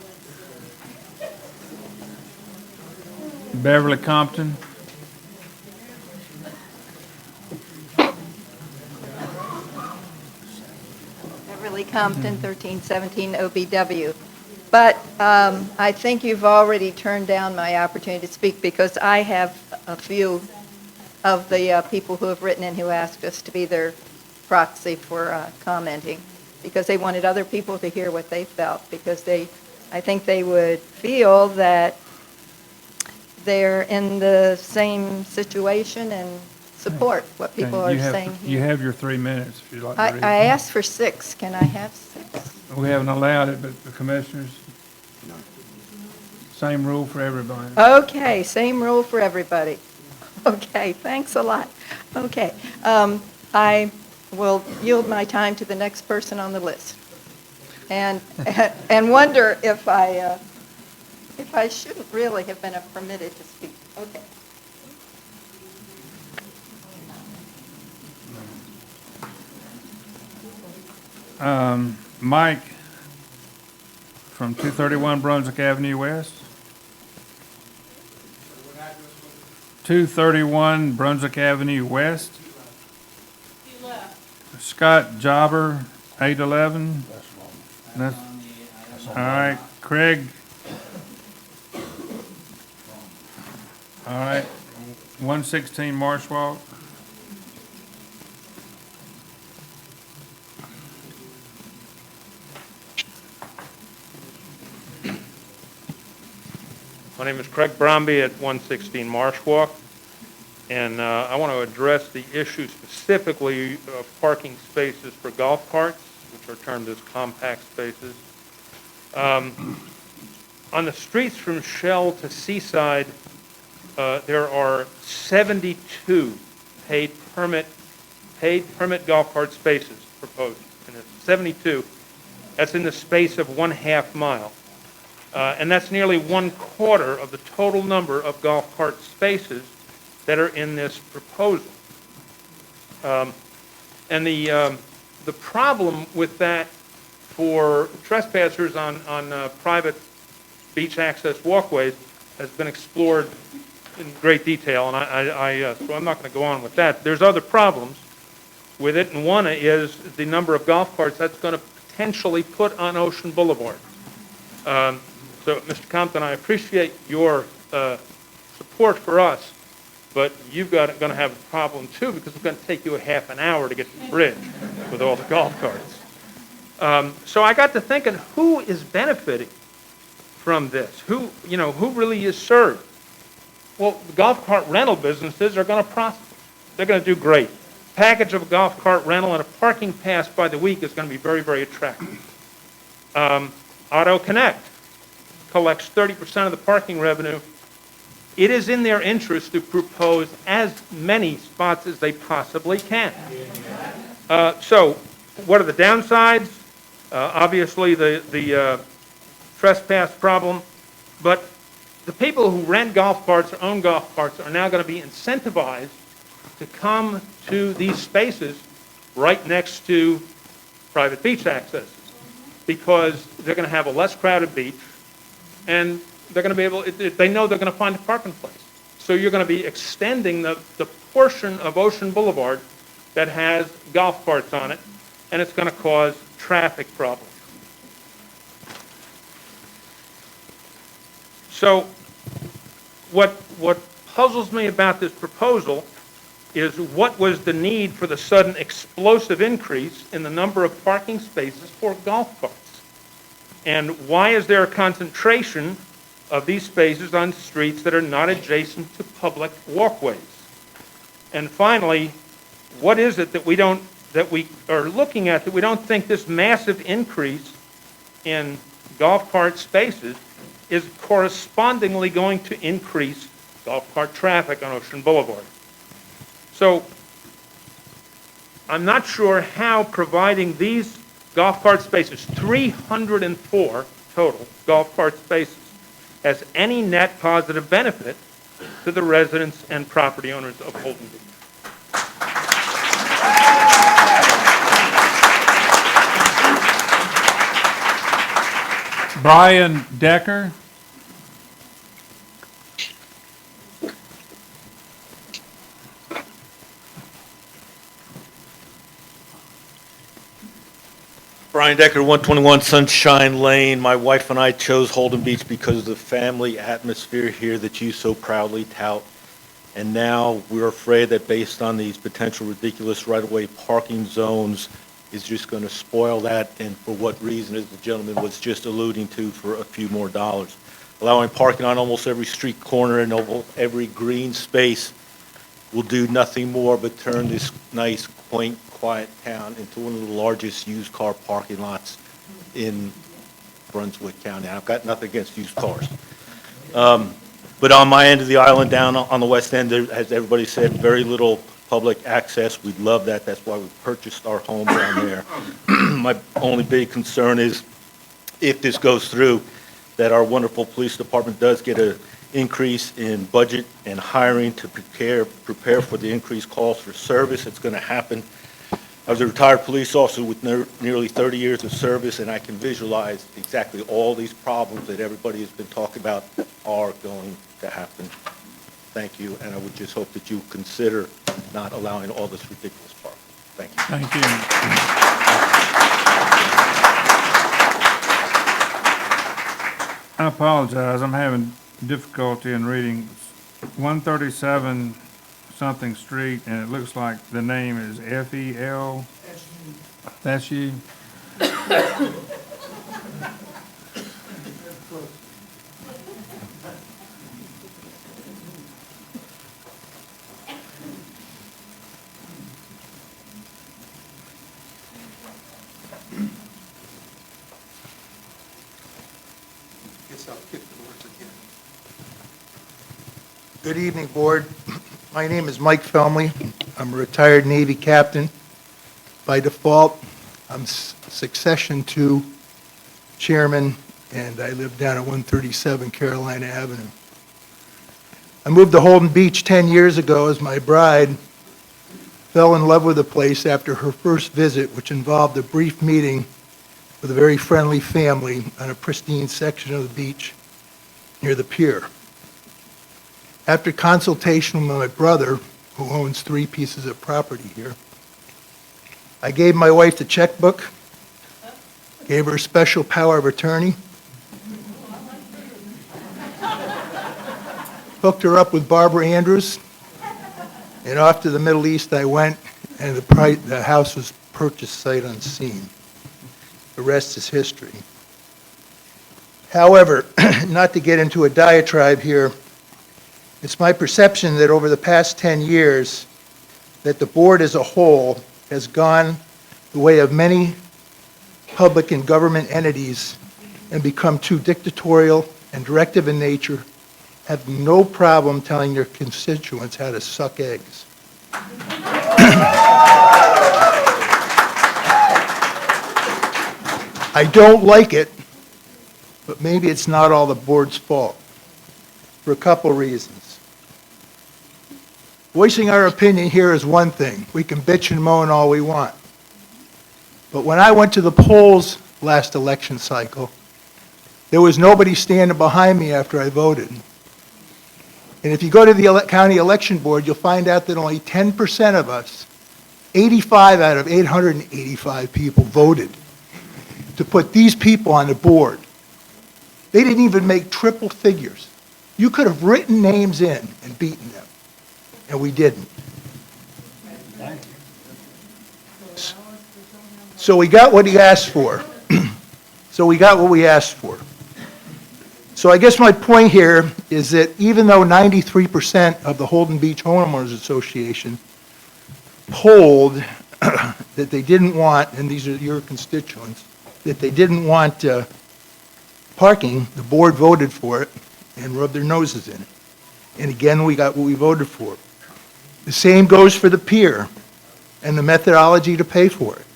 Beverly Compton? Beverly Compton, 1317 OBW. But I think you've already turned down my opportunity to speak because I have a few of the people who have written in who asked us to be their proxy for commenting because they wanted other people to hear what they felt because I think they would feel that they're in the same situation and support what people Okay, are you have- saying You here. have your 3 minutes if you'd like to read. I asked for 6. Can I have 6? We haven't allowed it, but the commissioners, same rule for everybody. Okay, same rule for everybody. Okay, thanks a lot. Okay, I will yield my time to the next person on the list. And, and wonder if I shouldn't really have been permitted to speak. Okay. Mike from 231 Brunswick Avenue West. 231 Brunswick Avenue West. Scott Jobber, 811. That's, all right, Craig. All right, 116 Marsh Walk. My name is Craig Bromby at 116 Marsh Walk, and I want to address the issue specifically of parking spaces for golf carts, which are termed as compact spaces. On the streets from Shell to Seaside, there are 72 paid permit golf cart spaces proposed, and it's 72. That's in the space of 1/2 mile. And that's nearly 1/4 of the total number of golf cart spaces that are in this proposal. And the problem with that for trespassers on private beach access walkways has been explored in great detail, and so I'm not going to go on with that. There's other problems with it, and one is the number of golf carts that's going to potentially put on Ocean Boulevard. So, Mr. Compton, I appreciate your support for us, but you've going to have a problem too because it's going to take you a half an hour to get to the bridge with all the golf carts. So I got to thinking, who is benefiting from this? Who really is served? Well, the golf cart rental businesses are going to prosper. They're going to do great. Package of a golf cart rental and a parking pass by the week is going to be very, very attractive. Auto Connect collects 30% of the parking revenue. It is in their interest to propose as many spots as they possibly can. So what are the downsides? Obviously, the trespass problem, but the people who rent golf carts or own golf carts are now going to be incentivized to come to these spaces right next to private beach access because they're going to have a less crowded beach and they're going to be able, they know they're going to find a parking place. So you're going to be extending the portion of Ocean Boulevard that has golf carts on it, and it's going to cause traffic problems. So what puzzles me about this proposal is what was the need for the sudden explosive increase in the number of parking spaces for golf carts? And why is there a concentration of these spaces on streets that are not adjacent to public walkways? And finally, what is it that we are looking at that we don't think this massive increase in golf cart spaces is correspondingly going to increase golf cart traffic on Ocean Boulevard? So I'm not sure how providing these golf cart spaces, 304 total golf cart spaces, has any net positive benefit to the residents and property owners of Holden Beach. Brian Decker. Brian Decker, 121 Sunshine Lane. My wife and I chose Holden Beach because of the family atmosphere here that you so proudly tout. And now we're afraid that based on these potential ridiculous right-of-way parking zones is just going to spoil that, and for what reason, as the gentleman was just alluding to, for a few more dollars. Allowing parking on almost every street corner and every green space will do nothing more but turn this nice, quaint, quiet town into one of the largest used car parking lots in Brunswick County. I've got nothing against used cars. But on my end of the island, down on the west end, there, as everybody said, very little public access. We'd love that. That's why we purchased our home down there. My only big concern is, if this goes through, that our wonderful police department does get an increase in budget and hiring to prepare for the increased calls for service. It's going to happen. I was a retired police officer with nearly 30 years of service, and I can visualize exactly all these problems that everybody has been talking about are going to happen. Thank you, and I would just hope that you consider not allowing all this ridiculous parking. Thank you. Thank you. I apologize. I'm having difficulty in reading 137 something street, and it looks like the name is F-E-L. That's you? Good evening, Board. My name is Mike Felmy. I'm a retired Navy captain. By default, I'm succession to chairman, and I live down at 137 Carolina Avenue. I moved to Holden Beach 10 years ago as my bride fell in love with the place after her first visit, which involved a brief meeting with a very friendly family on a pristine section of the beach near the pier. After consultation with my brother, who owns 3 pieces of property here, I gave my wife the checkbook, gave her a special power of attorney, hooked her up with Barbara Andrews, and off to the Middle East I went, and the house was purchased sight unseen. The rest is history. However, not to get into a diatribe here, it's my perception that over the past 10 years, that the board as a whole has gone the way of many public and government entities and become too dictatorial and directive in nature, have no problem telling their constituents how to suck eggs. I don't like it, but maybe it's not all the board's fault, for a couple reasons. Voicing our opinion here is one thing. We can bitch and moan all we want. But when I went to the polls last election cycle, there was nobody standing behind me after I voted. And if you go to the county election board, you'll find out that only 10% of us, 85 out of 885 people, voted to put these people on the board. They didn't even make triple figures. You could have written names in and beaten them, and we didn't. So we got what he asked for. So we got what we asked for. So I guess my point here is that even though 93% of the Holden Beach Homeowners Association polled that they didn't want, and these are your constituents, that they didn't want parking, the board voted for it and rubbed their noses in it. And again, we got what we voted for. The same goes for the pier. and the methodology to pay for it.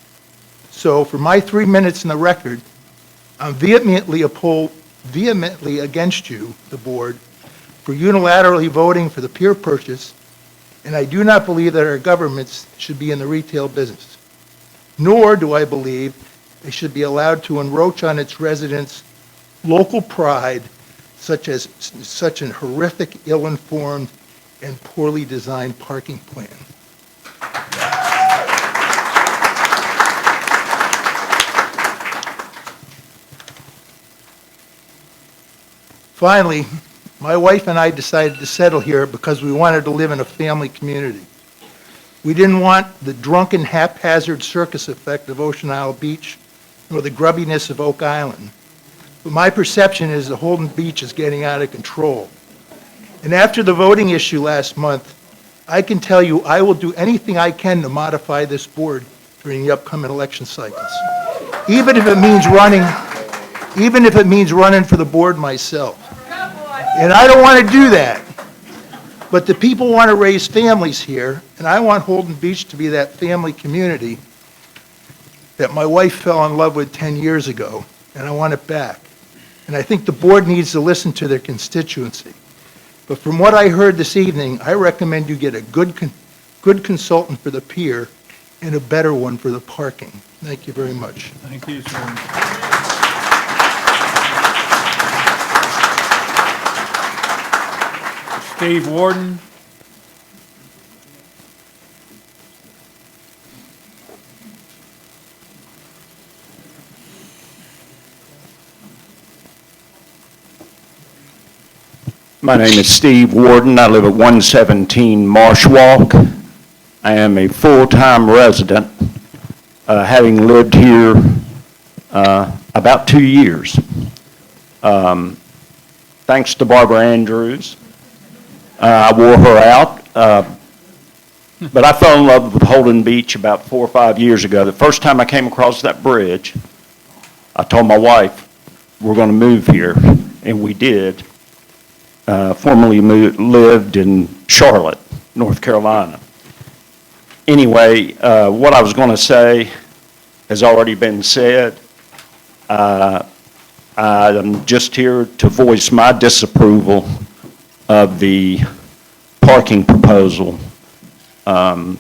So for my 3 minutes in the record, I'm vehemently against you, the board, for unilaterally voting for the pier purchase, and I do not believe that our governments should be in the retail business. Nor do I believe they should be allowed to encroach on its residents' local pride, such an horrific, ill-informed, and poorly designed parking plan. Finally, my wife and I decided to settle here because we wanted to live in a family community. We didn't want the drunken, haphazard circus effect of Ocean Isle Beach nor the grubbiness of Oak Island. But my perception is that Holden Beach is getting out of control. And after the voting issue last month, I can tell you I will do anything I can to modify this board during the upcoming election cycles, even if it means running for the board myself. And I don't want to do that. But the people want to raise families here, and I want Holden Beach to be that family community that my wife fell in love with 10 years ago, and I want it back. And I think the board needs to listen to their constituency. But from what I heard this evening, I recommend you get a good consultant for the pier and a better one for the parking. Thank you very much. Thank you, sir. Steve Warden. My name is Steve Warden. I live at 117 Marsh Walk. I am a full-time resident, having lived here about 2 years. Thanks to Barbara Andrews, I wore her out, but I fell in love with Holden Beach about 4 or 5 years ago. The first time I came across that bridge, I told my wife, we're going to move here, and we did. Formerly lived in Charlotte, North Carolina. Anyway, what I was going to say has already been said. I'm just here to voice my disapproval of the parking proposal. All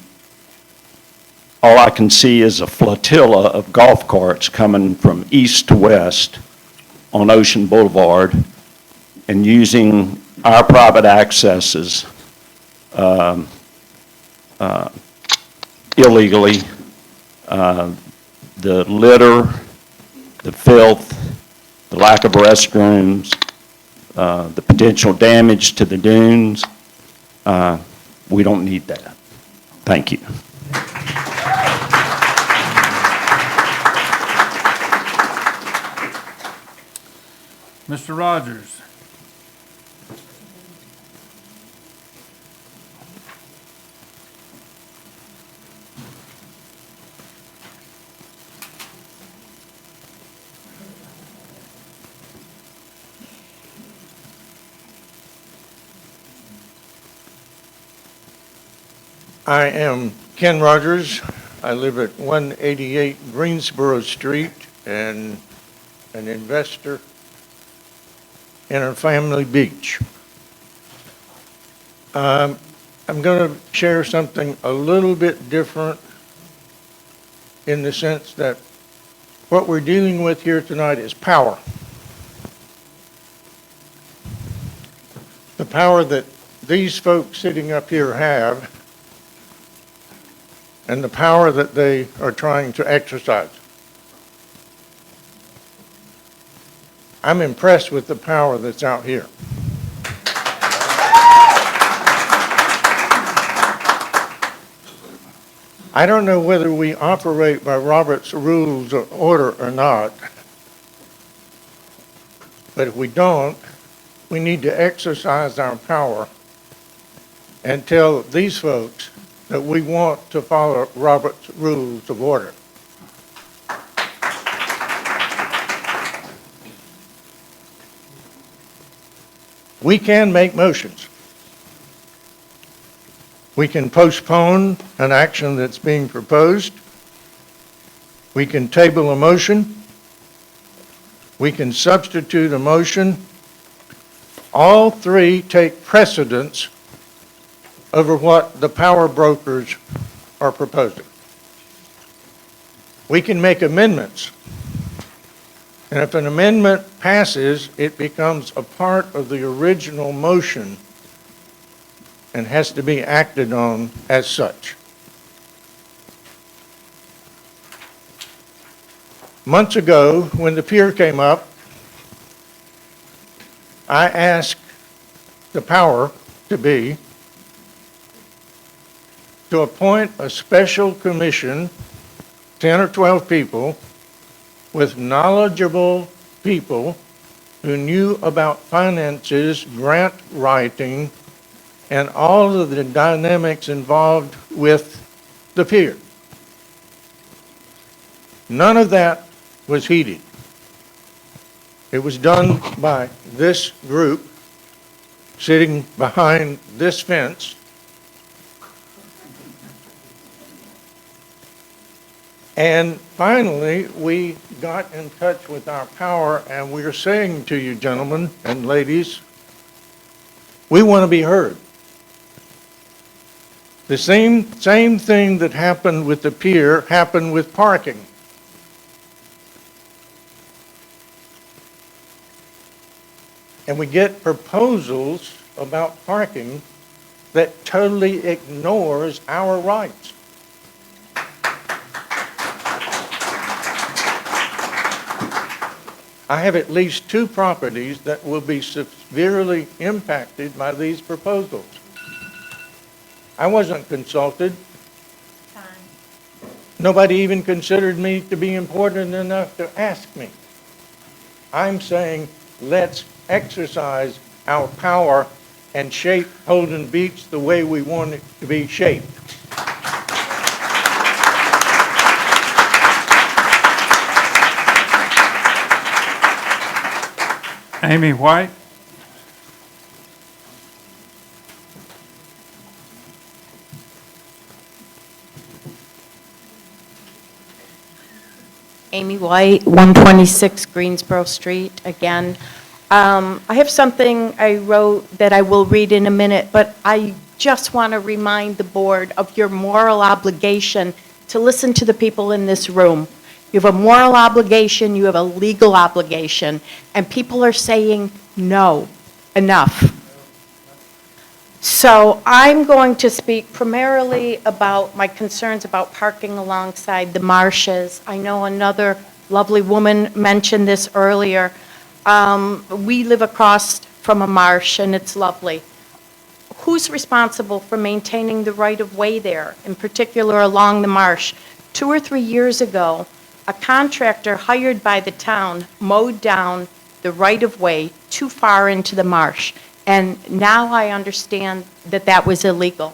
I can see is a flotilla of golf carts coming from east to west on Ocean Boulevard and using our private accesses illegally. The litter, the filth, the lack of restrooms, the potential damage to the dunes, we don't need that. Thank you. Mr. Rogers. I am Ken Rogers. I live at 188 Greensboro Street and an investor in a family beach. I'm going to share something a little bit different in the sense that what we're dealing with here tonight is power. The power that these folks sitting up here have and the power that they are trying to exercise. I'm impressed with the power that's out here. I don't know whether we operate by Robert's Rules of Order or not, but if we don't, we need to exercise our power and tell these folks that we want to follow Robert's Rules of Order. We can make motions. We can postpone an action that's being proposed. We can table a motion. We can substitute a motion. All three take precedence over what the power brokers are proposing. We can make amendments. And if an amendment passes, it becomes a part of the original motion and has to be acted on as such. Months ago, when the pier came up, I asked the power to be to appoint a special commission, 10 or 12 people, with knowledgeable people who knew about finances, grant writing, and all of the dynamics involved with the pier. None of that was heeded. It was done by this group sitting behind this fence. And finally, we got in touch with our power, and we are saying to you, gentlemen and ladies, we want to be heard. The same thing that happened with the pier happened with parking. And we get proposals about parking that totally ignores our rights. I have at least 2 properties that will be severely impacted by these proposals. I wasn't consulted. Nobody even considered me to be important enough to ask me. I'm saying, let's exercise our power and shape Holden Beach the way we want it to be shaped. Amy White? Amy White, 126 Greensboro Street, again. I have something I wrote that I will read in a minute, but I just want to remind the board of your moral obligation to listen to the people in this room. You have a moral obligation, you have a legal obligation, and people are saying, no, enough. So I'm going to speak primarily about my concerns about parking alongside the marshes. I know another lovely woman mentioned this earlier. We live across from a marsh, and it's lovely. Who's responsible for maintaining the right-of-way there, in particular along the marsh? 2 or 3 years ago, a contractor hired by the town mowed down the right-of-way too far into the marsh, and now I understand that that was illegal.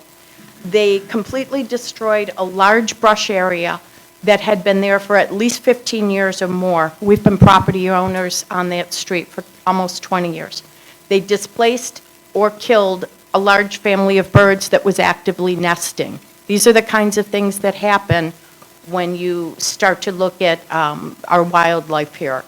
They completely destroyed a large brush area that had been there for at least 15 years or more. We've been property owners on that street for almost 20 years. They displaced or killed a large family of birds that was actively nesting. These are the kinds of things that happen when you start to look at our wildlife here.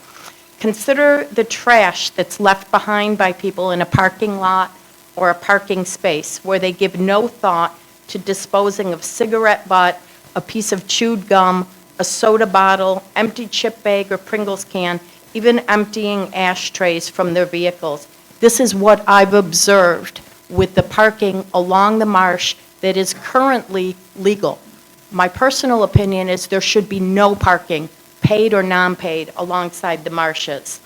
Consider the trash that's left behind by people in a parking lot or a parking space where they give no thought to disposing of cigarette butt, a piece of chewed gum, a soda bottle, empty chip bag or Pringles can, even emptying ashtrays from their vehicles. This is what I've observed with the parking along the marsh that is currently legal. My personal opinion is there should be no parking, paid or non-paid, alongside the marshes.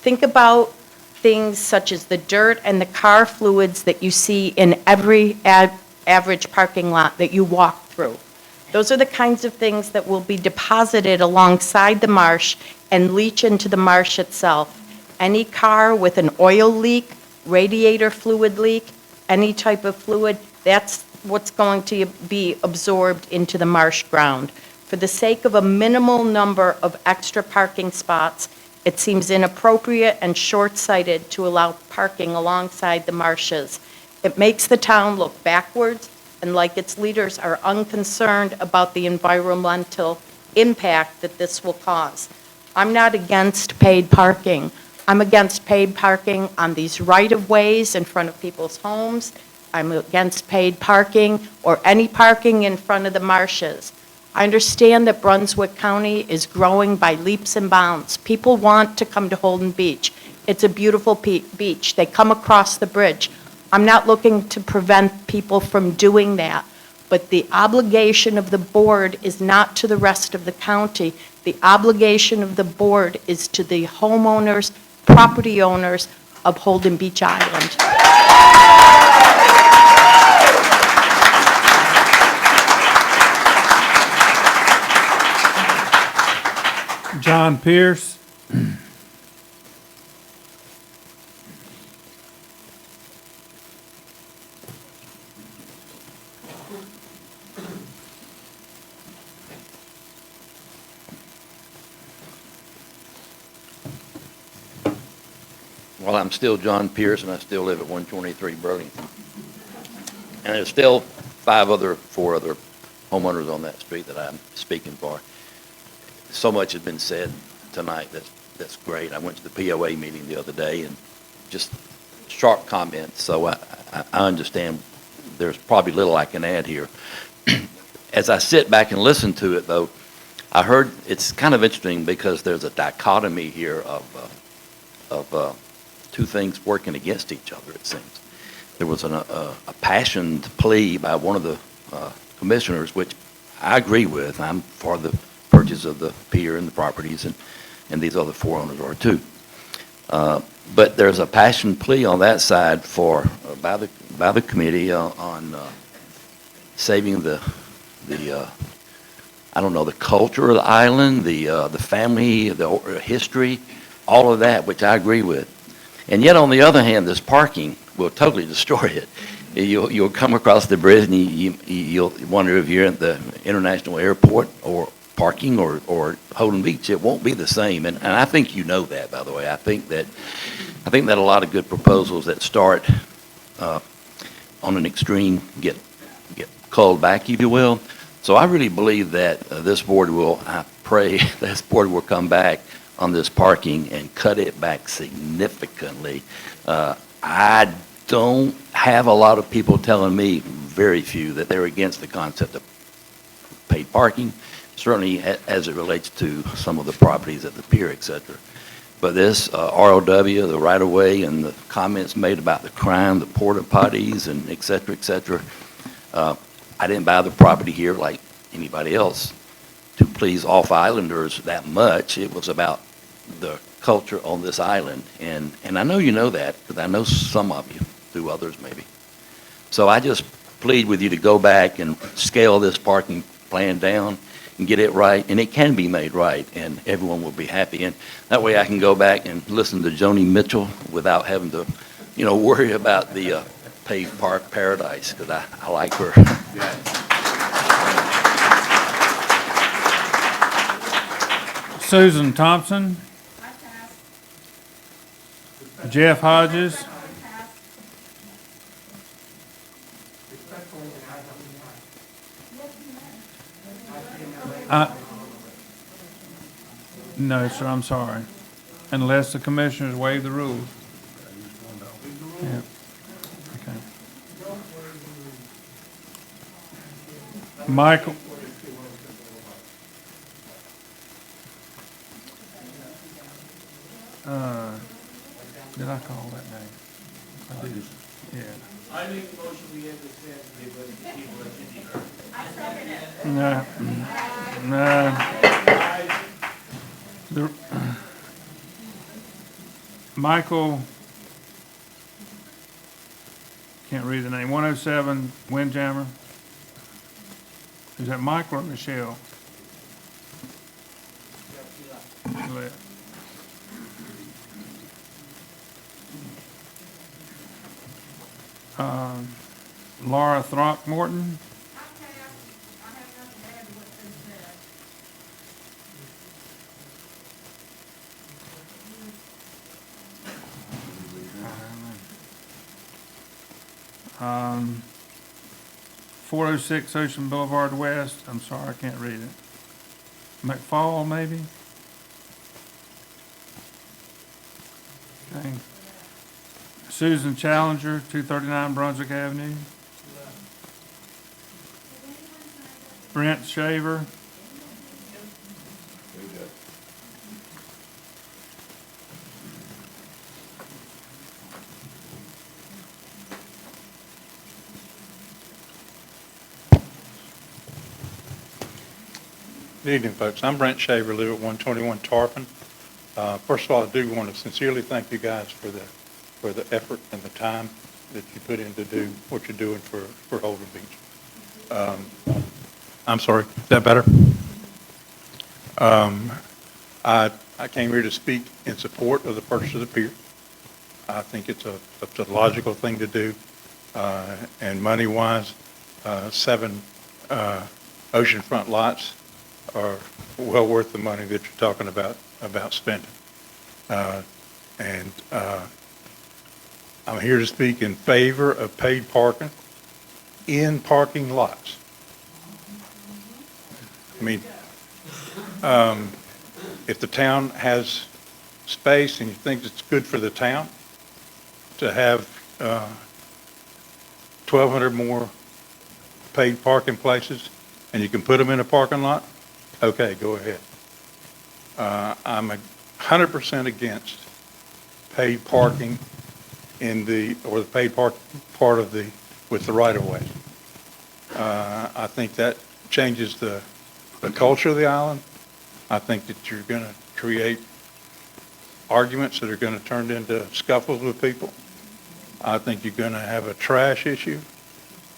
Think about things such as the dirt and the car fluids that you see in every average parking lot that you walk through. Those are the kinds of things that will be deposited alongside the marsh and leach into the marsh itself. Any car with an oil leak, radiator fluid leak, any type of fluid, that's what's going to be absorbed into the marsh ground. For the sake of a minimal number of extra parking spots, it seems inappropriate and short-sighted to allow parking alongside the marshes. It makes the town look backwards, and like its leaders are unconcerned about the environmental impact that this will cause. I'm not against paid parking. I'm against paid parking on these right-of-ways in front of people's homes. I'm against paid parking or any parking in front of the marshes. I understand that Brunswick County is growing by leaps and bounds. People want to come to Holden Beach. It's a beautiful beach. They come across the bridge. I'm not looking to prevent people from doing that, but the obligation of the board is not to the rest of the county. The obligation of the board is to the homeowners, property owners of Holden Beach Island. John Pierce. Well, I'm still John Pierce, and I still live at 123 Burlington. And there's still four other homeowners on that street that I'm speaking for. So much has been said tonight that's great. I went to the POA meeting the other day, and just sharp comments, so I understand there's probably little I can add here. As I sit back and listen to it, though, I heard it's kind of interesting because there's a dichotomy here of two things working against each other, it seems. There was a passioned plea by one of the commissioners, which I agree with. I'm for the purchase of the pier and the properties, and these other four owners are too. But there's a passioned plea on that side by the committee on saving the I don't know, the culture of the island, the family, the history, all of that, which I agree with. And yet, on the other hand, this parking will totally destroy it. You'll come across the bridge and you'll wonder if you're at the international airport or parking or Holden Beach. It won't be the same. And I think you know that, by the way. I think that a lot of good proposals that start on an extreme get culled back, if you will. So I really believe that I pray this board will come back on this parking and cut it back significantly. I don't have a lot of people telling me, very few, that they're against the concept of paid parking, certainly as it relates to some of the properties at the pier, et cetera. But this ROW, the right-of-way, and the comments made about the crime, the porta potties, and et cetera, I didn't buy the property here like anybody else to please off-islanders that much. It was about the culture on this island. And I know you know that, because I know some of you, through others maybe. So I just plead with you to go back and scale this parking plan down and get it right, and it can be made right, and everyone will be happy. And that way I can go back and listen to Joni Mitchell without having to, worry about the paved park paradise, because I like her. Susan Thompson. Jeff Hodges. No, sir, I'm sorry. Unless the commissioners waive the rules. Yeah. Okay. Michael. Did I call that name? I did. Yeah. I make a motion we end this Saturday, but the people that didn't hear. I second it. Michael, can't read the name, 107 Windjammer. Is that Michael or Michelle? Laura Throckmorton. 406 Ocean Boulevard West. I'm sorry, I can't read it. McFall, maybe? Okay. Susan Challenger, 239 Brunswick Avenue. Brent Shaver. Good evening, folks. I'm Brent Shaver, live at 121 Tarpon. First of all, I do want to sincerely thank you guys for the effort and the time that you put in to do what you're doing for Holden Beach. I'm sorry, is that better? I came here to speak in support of the purchase of the pier. I think it's a logical thing to do, and money-wise, 7 oceanfront lots are well worth the money that you're talking about spending. I'm here to speak in favor of paid parking in parking lots. I mean, if the town has space and you think it's good for the town to have 1,200 more paid parking places and you can put them in a parking lot, okay, go ahead. I'm 100% against paid parking or the paid part of with the right-of-way. I think that changes the culture of the island. I think that you're going to create arguments that are going to turn into scuffles with people. I think you're going to have a trash issue.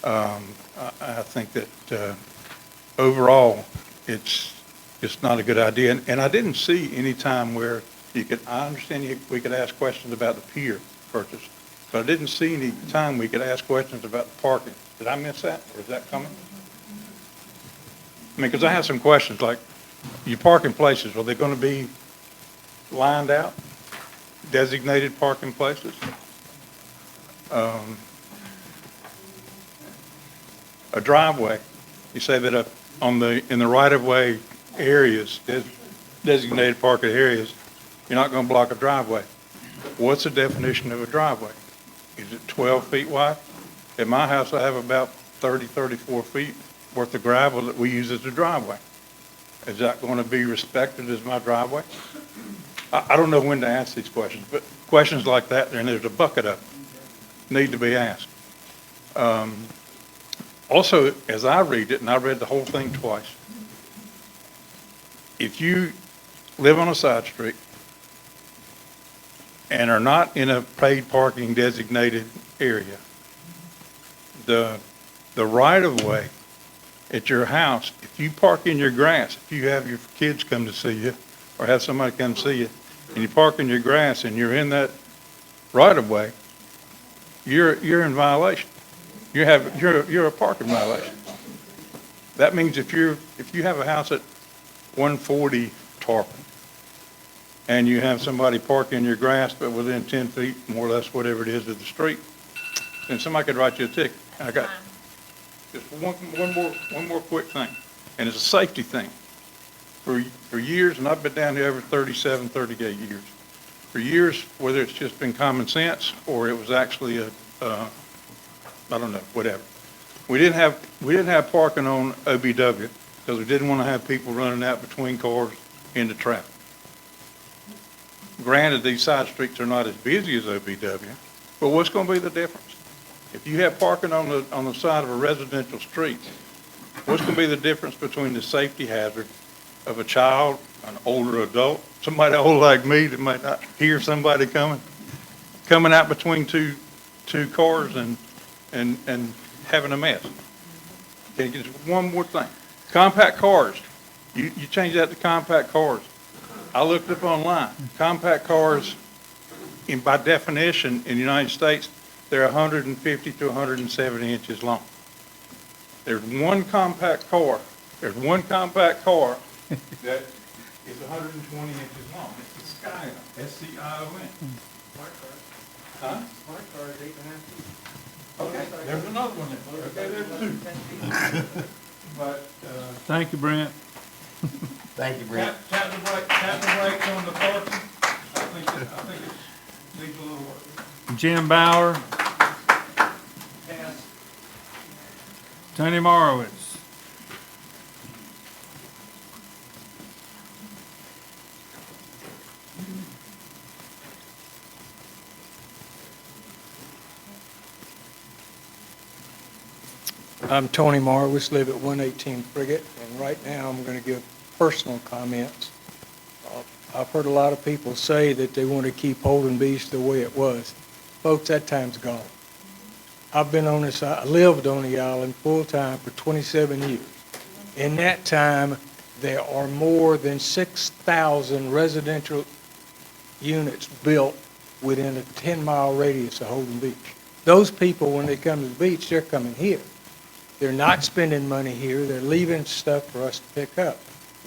I think that overall, it's just not a good idea. And I didn't see any time where I understand we could ask questions about the pier purchase, but I didn't see any time we could ask questions about the parking. Did I miss that, or is that coming? I mean, because I have some questions, like, your parking places, are they going to be lined out, designated parking places? A driveway, you say that in the right-of-way areas, designated parking areas, you're not going to block a driveway. What's the definition of a driveway? Is it 12 feet wide? At my house, I have about 34 feet worth of gravel that we use as a driveway. Is that going to be respected as my driveway? I don't know when to ask these questions, but questions like that, and there's a bucket of them, need to be asked. Also, as I read it, and I read the whole thing twice, if you live on a side street and are not in a paid parking designated area, the right-of-way at your house, if you park in your grass, if you have your kids come to see you or have somebody come see you, and you park in your grass and you're in that right-of-way, you're in violation. You're a parking violation. That means if you have a house at 140 Tarpon and you have somebody park in your grass but within 10 feet, more or less whatever it is of the street, then somebody could write you a ticket. I got just one more quick thing, and it's a safety thing. For years, and I've been down here over 37, 38 years. For years, whether it's just been common sense or it was actually I don't know, whatever. We didn't have parking on OBW because we didn't want to have people running out between cars into traffic. Granted, these side streets are not as busy as OBW, but what's going to be the difference? If you have parking on the side of a residential street, what's going to be the difference between the safety hazard of a child, an older adult, somebody old like me that might not hear somebody coming out between two cars and having a mess? Okay, just one more thing. Compact cars. You change that to compact cars. I looked up online. Compact cars, by definition, in the United States, they're 150 to 170 inches long. There's one compact car that is 120 inches long. It's the Scion, S-C-I-O-N. Smart car. Huh? Smart car is 8.5 feet. Okay, there's another one there. Okay, there's two. But, Thank you, Brent. Thank you, Brent. tap the brakes on the parking. I think it needs a little work. Jim Bauer, Pass. Tony Morowitz. I'm Tony Marwis, live at 118 Frigate, and right now I'm going to give personal comments. I've heard a lot of people say that they want to keep Holden Beach the way it was. Folks, that time's gone. I've been on this, I lived on the island full-time for 27 years. In that time, there are more than 6,000 residential units built within a 10-mile radius of Holden Beach. Those people, when they come to the beach, they're coming here. They're not spending money here. They're leaving stuff for us to pick up.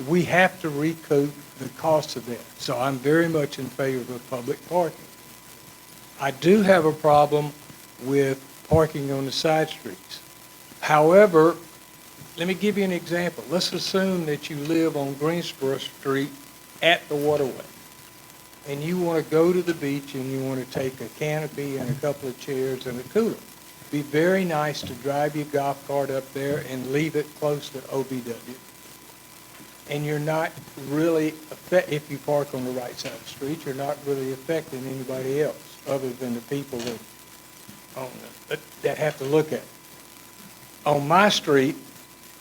We have to recoup the cost of that. So I'm very much in favor of public parking. I do have a problem with parking on the side streets. However, let me give you an example. Let's assume that you live on Greensboro Street at the waterway, and you want to go to the beach and you want to take a canopy and a couple of chairs and a cooler. Be very nice to drive your golf cart up there and leave it close to OBW. And you're not really, if you park on the right side of the street, you're not really affecting anybody else other than the people that have to look at it. On my street,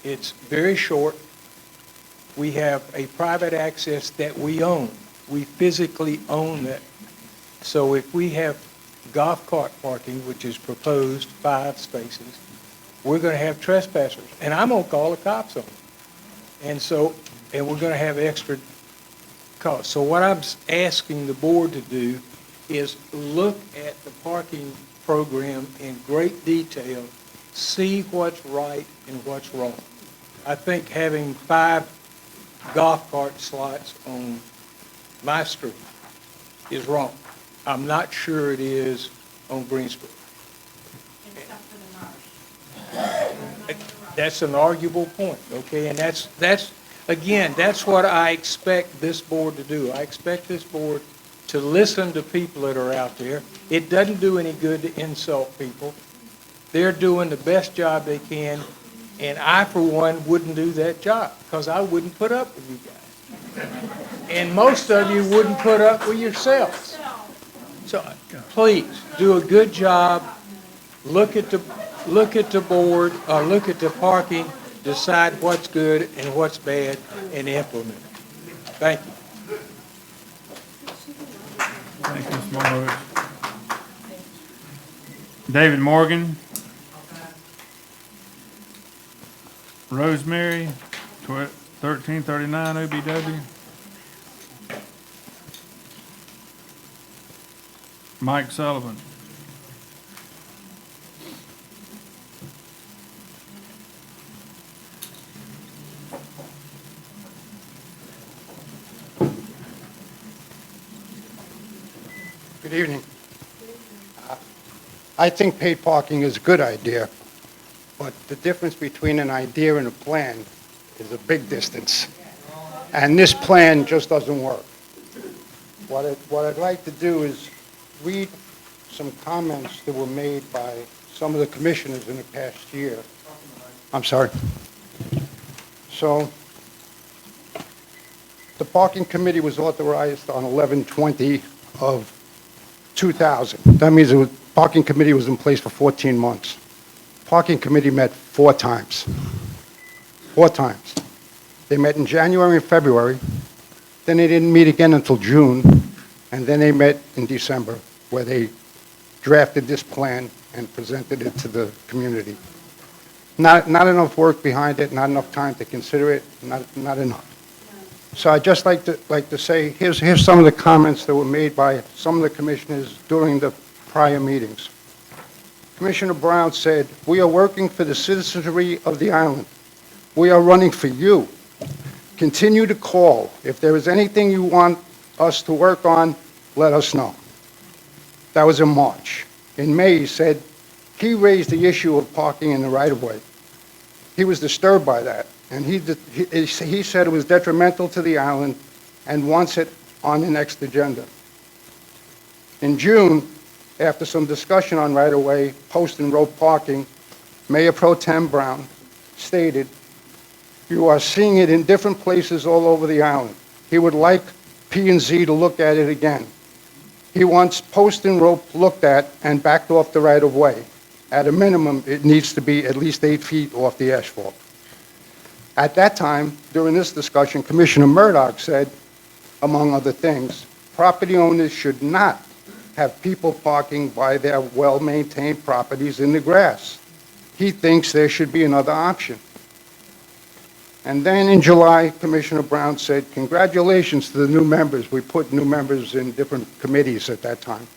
it's very short. We have a private access that we own. We physically own that. So if we have golf cart parking, which is proposed 5 spaces, we're going to have trespassers, and I'm going to call the cops on them. And we're going to have extra costs. So what I'm asking the board to do is look at the parking program in great detail, see what's right and what's wrong. I think having 5 golf cart slots on my street is wrong. I'm not sure it is on Greensboro. That's an arguable point, okay? And that's what I expect this board to do. I expect this board to listen to people that are out there. It doesn't do any good to insult people. They're doing the best job they can, and I, for one, wouldn't do that job because I wouldn't put up with you guys. And most of you wouldn't put up with yourselves. So please, do a good job. Look at the board, or look at the parking, decide what's good and what's bad, and implement it. Thank you. Thank you, Ms. Morowitz. David Morgan. Rosemary, 1339 OBW. Mike Sullivan. Good evening. I think paid parking is a good idea, but the difference between an idea and a plan is a big distance. And this plan just doesn't work. What I'd like to do is read some comments that were made by some of the commissioners in the past year. I'm sorry. So, the parking committee was authorized on 11/20 of 2000. That means the parking committee was in place for 14 months. Parking committee met 4 times. 4 times. They met in January and February, then they didn't meet again until June, and then they met in December, where they drafted this plan and presented it to the community. Not enough work behind it, not enough time to consider it, not enough. So I'd just like to say, here's some of the comments that were made by some of the commissioners during the prior meetings. Commissioner Brown said, "We are working for the citizenry of the island. We are running for you. Continue to call. If there is anything you want us to work on, let us know." That was in March. In May, he said, he raised the issue of parking in the right-of-way. He was disturbed by that, and he said it was detrimental to the island and wants it on the next agenda. In June, after some discussion on right-of-way, post and road parking, Mayor Pro Tem Brown stated, "You are seeing it in different places all over the island. He would like P&Z to look at it again. He wants post and rope looked at and backed off the right-of-way. At a minimum, it needs to be at least 8 feet off the asphalt." At that time, during this discussion, Commissioner Murdoch said, among other things, property owners should not have people parking by their well-maintained properties in the grass. He thinks there should be another option. And then in July, Commissioner Brown said, "Congratulations to the new members." We put new members in different committees at that time.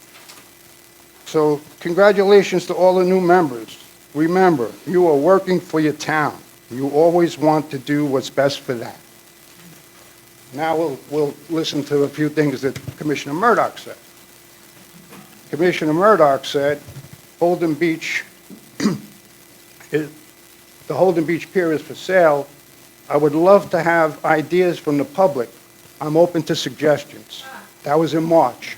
So congratulations to all the new members. Remember, you are working for your town. You always want to do what's best for that. Now we'll listen to a few things that Commissioner Murdoch said. Commissioner Murdoch said, Holden Beach, the Holden Beach Pier is for sale. I would love to have ideas from the public. I'm open to suggestions. That was in March.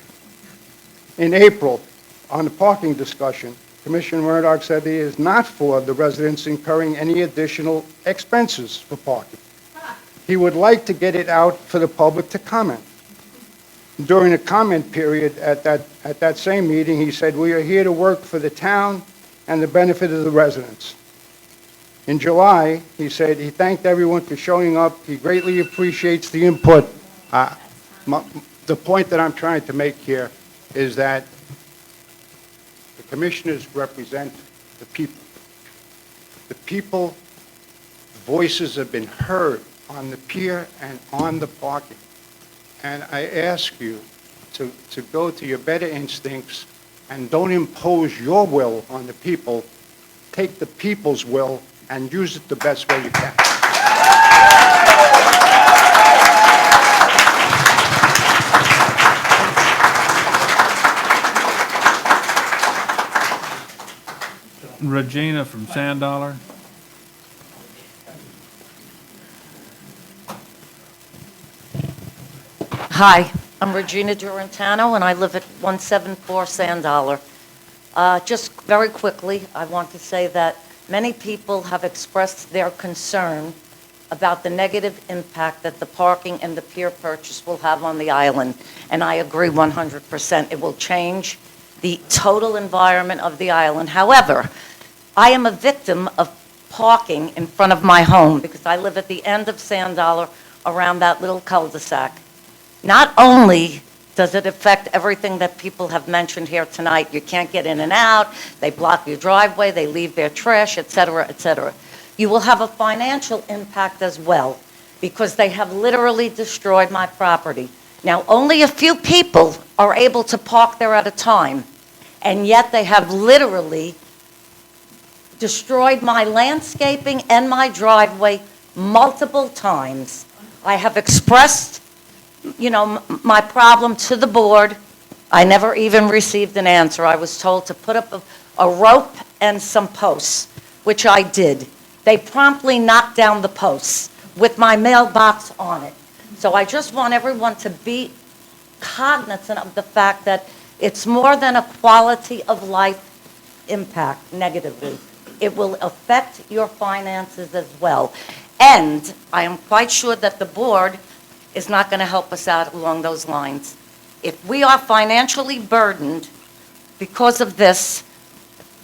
In April, on the parking discussion, Commissioner Murdoch said he is not for the residents incurring any additional expenses for parking. He would like to get it out for the public to comment. During the comment period at that same meeting, he said, "We are here to work for the town and the benefit of the residents." In July, he said he thanked everyone for showing up. He greatly appreciates the input. The point that I'm trying to make here is that the commissioners represent the people. The people voices have been heard on the pier and on the parking. And I ask you to go to your better instincts and don't impose your will on the people. Take the people's will and use it the best way you can. Regina from Sand Dollar. Hi, I'm Regina Durantano, and I live at 174 Sand Dollar. Just very quickly, I want to say that many people have expressed their concern about the negative impact that the parking and the pier purchase will have on the island, and I agree 100%. It will change the total environment of the island. However, I am a victim of parking in front of my home because I live at the end of Sand Dollar around that little cul-de-sac. Not only does it affect everything that people have mentioned here tonight, you can't get in and out, they block your driveway, they leave their trash, et cetera, et cetera. You will have a financial impact as well because they have literally destroyed my property. Now, only a few people are able to park there at a time, and yet they have literally destroyed my landscaping and my driveway multiple times. I have expressed my problem to the board. I never even received an answer. I was told to put up a rope and some posts, which I did. They promptly knocked down the posts with my mailbox on it. So I just want everyone to be cognizant of the fact that it's more than a quality of life impact negatively. It will affect your finances as well. And I am quite sure that the board is not going to help us out along those lines. If we are financially burdened because of this,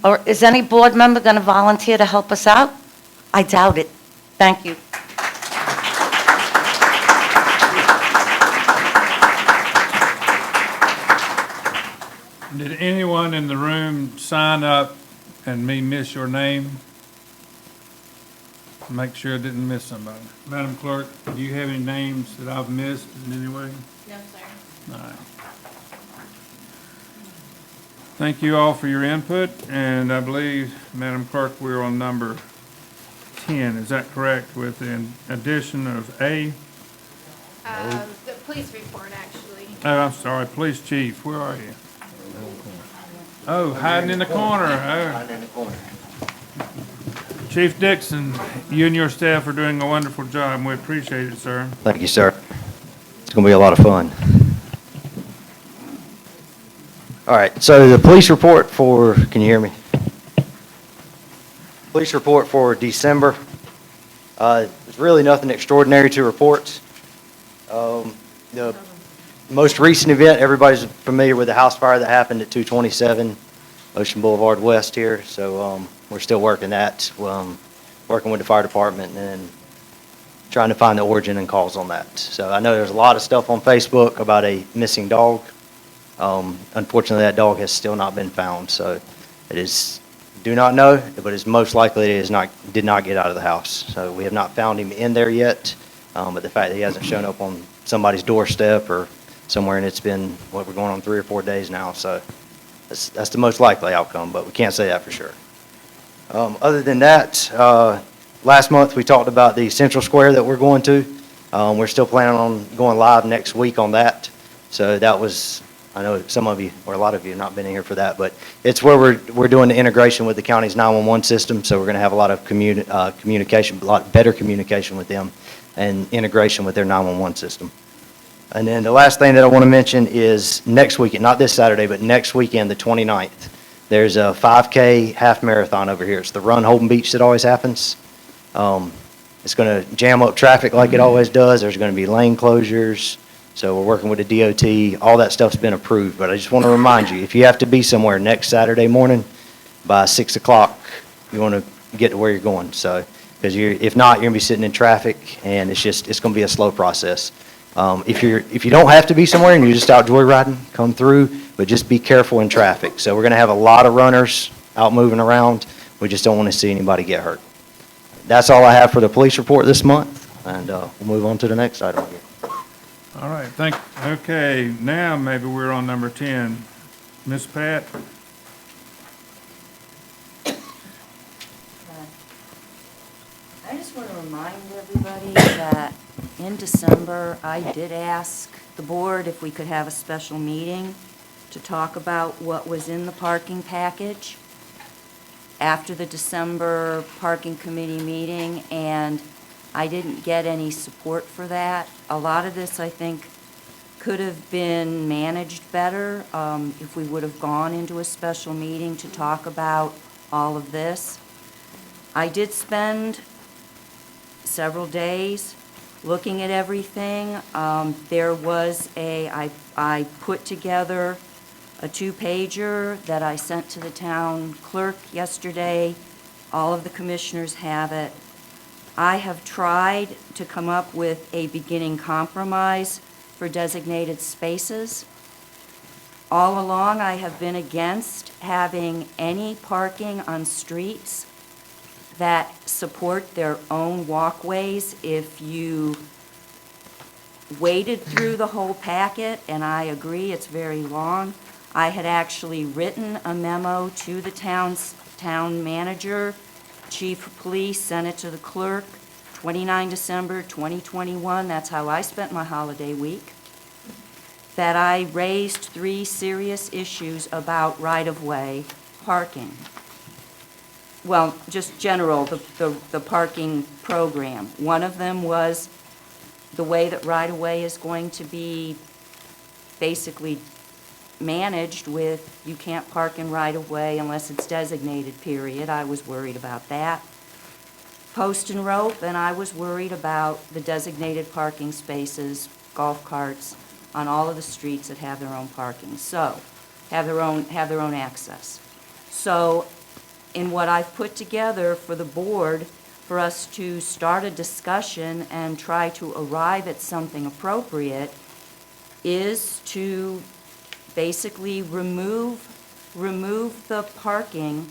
or is any board member going to volunteer to help us out? I doubt it. Thank you. Did anyone in the room sign up and me miss your name? Make sure I didn't miss somebody. Madam Clerk, do you have any names that I've missed in any way? No, sir. All right. Thank you all for your input, and I believe, Madam Clerk, we're on number 10. Is that correct, with the addition of A? The police report, actually. Oh, I'm sorry, Police Chief, where are you? Oh, hiding in the corner. Hiding in the corner. Chief Dixon, you and your staff are doing a wonderful job, and we appreciate it, sir. Thank you, sir. It's going to be a lot of fun. All right, so the police report for, can you hear me? Police report for December. There's really nothing extraordinary to report. The most recent event, everybody's familiar with the house fire that happened at 227 Ocean Boulevard West here, so we're still working that, working with the fire department and trying to find the origin and cause on that. So I know there's a lot of stuff on Facebook about a missing dog. Unfortunately, that dog has still not been found, so it is, do not know, but it's most likely it is not, did not get out of the house. So we have not found him in there yet, but the fact that he hasn't shown up on somebody's doorstep or somewhere, and it's been, what, we're going on 3 or 4 days now, so that's the most likely outcome, but we can't say that for sure. Other than that, last month we talked about the Central Square that we're going to. We're still planning on going live next week on that. So that was, I know some of you, or a lot of you have not been in here for that, but it's where we're doing the integration with the county's 911 system, so we're going to have a lot of communication, a lot better communication with them and integration with their 911 system. And then the last thing that I want to mention is next weekend, not this Saturday, but next weekend, the 29th, there's a 5K half marathon over here. It's the Run Holden Beach that always happens. It's going to jam up traffic like it always does. There's going to be lane closures. So we're working with the DOT. All that stuff's been approved. But I just want to remind you, if you have to be somewhere next Saturday morning by 6 o'clock, you want to get to where you're going. So, because if not, you're going to be sitting in traffic, and it's going to be a slow process. If you don't have to be somewhere and you're just out joyriding, come through, but just be careful in traffic. So we're going to have a lot of runners out moving around. We just don't want to see anybody get hurt. That's all I have for the police report this month, and we'll move on to the next item here. All right, okay, now maybe we're on number 10. Ms. Pat? I just want to remind everybody that in December, I did ask the board if we could have a special meeting to talk about what was in the parking package after the December parking committee meeting, and I didn't get any support for that. A lot of this, I think, could have been managed better if we would have gone into a special meeting to talk about all of this. I did spend several days looking at everything. There was I put together a 2-pager that I sent to the town clerk yesterday. All of the commissioners have it. I have tried to come up with a beginning compromise for designated spaces. All along, I have been against having any parking on streets that support their own walkways. If you waded through the whole packet, and I agree it's very long, I had actually written a memo to the town manager, chief of police, sent it to the clerk, 29 December 2021, that's how I spent my holiday week, that I raised 3 serious issues about right-of-way parking. Well, just general, the parking program. One of them was the way that right-of-way is going to be basically managed with you can't park in right-of-way unless it's designated, period. I was worried about that. Post and rope, and I was worried about the designated parking spaces, golf carts, on all of the streets that have their own parking. So, have their own access. So, in what I've put together for the board, for us to start a discussion and try to arrive at something appropriate, is to basically remove the parking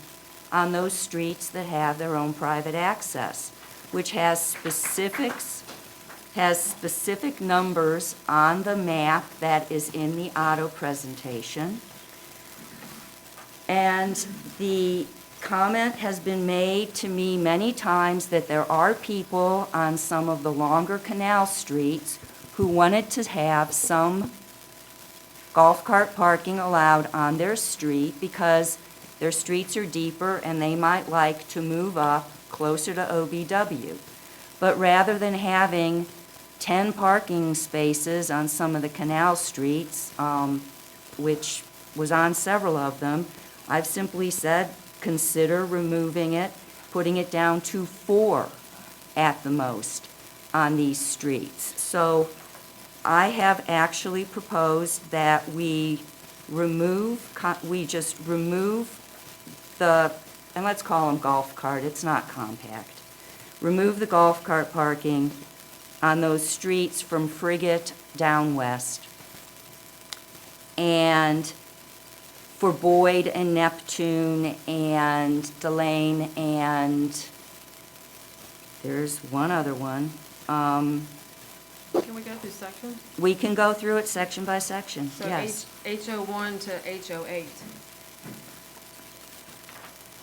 on those streets that have their own private access, which has specific numbers on the map that is in the auto presentation. And the comment has been made to me many times that there are people on some of the longer canal streets who wanted to have some golf cart parking allowed on their street because their streets are deeper and they might like to move up closer to OBW. But rather than having 10 parking spaces on some of the canal streets, which was on several of them, I've simply said, consider removing it, putting it down to 4 at the most on these streets. So I have actually proposed that we just remove the, and let's call them golf cart, it's not compact. Remove the golf cart parking on those streets from Frigate down west. And for Boyd and Neptune and Delane and there's one other one. Can we go through sections? We can go through it section by section, So yes. HO1 to HO8.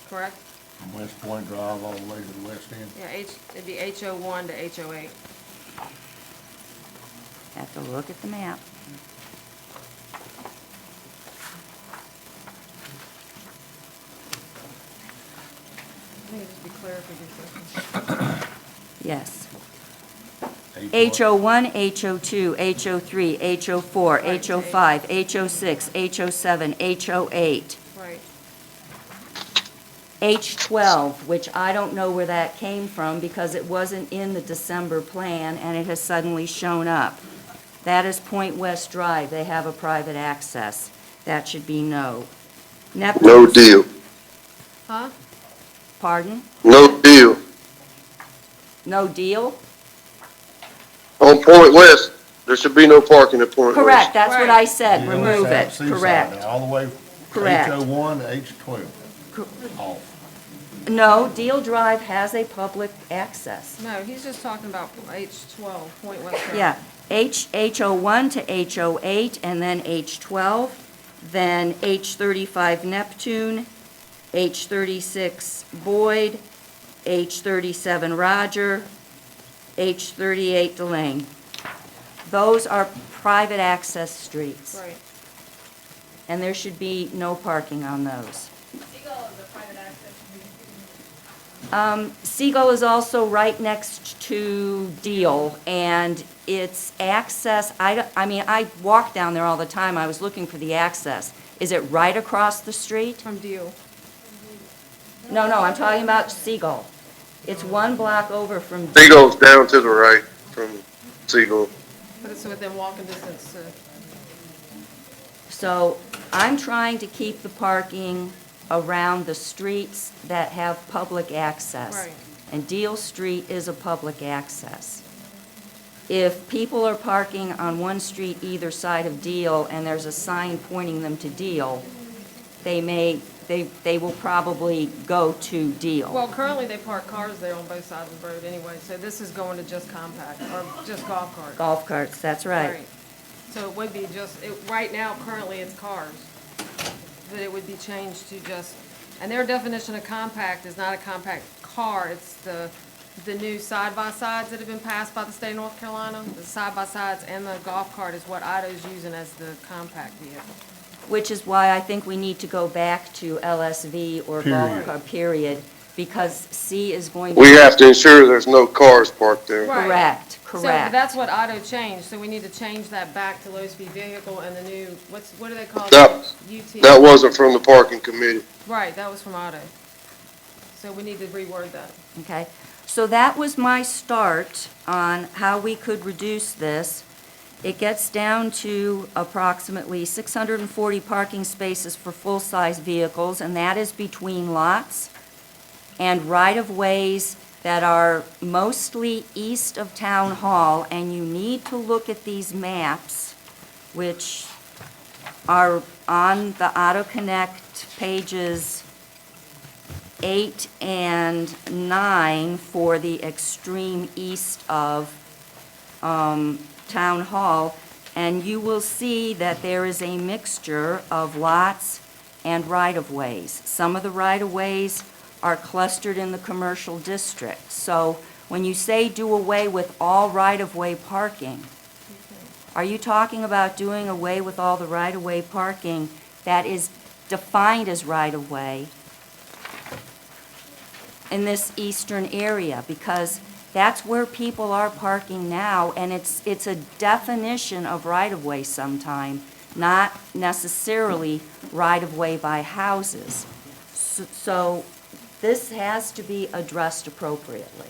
Correct? From West Point Drive all the way to the west end. Yeah, it'd be HO1 to HO8. Have to look at the map. I think it'd just be clear if we do sections. Yes. HO1, HO2, HO3, HO4, HO5, HO6, HO7, HO8. Right. H12, which I don't know where that came from because it wasn't in the December plan and it has suddenly shown up. That is Point West Drive. They have a private access. That should be no. No deal. Huh? Pardon? No deal. No deal? On Point West, there should be no parking at Point West. Correct, that's what I said, Yeah, remove it, that's Seaside correct. now, all the way from Correct. HO1 to H12. Off. No, Deal Drive has a public access. No, he's just talking about H12, Point West Drive. Yeah, HO1 to HO8, and then H12, then H35 Neptune, H36 Boyd, H37 Roger, H38 Delane. Those are private access streets. Right. And there should be no parking on those. Seagull is also right next to Deal, and its access, I walk down there all the time, I was looking for the access. Is it right across the street? From Deal. No, I'm talking about Seagull. It's one block over from Deal. Seagull's down to the right from Seagull. But it's within walking distance to... So I'm trying to keep the parking around the streets that have public access. Right. And Deal Street is a public access. If people are parking on one street either side of Deal and there's a sign pointing them to Deal, they will probably go to Deal. Well, currently they park cars there on both sides of the road anyway, so this is going to just compact, or just golf carts. Golf carts, that's right. So it would be just, right now, currently it's cars, but it would be changed to just, and their definition of compact is not a compact car, it's the new side-by-sides that have been passed by the state of North Carolina. The side-by-sides and the golf cart is what Idaho's using as the compact vehicle. Which is why I think we need to go back to LSV or golf cart, period, because C is going to... We have to ensure there's no cars parked there. Right. Correct. So but that's what Idaho changed, so we need to change that back to low-speed vehicle and the new, what do they call it? UT. That wasn't from the parking committee. Right, that was from Idaho. So we need to reword that. Okay, so that was my start on how we could reduce this. It gets down to approximately 640 parking spaces for full-size vehicles, and that is between lots and right-of-ways that are mostly east of Town Hall, and you need to look at these maps, which are on the Auto Connect pages 8 and 9 for the extreme east of Town Hall, and you will see that there is a mixture of lots and right-of-ways. Some of the right-of-ways are clustered in the commercial district. So when you say do away with all right-of-way parking, Are you talking about doing away with all the right-of-way parking that is defined as right-of-way in this eastern area? Because that's where people are parking now, and it's a definition of right-of-way sometime, not necessarily right-of-way by houses. So this has to be addressed appropriately.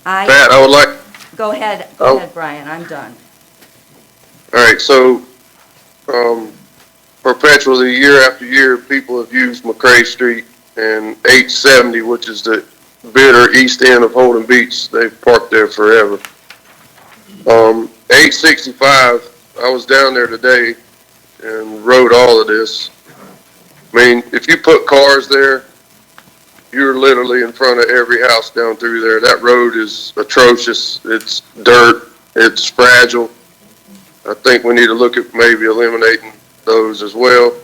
Pat, I would like, Go ahead, Brian, I'm done. all right, so, perpetually, year after year, people have used McCray Street and 870, which is the bitter east end of Holden Beach. They've parked there forever. 865, I was down there today and rode all of this. I mean, if you put cars there, you're literally in front of every house down through there. That road is atrocious. It's dirt. It's fragile. I think we need to look at maybe eliminating those as well.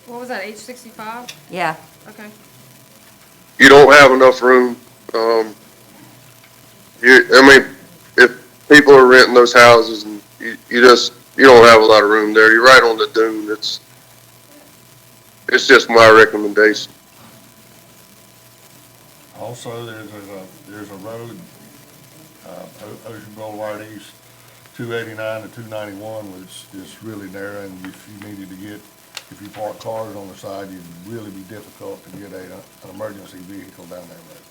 What was that, H65? Yeah. Okay. You don't have enough room. If people are renting those houses and you don't have a lot of room there. You're right on the dune. It's just my recommendation. Also, there's a road, Ocean Boulevard East, 289 to 291, which is really narrow, and if you park cars on the side, it'd really be difficult to get an emergency vehicle down that road,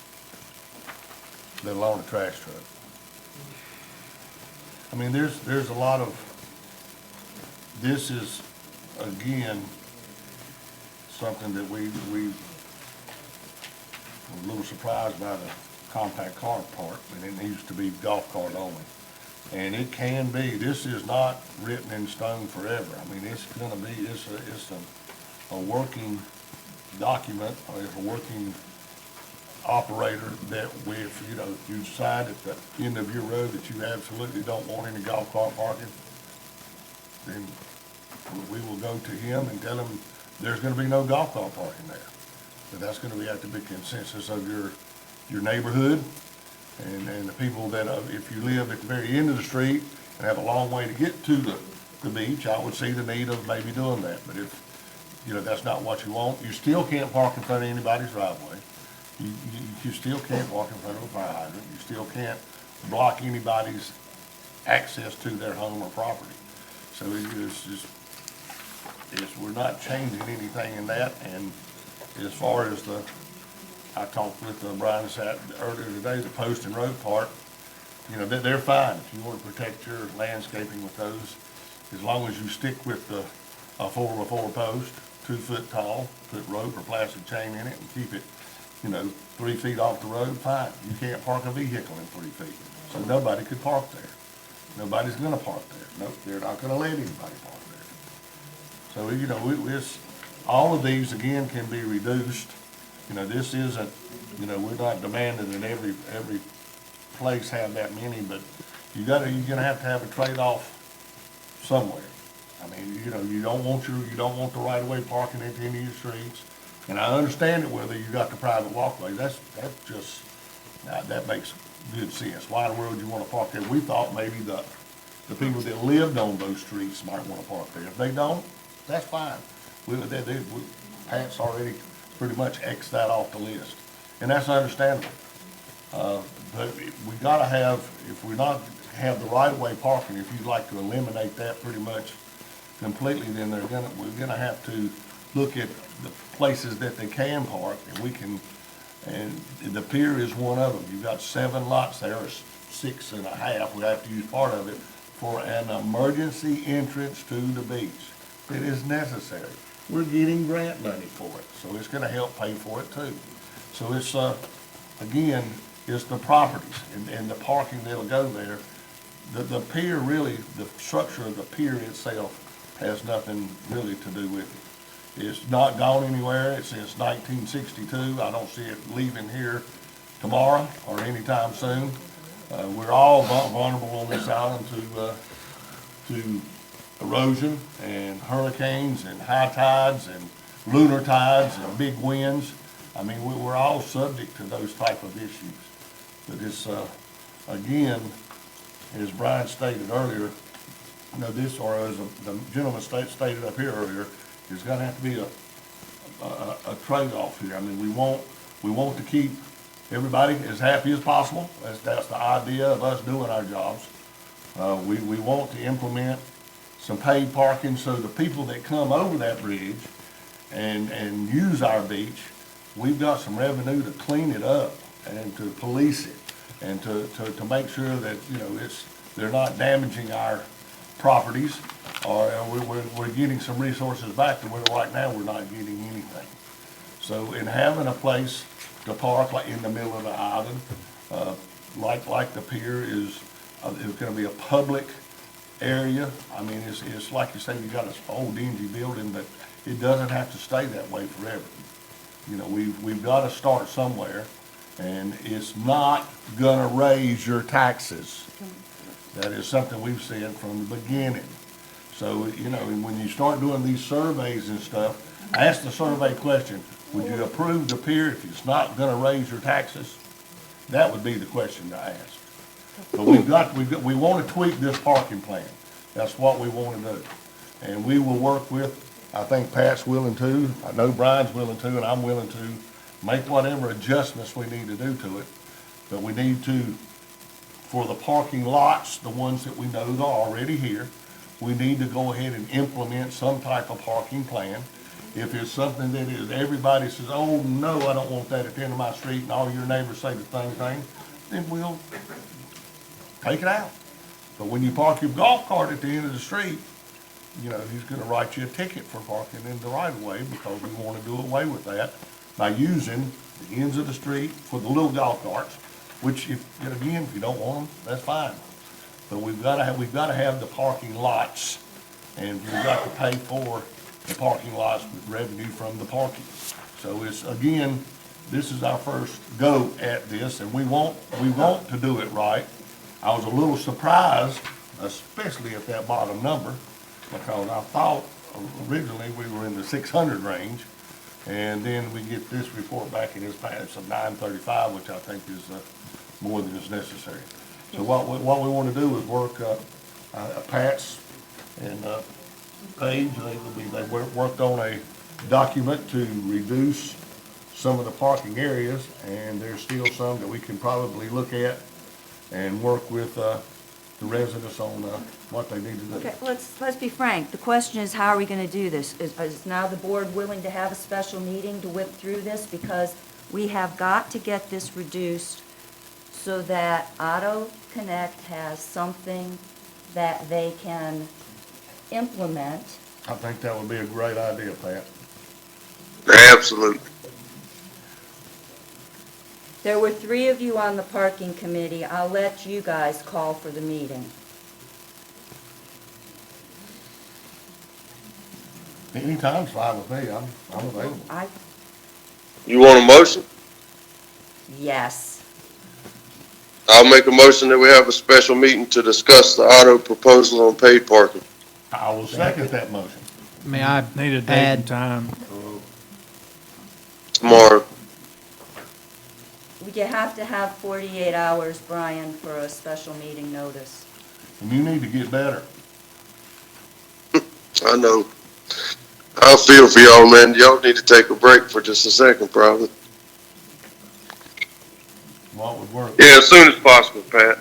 let alone a trash truck. I mean, there's a lot of, this is, again, something that we were a little surprised by the compact car park, and it needs to be golf cart only. And it can be, this is not written in stone forever. I mean, it's gonna be, it's a working document, or it's a working operator that if you decide at the end of your road that you absolutely don't want any golf cart parking, then we will go to him and tell him there's gonna be no golf cart parking there. So that's gonna be at the big consensus of your neighborhood and the people that, if you live at the very end of the street and have a long way to get to the beach, I would see the need of maybe doing that. But if, that's not what you want, you still can't park in front of anybody's driveway. You still can't walk in front of a fire hydrant. You still can't block anybody's access to their home or property. So we're not changing anything in that. And as far as I talked with Brian earlier today, the post and road part, they're fine. If you want to protect your landscaping with those, as long as you stick with a 4x4 post, 2 foot tall, put rope or plastic chain in it and keep it 3 feet off the road, fine. You can't park a vehicle in 3 feet. So nobody could park there. Nobody's gonna park there. No, they're not gonna let anybody park there. So, all of these, again, can be reduced. This isn't, we're not demanding that every place have that many, but you're gonna have to have a trade-off somewhere. I mean, you don't want the right-of-way parking into any of your streets. And I understand it whether you got the private walkway. That makes good sense. Why in the world do you want to park there? We thought maybe the people that lived on those streets might want to park there. If they don't, that's fine. Pat's already pretty much X'd that off the list. And that's understandable. But we gotta have, if we not have the right-of-way parking, if you'd like to eliminate that pretty much completely, then we're gonna have to look at the places that they can park, and the pier is one of them. You've got 7 lots there, or 6.5, we have to use part of it, for an emergency entrance to the beach. It is necessary. We're getting grant money for it, so it's gonna help pay for it too. So it's, again, it's the properties and the parking that'll go there. The pier really, the structure of the pier itself has nothing really to do with it. It's not gone anywhere. It's since 1962. I don't see it leaving here tomorrow or anytime soon. We're all vulnerable on this island to erosion and hurricanes and high tides and lunar tides and big winds. I mean, we're all subject to those type of issues. But again, as Brian stated earlier, this, or as the gentleman stated up here earlier, there's gonna have to be a trade-off here. I mean, we want to keep everybody as happy as possible. That's the idea of us doing our jobs. We want to implement some paid parking so the people that come over that bridge and use our beach, we've got some revenue to clean it up and to police it and to make sure that, they're not damaging our properties, or we're getting some resources back to where right now we're not getting anything. So in having a place to park like in the middle of the island, like the pier is gonna be a public area. I mean, it's like you say, you got an old dingy building, but it doesn't have to stay that way forever. We've got to start somewhere, and it's not gonna raise your taxes. That is something we've said from the beginning. So, when you start doing these surveys and stuff, ask the survey question, would you approve the pier if it's not gonna raise your taxes? That would be the question to ask. But we want to tweak this parking plan. That's what we want to do. And we will work with, I think Pat's willing to, I know Brian's willing to, and I'm willing to make whatever adjustments we need to do to it. But we need to, for the parking lots, the ones that we know are already here, we need to go ahead and implement some type of parking plan. If it's something that is, everybody says, oh, no, I don't want that at the end of my street, and all your neighbors say the same thing, then we'll take it out. But when you park your golf cart at the end of the street, he's gonna write you a ticket for parking in the right of way, because we wanna do away with that by using the ends of the street for the little golf carts, which if you don't want them, that's fine. But we've gotta have the parking lots, and we've got to pay for the parking lots with revenue from the parking. So this is our first go at this, and we want to do it right. I was a little surprised, especially at that bottom number, because I thought originally we were in the 600 range, and then we get this report back and it's of 935, which I think is more than is necessary. So what we want to do is work Pat's and Paige. They worked on a document to reduce some of the parking areas, and there's still some that we can probably look at and work with the residents on what they need to do. Okay, let's be frank. The question is, how are we gonna do this? Is now the board willing to have a special meeting to whip through this? Because we have got to get this reduced so that Auto Connect has something that they can implement. I think that would be a great idea, Pat. Absolutely. There were 3 of you on the parking committee. I'll let you guys call for the meeting. Anytime's fine with me. I'm available. You want a motion? Yes. I'll make a motion that we have a special meeting to discuss the auto proposal on paid parking. I will second that motion. May I need a date and time? Tomorrow. You have to have 48 hours, Brian, for a special meeting notice. And you need to get better. I know. I feel for y'all, man. Y'all need to take a break for just a second, probably. What would work? Yeah, as soon as possible, Pat.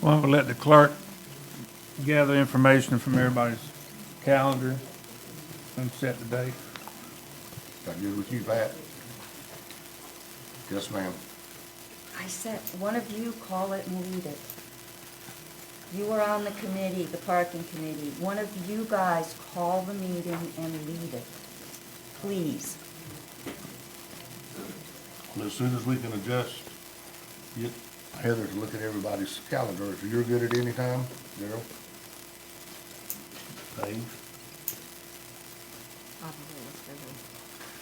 Well, we'll let the clerk gather information from everybody's calendar and set the date. Is that good with you, Pat? Yes, ma'am. I said, one of you call it and lead it. You were on the committee, the parking committee. One of you guys call the meeting and lead it, please. Well, as soon as we can adjust, get Heather to look at everybody's calendar. If you're good at any time, Daryl? Dave?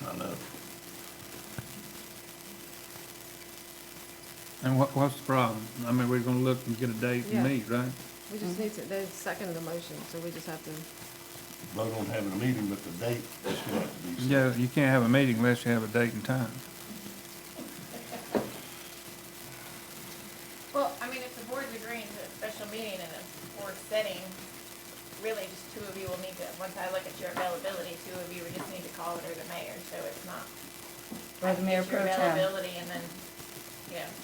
I know. And what's the problem? I mean, we're gonna look and get a date Yeah. and meet, right? We just need to, they second the motion, so we just have to, Vote on having a meeting, but the date is still have to be set. Yeah, you can't have a meeting unless you have a date and time. meeting in a board setting, really just two of you will need to, once I look at your availability, two of you would just need to call it or the mayor, so it's not. Or the mayor Get your pro tem. availability and then,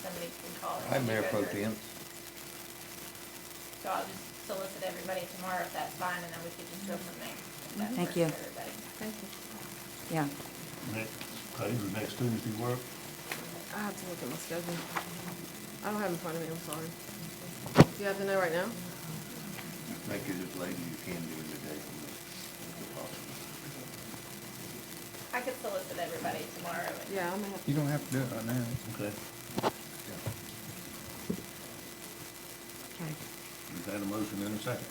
somebody can call it. I'm Mayor Pro Tem. So I'll just solicit everybody tomorrow if that's fine, and then we could just go from there. if that Thank works you. for everybody. Thank you. Yeah. Next Tuesday work? I have to look at my schedule. I don't have it in front of me, I'm sorry. Do you have to know right now? Make it as late as you can during the day. I could solicit everybody tomorrow. and- Yeah, I'm gonna have You don't have to do it right now. Okay. Okay. You've had a motion in a second.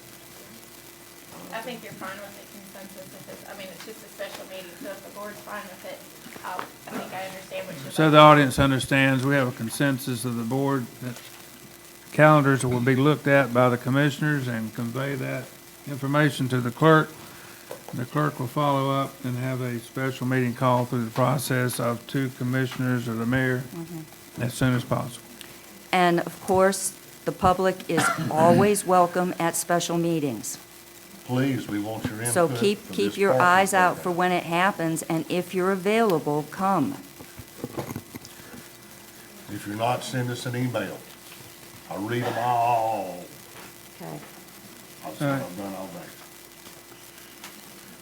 I think you're fine with the consensus if it's, it's just a special meeting, so if the board's fine with it, I think I understand what you're. So the audience understands, we have a consensus of the board that calendars will be looked at by the commissioners and convey that information to the clerk. The clerk will follow up and have a special meeting call through the process of 2 commissioners or the mayor as soon as possible. And of course, the public is always welcome at special meetings. Please, we want your input. So for keep this your parking eyes out for program. when it happens, and if you're available, come. If you're not, send us an email. I'll read them all. Okay. I've done all that.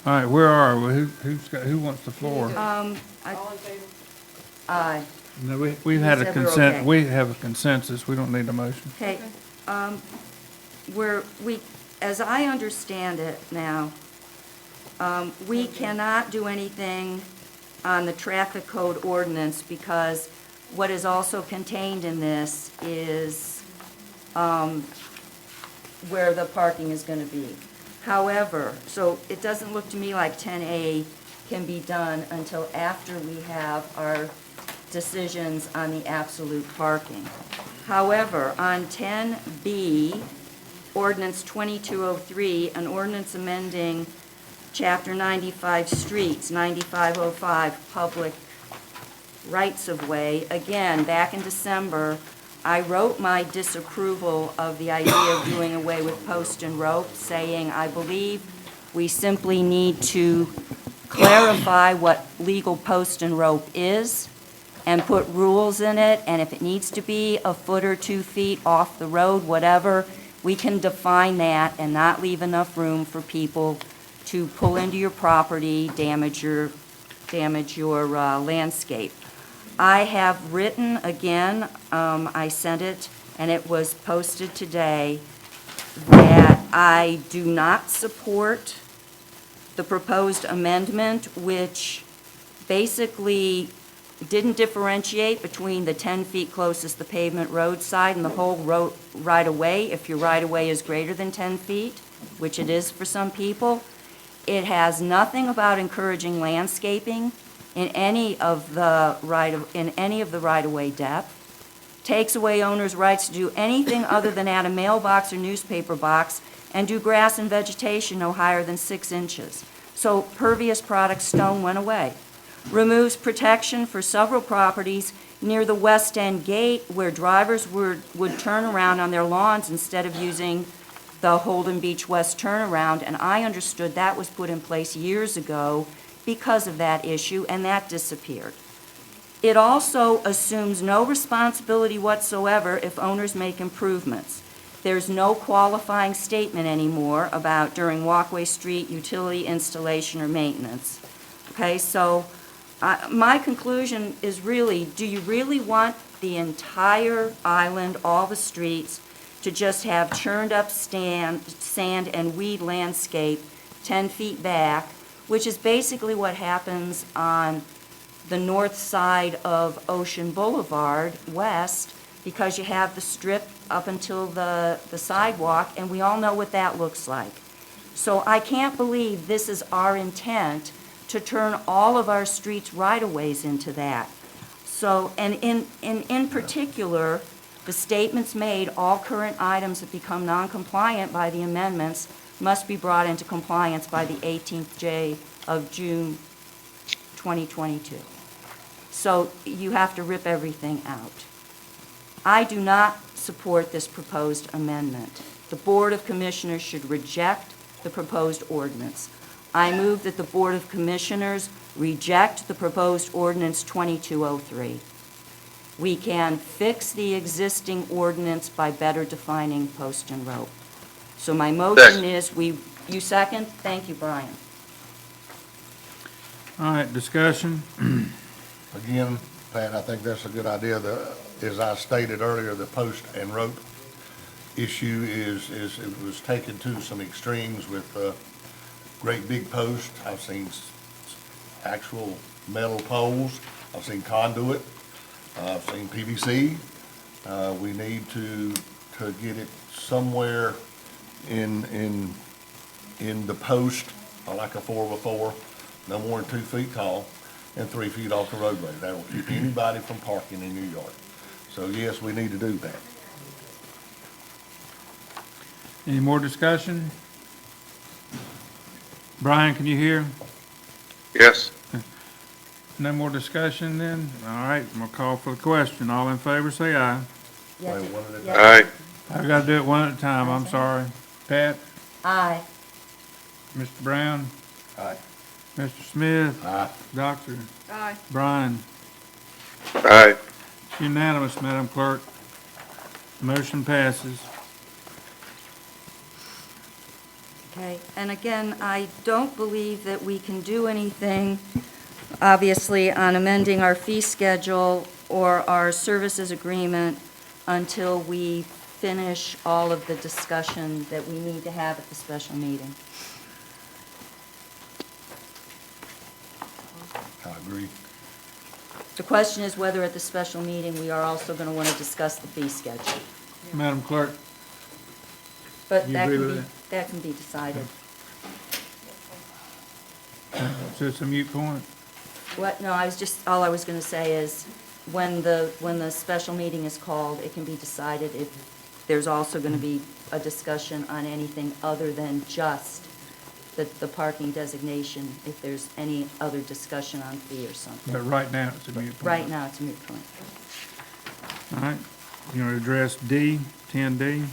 All right, where are we? Who wants the floor? All in favor? Aye. No, we've had a said we're consent, okay. we have a consensus, we don't need a motion. Okay, as I understand it now, we cannot do anything on the traffic code ordinance because what is also contained in this is, where the parking is gonna be. However, so it doesn't look to me like 10A can be done until after we have our decisions on the absolute parking. However, on 10B, ordinance 2203, an ordinance amending Chapter 95 Streets, 9505 Public Rights-of-Way, again, back in December, I wrote my disapproval of the idea of doing away with post and rope, saying I believe we simply need to clarify what legal post and rope is and put rules in it, and if it needs to be a foot or 2 feet off the road, whatever, we can define that and not leave enough room for people to pull into your property, damage your landscape. I have written again, I sent it, and it was posted today, that I do not support the proposed amendment, which basically didn't differentiate between the 10 feet closest the pavement roadside and the whole road right-of-way, if your right-of-way is greater than 10 feet, which it is for some people. It has nothing about encouraging landscaping in any of the right-of-way depth, takes away owners' rights to do anything other than add a mailbox or newspaper box and do grass and vegetation no higher than 6 inches. So pervious product stone went away. Removes protection for several properties near the West End gate where drivers would turn around on their lawns instead of using the Holden Beach West turnaround, and I understood that was put in place years ago because of that issue, and that disappeared. It also assumes no responsibility whatsoever if owners make improvements. There's no qualifying statement anymore about during walkway, street, utility installation, or maintenance. Okay, so my conclusion is really, do you really want the entire island, all the streets, to just have churned up sand and weed landscape 10 feet back, which is basically what happens on the north side of Ocean Boulevard West, because you have the strip up until the sidewalk, and we all know what that looks like. So I can't believe this is our intent, to turn all of our streets right-of-ways into that. So, and in particular, the statements made, all current items that become non-compliant by the amendments must be brought into compliance by the 18th day of June 2022. So you have to rip everything out. I do not support this proposed amendment. the Board of Commissioners should reject the proposed ordinance. I move that the Board of Commissioners reject the proposed ordinance 2203. We can fix the existing ordinance by better defining post and rope. So my motion is you second? Thank you, Brian. All right, discussion. Again, Pat, I think that's a good idea. As I stated earlier, the post and rope issue is it was taken to some extremes with great big posts. I've seen actual metal poles. I've seen conduit. I've seen PVC. We need to get it somewhere in the post, like a 4x4, no more than 2 feet tall, and 3 feet off the roadway. That will keep anybody from parking in your yard. So yes, we need to do that. Any more discussion? Brian, can you hear? Yes. No more discussion then? All right, I'm gonna call for the question. All in favor, say aye. Yes. Wait, one at a time. Aye. I've got to do it one at a time, I'm sorry. Pat? Aye. Mr. Brown? Aye. Mr. Smith? Aye. Doctor? Aye. Brian? Aye. It's unanimous, Madam Clerk. Motion passes. Okay, and again, I don't believe that we can do anything, obviously, on amending our fee schedule or our services agreement until we finish all of the discussion that we need to have at the special meeting. I agree. The question is whether at the special meeting, we are also going to want to discuss the fee schedule. Madam Clerk? But You that agree can with be, that can be decided. So it's a mute point? What, no, all I was going to say is, when the special meeting is called, it can be decided if there's also going to be a discussion on anything other than just the parking designation, if there's any other discussion on fee or something. But right now, it's a mute point. Right now, it's a moot point. All right, you want to address D, 10D?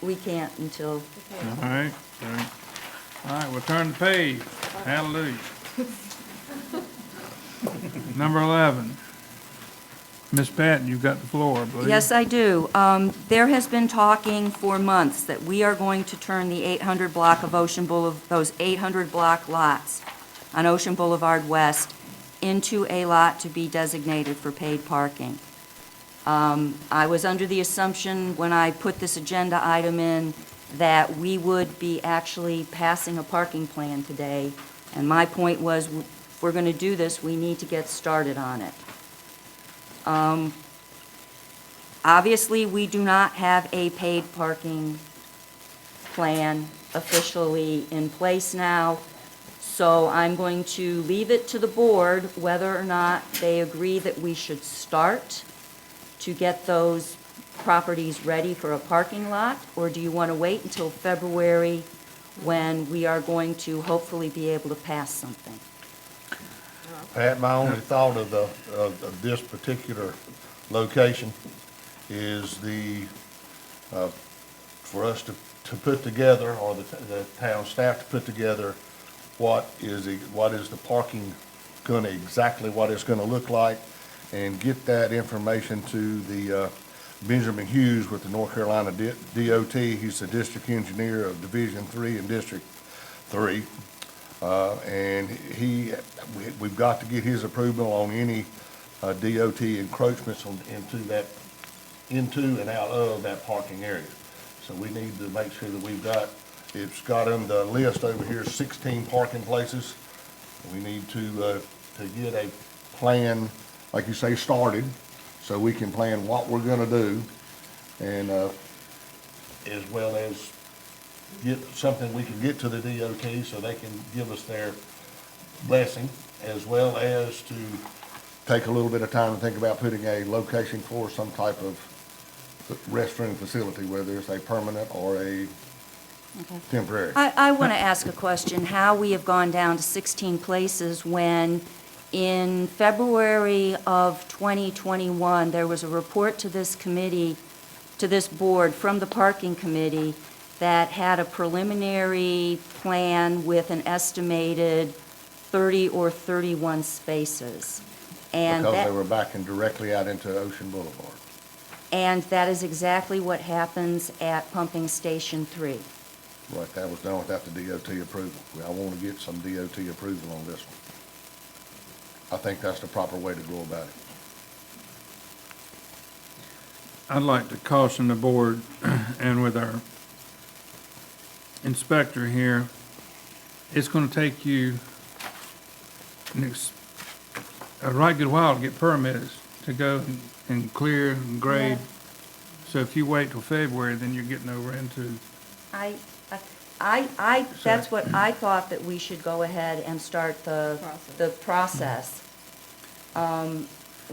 We can't until, All right, we'll turn the page. Hallelujah. Number 11. Ms. Patton, you've got the floor, I believe. yes, I do. There has been talking for months that we are going to turn the 800 block of Ocean Boulevard, those 800 block lots on Ocean Boulevard West into a lot to be designated for paid parking. I was under the assumption when I put this agenda item in that we would be actually passing a parking plan today. And my point was, if we're going to do this, we need to get started on it. Obviously, we do not have a paid parking plan officially in place now, so I'm going to leave it to the board whether or not they agree that we should start to get those properties ready for a parking lot, or do you want to wait until February when we are going to hopefully be able to pass something? Pat, my only thought of this particular location is for us to put together, or the town staff to put together, what is the parking gonna, exactly what it's gonna look like, and get that information to the Benjamin Hughes with the North Carolina DOT. He's the district engineer of Division 3 and District 3. And we've got to get his approval on any DOT encroachments into and out of that parking area. So we need to make sure that it's got on the list over here, 16 parking places. We need to get a plan, like you say, started, so we can plan what we're gonna do, and as well as get something we can get to the DOT so they can give us their blessing, as well as to take a little bit of time to think about putting a location for some type of restroom facility, whether it's a permanent or a temporary. I want to ask a question, how we have gone down to 16 places when in February of 2021, there was a report to this committee to this board from the parking committee that had a preliminary plan with an estimated 30 or 31 spaces. And Because that- they were backing directly out into Ocean Boulevard. And that is exactly what happens at Pumping Station 3. Right, that was done without the DOT approval. I want to get some DOT approval on this one. I think that's the proper way to go about it. I'd like to caution the board, and with our inspector here, it's gonna take you a right good while to get permits to go and clear and grade. So if you wait till February, then you're getting over into, That's what I thought, that we should go ahead and start the process,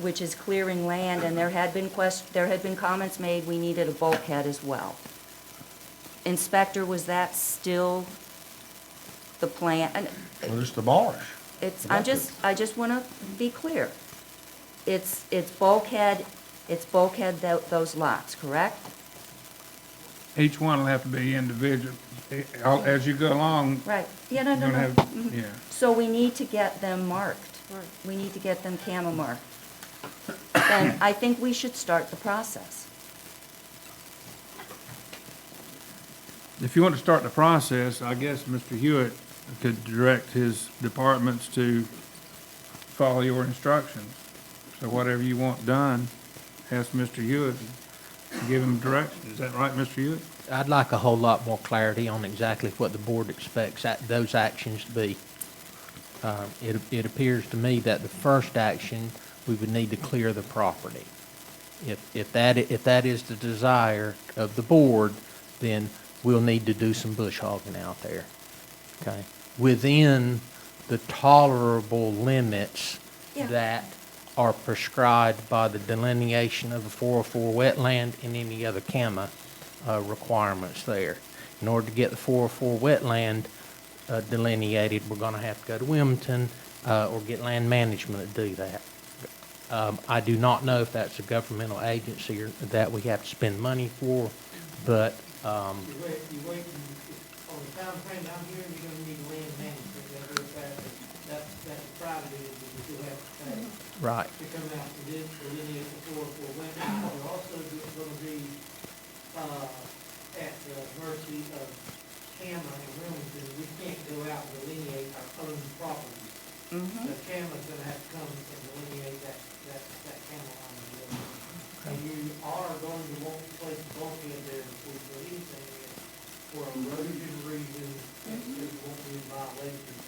which is clearing land, and there had been comments made, we needed a bulkhead as well. Inspector, was that still the plan? And Well, it's the marsh. I just want to be clear. It's bulkhead, those lots, correct? each one will have to be individual. As you go along, Right, yeah, no, you're no, gonna no. have, Mhm. yeah. So we need to get them marked. We need to get them camo marked. And I think we should start the process. If you want to start the process, I guess Mr. Hewitt could direct his departments to follow your instructions. So whatever you want done, ask Mr. Hewitt and give him direction. Is that right, Mr. Hewitt? I'd like a whole lot more clarity on exactly what the board expects those actions to be. It appears to me that the first action, we would need to clear the property. If that is the desire of the board, then we'll need to do some bush hogging out there, okay? Within the tolerable limits that are prescribed by the delineation of the 404 wetland and any other CAMA requirements there. In order to get the 404 wetland delineated, we're going to have to go to Wilmington or get land management to do that. I do not know if that's a governmental agency or that we have to spend money for, but You're waiting on the time frame I'm hearing, you're gonna need land management, that's a private entity that you'll have to pay. Right. To come out and delineate the 404 wetlands. You're also gonna be, at the mercy of CAMA and Wilmington. We can't go out and delineate our own properties. So CAMA's gonna have to come and delineate that CAMA line. And you are going to want to place a bulkhead there before you do anything for erosion reasons, and so you won't be in violation of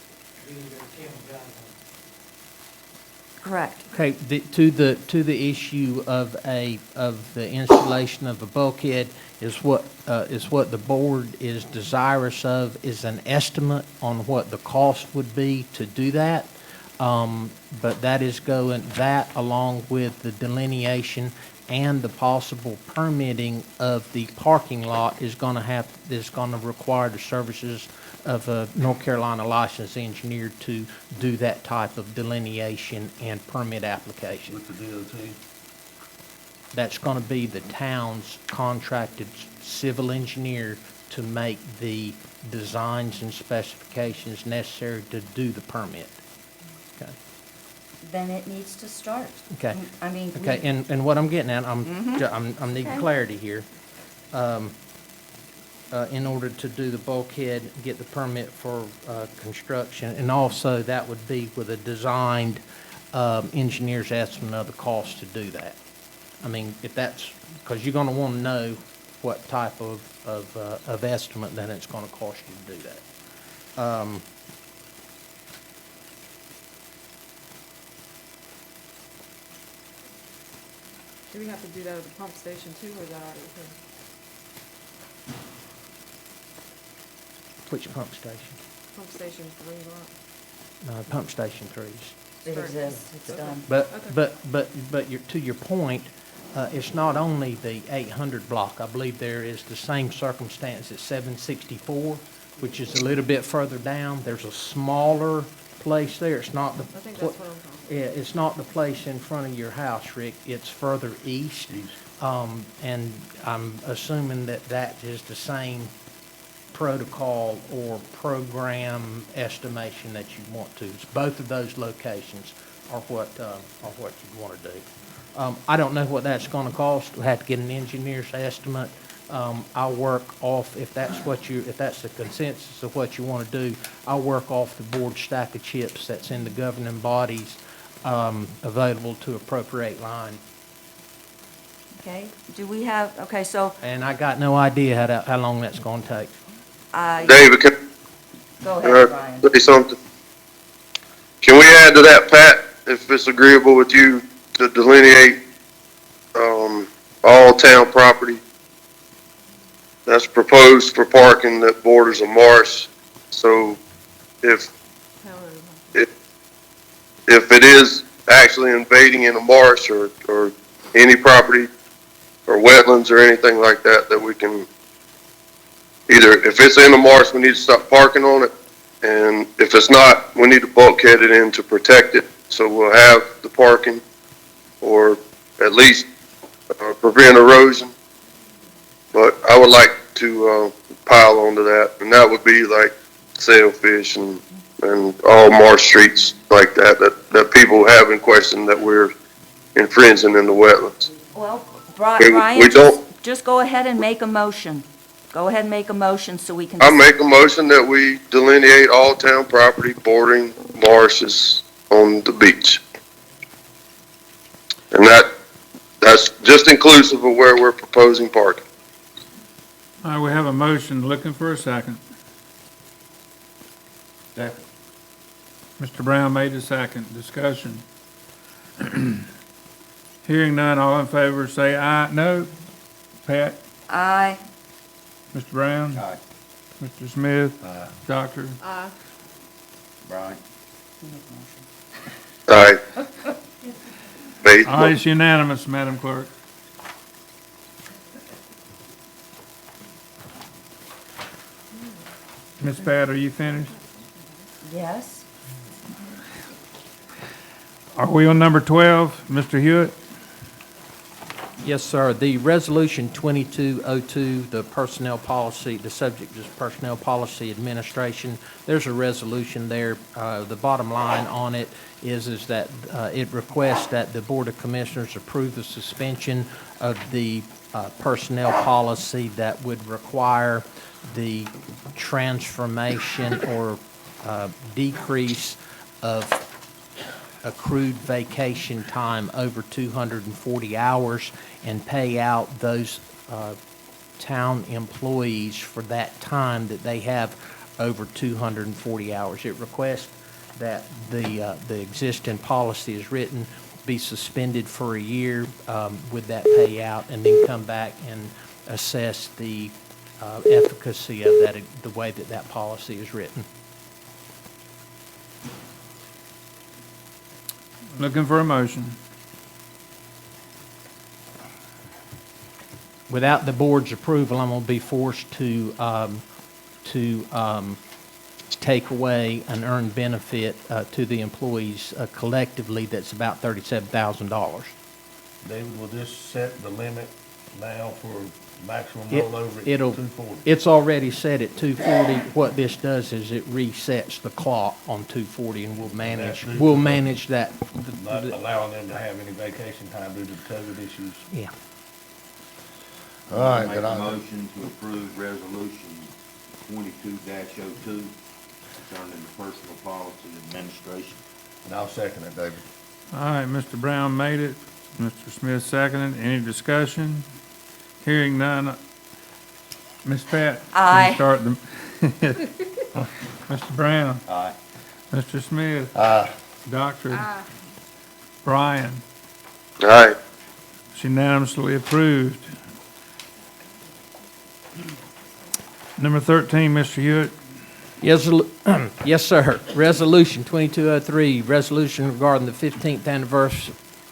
any of their CAMA guidelines. Correct. Okay, to the issue of the installation of a bulkhead is what the board is desirous of is an estimate on what the cost would be to do that. But that along with the delineation and the possible permitting of the parking lot is going to require the services of a North Carolina licensed engineer to do that type of delineation and permit application. With the DOT? That's going to be the town's contracted civil engineer to make the designs and specifications necessary to do the permit. Okay. Then it needs to start. Okay. I mean. Okay, and what I'm getting at, I'm needing Okay. clarity here. In order to do the bulkhead, get the permit for construction, and also that would be with a designed engineer's estimate of the cost to do that. I mean, if that's, because you're going to want to know what type of estimate that it's going to cost you to do that. Do we have to do that at the pump station too, or is that already here? Which pump station? Pump station 3 lot? No, pump station 3's. It exists, it's done. But to your point, it's not only the 800 block. I believe there is the same circumstance at 764, which is a little bit further down. There's a smaller place there. It's not the. I think that's what I'm talking about. Yeah, it's not the place in front of your house, Rick. It's further east. And I'm assuming that that is the same protocol or program estimation that you want to. Both of those locations are what you want to do. I don't know what that's going to cost. We'll have to get an engineer's estimate. I'll work off, if that's the consensus of what you want to do, I'll work off the board stack of chips that's in the governing bodies available to appropriate line. Okay, do we have, okay, so, And I got no idea how long that's going to take. David, go ahead, Brian. say something? Can we add to that, Pat, if it's agreeable with you, to delineate, all town property that's proposed for parking that borders a marsh? So if it is actually invading in a marsh or any property or wetlands or anything like that, that we can either, if it's in the marsh, we need to stop parking on it. And if it's not, we need to bulkhead it in to protect it. So we'll have the parking or at least prevent erosion. But I would like to pile onto that. And that would be like sailfish and all marsh streets like that people have in question that we're infringing in the wetlands. Well, We Brian, don't. just go ahead and make a motion. Go ahead and make a motion so we can. I make a motion that we delineate all town property bordering marshes on the beach. And that's just inclusive of where we're proposing parking. All right, we have a motion, looking for a second. Second. Mr. Brown made a second. Discussion. Hearing none, all in favor say aye. No? Pat? Aye. Mr. Brown? Aye. Mr. Smith? Aye. Doctor? Aye. Brian? Aye. Made. All right, it's unanimous, Madam Clerk. Ms. Pat, are you finished? Yes. Are we on number 12, Mr. Hewitt? Yes, sir. The resolution 2202, the personnel policy, the subject is personnel policy administration. There's a resolution there. The bottom line on it is that it requests that the Board of Commissioners approve the suspension of the personnel policy that would require the transformation or decrease of accrued vacation time over 240 hours and pay out those town employees for that time that they have over 240 hours. It requests that the existing policy is written, be suspended for a year with that payout, and then come back and assess the efficacy of that, the way that policy is written. Looking for a motion. Without the board's approval, I'm going to be forced to take away an earned benefit to the employees collectively that's about $37,000. David, will this set the limit now for maximum rollover at It'll 240? It's already set at 240. What this does is it resets the clock on 240, and we'll manage that. Not allowing them to have any vacation time due to the COVID issues. Yeah. All right, Make then a motion to approve resolution 22-02 concerning the personal policy administration. And I'll second it, David. All right, Mr. Brown made it. Mr. Smith seconded. Any discussion? Hearing none. Ms. Pat? Aye. Start the. Mr. Brown? Aye. Mr. Smith? Aye. Doctor? Aye. Brian? Aye. It's unanimously approved. Number 13, Mr. Hewitt. Yes, sir. Resolution 2203, resolution regarding the 15th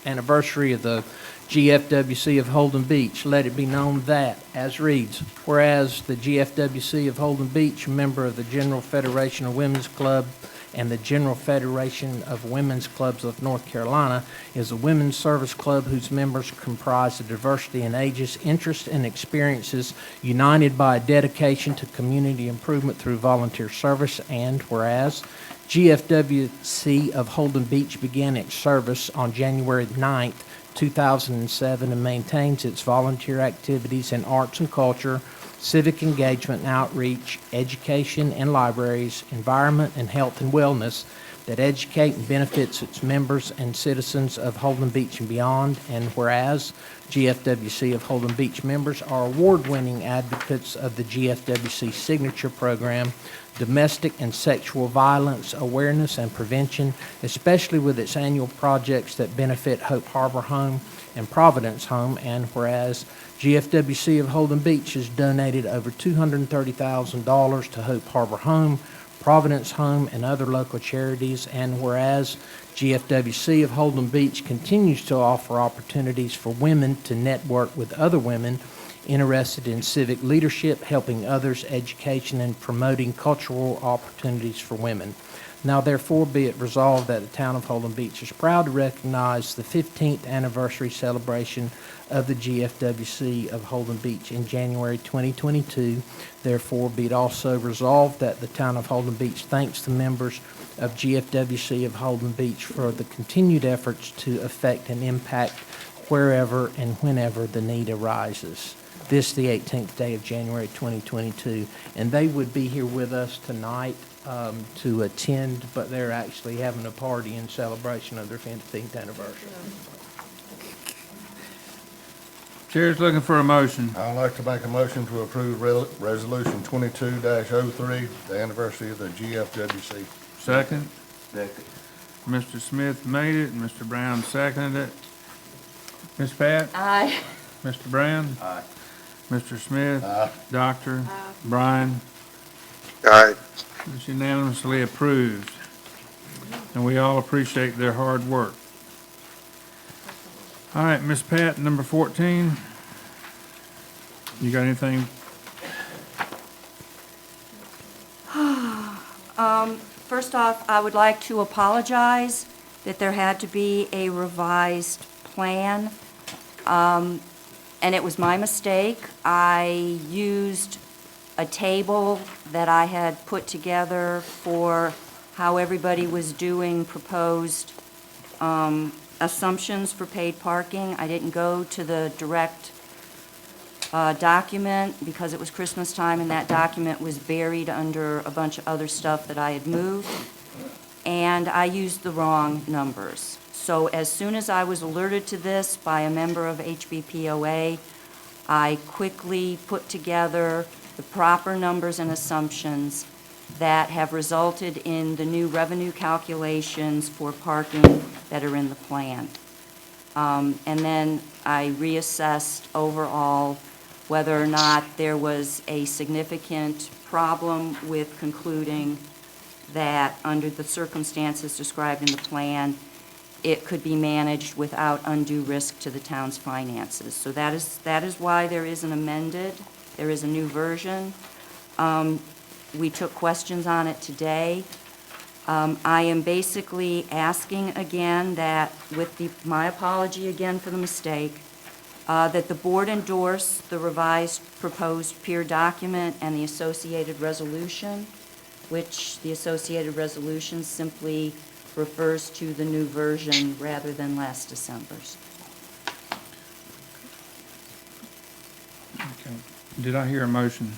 anniversary of the GFWC of Holden Beach. Let it be known that, as reads, whereas the GFWC of Holden Beach, a member of the General Federation of Women's Club, and the General Federation of Women's Clubs of North Carolina is a women's service club whose members comprise a diversity in ages, interests, and experiences, united by a dedication to community improvement through volunteer service. And whereas GFWC of Holden Beach began its service on January 9th, 2007, and maintains its volunteer activities in arts and culture, civic engagement and outreach, education and libraries, environment and health and wellness that educate and benefits its members and citizens of Holden Beach and beyond. And whereas GFWC of Holden Beach members are award-winning advocates of the GFWC Signature Program, domestic and sexual violence awareness and prevention, especially with its annual projects that benefit Hope Harbor Home and Providence Home. And whereas GFWC of Holden Beach has donated over $230,000 to Hope Harbor Home, Providence Home, and other local charities. And whereas GFWC of Holden Beach continues to offer opportunities for women to network with other women interested in civic leadership, helping others, education, and promoting cultural opportunities for women. Now therefore be it resolved that the town of Holden Beach is proud to recognize the 15th anniversary celebration of the GFWC of Holden Beach in January 2022. Therefore be it also resolved that the town of Holden Beach thanks the members of GFWC of Holden Beach for the continued efforts to affect and impact wherever and whenever the need arises. This the 18th day of January 2022, and they would be here with us tonight to attend, but they're actually having a party in celebration of their 15th anniversary. Chair's looking for a motion. I'd like to make a motion to approve Resolution 22-03, the anniversary of the GFWC. Second. Second. Mr. Smith made it, and Mr. Brown seconded it. Ms. Pat? Aye. Mr. Brown? Aye. Mr. Smith? Aye. Doctor? Brian? Aye. It's unanimously approved, and we all appreciate their hard work. All right, Miss Pat, number 14. You got anything? First off, I would like to apologize that there had to be a revised plan, and it was my mistake. I used a table that I had put together for how everybody was doing proposed assumptions for paid parking. I didn't go to the direct document because it was Christmas time, and that document was buried under a bunch of other stuff that I had moved, and I used the wrong numbers. So as soon as I was alerted to this by a member of HBPOA, I quickly put together the proper numbers and assumptions that have resulted in the new revenue calculations for parking that are in the plan. And then I reassessed overall whether or not there was a significant problem with concluding that under the circumstances described in the plan, it could be managed without undue risk to the town's finances. So that is why there is an amended, there is a new version. We took questions on it today. I am basically asking again that, with my apology again for the mistake, that the board endorse the revised proposed peer document and the associated resolution, which the associated resolution simply refers to the new version rather than last December's. Okay. Did I hear a motion?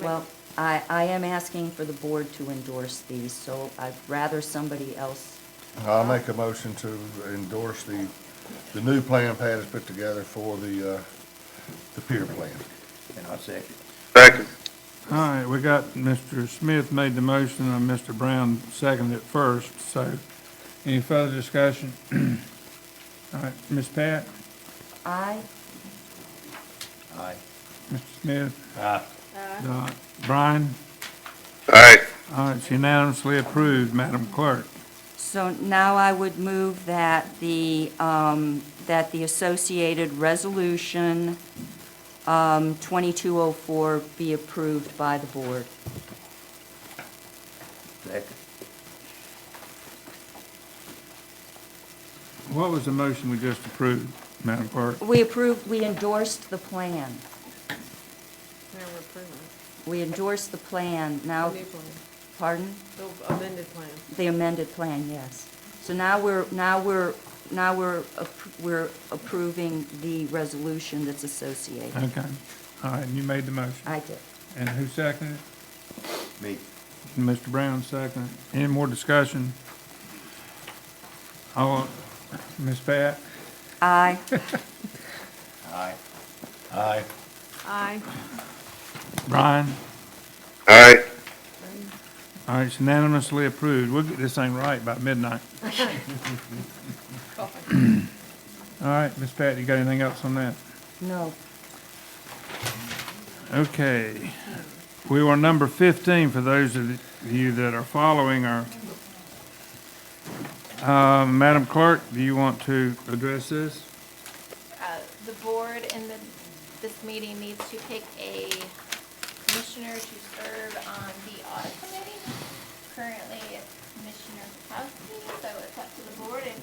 Well, I am asking for the board to endorse these, so I'd rather somebody else. I'll make a motion to endorse the new plan Pat has put together for the peer plan. And I second. Second. All right, we got Mr. Smith made the motion and Mr. Brown seconded it first, so any further discussion? All right, Ms. Pat? Aye. Aye. Mr. Smith? Aye. Brian? Aye. All right, it's unanimously approved, Madam Clerk. So now I would move that the associated resolution 2204 be approved by the board. Second. What was the motion we just approved, Madam Clerk? We endorsed the plan. Now we're approving We endorsed the plan. it. Now, The new plan, pardon? the amended plan. The amended plan, yes. So now we're approving the resolution that's associated. Okay, all right, and you made the motion. I did. And who seconded it? Me. Mr. Brown seconded it. Any more discussion? Ms. Pat? Aye. Aye. Aye. Aye. Brian? Aye. All right, it's unanimously approved. We'll get this thing right by midnight. All right, Ms. Pat, you got anything else on that? No. Okay. We were number 15 for those of you that are following our. Madam Clerk, do you want to address this? The board in this meeting needs to pick a commissioner to serve on the audit committee. Currently, it's Commissioner Kowski, so it's up to the board if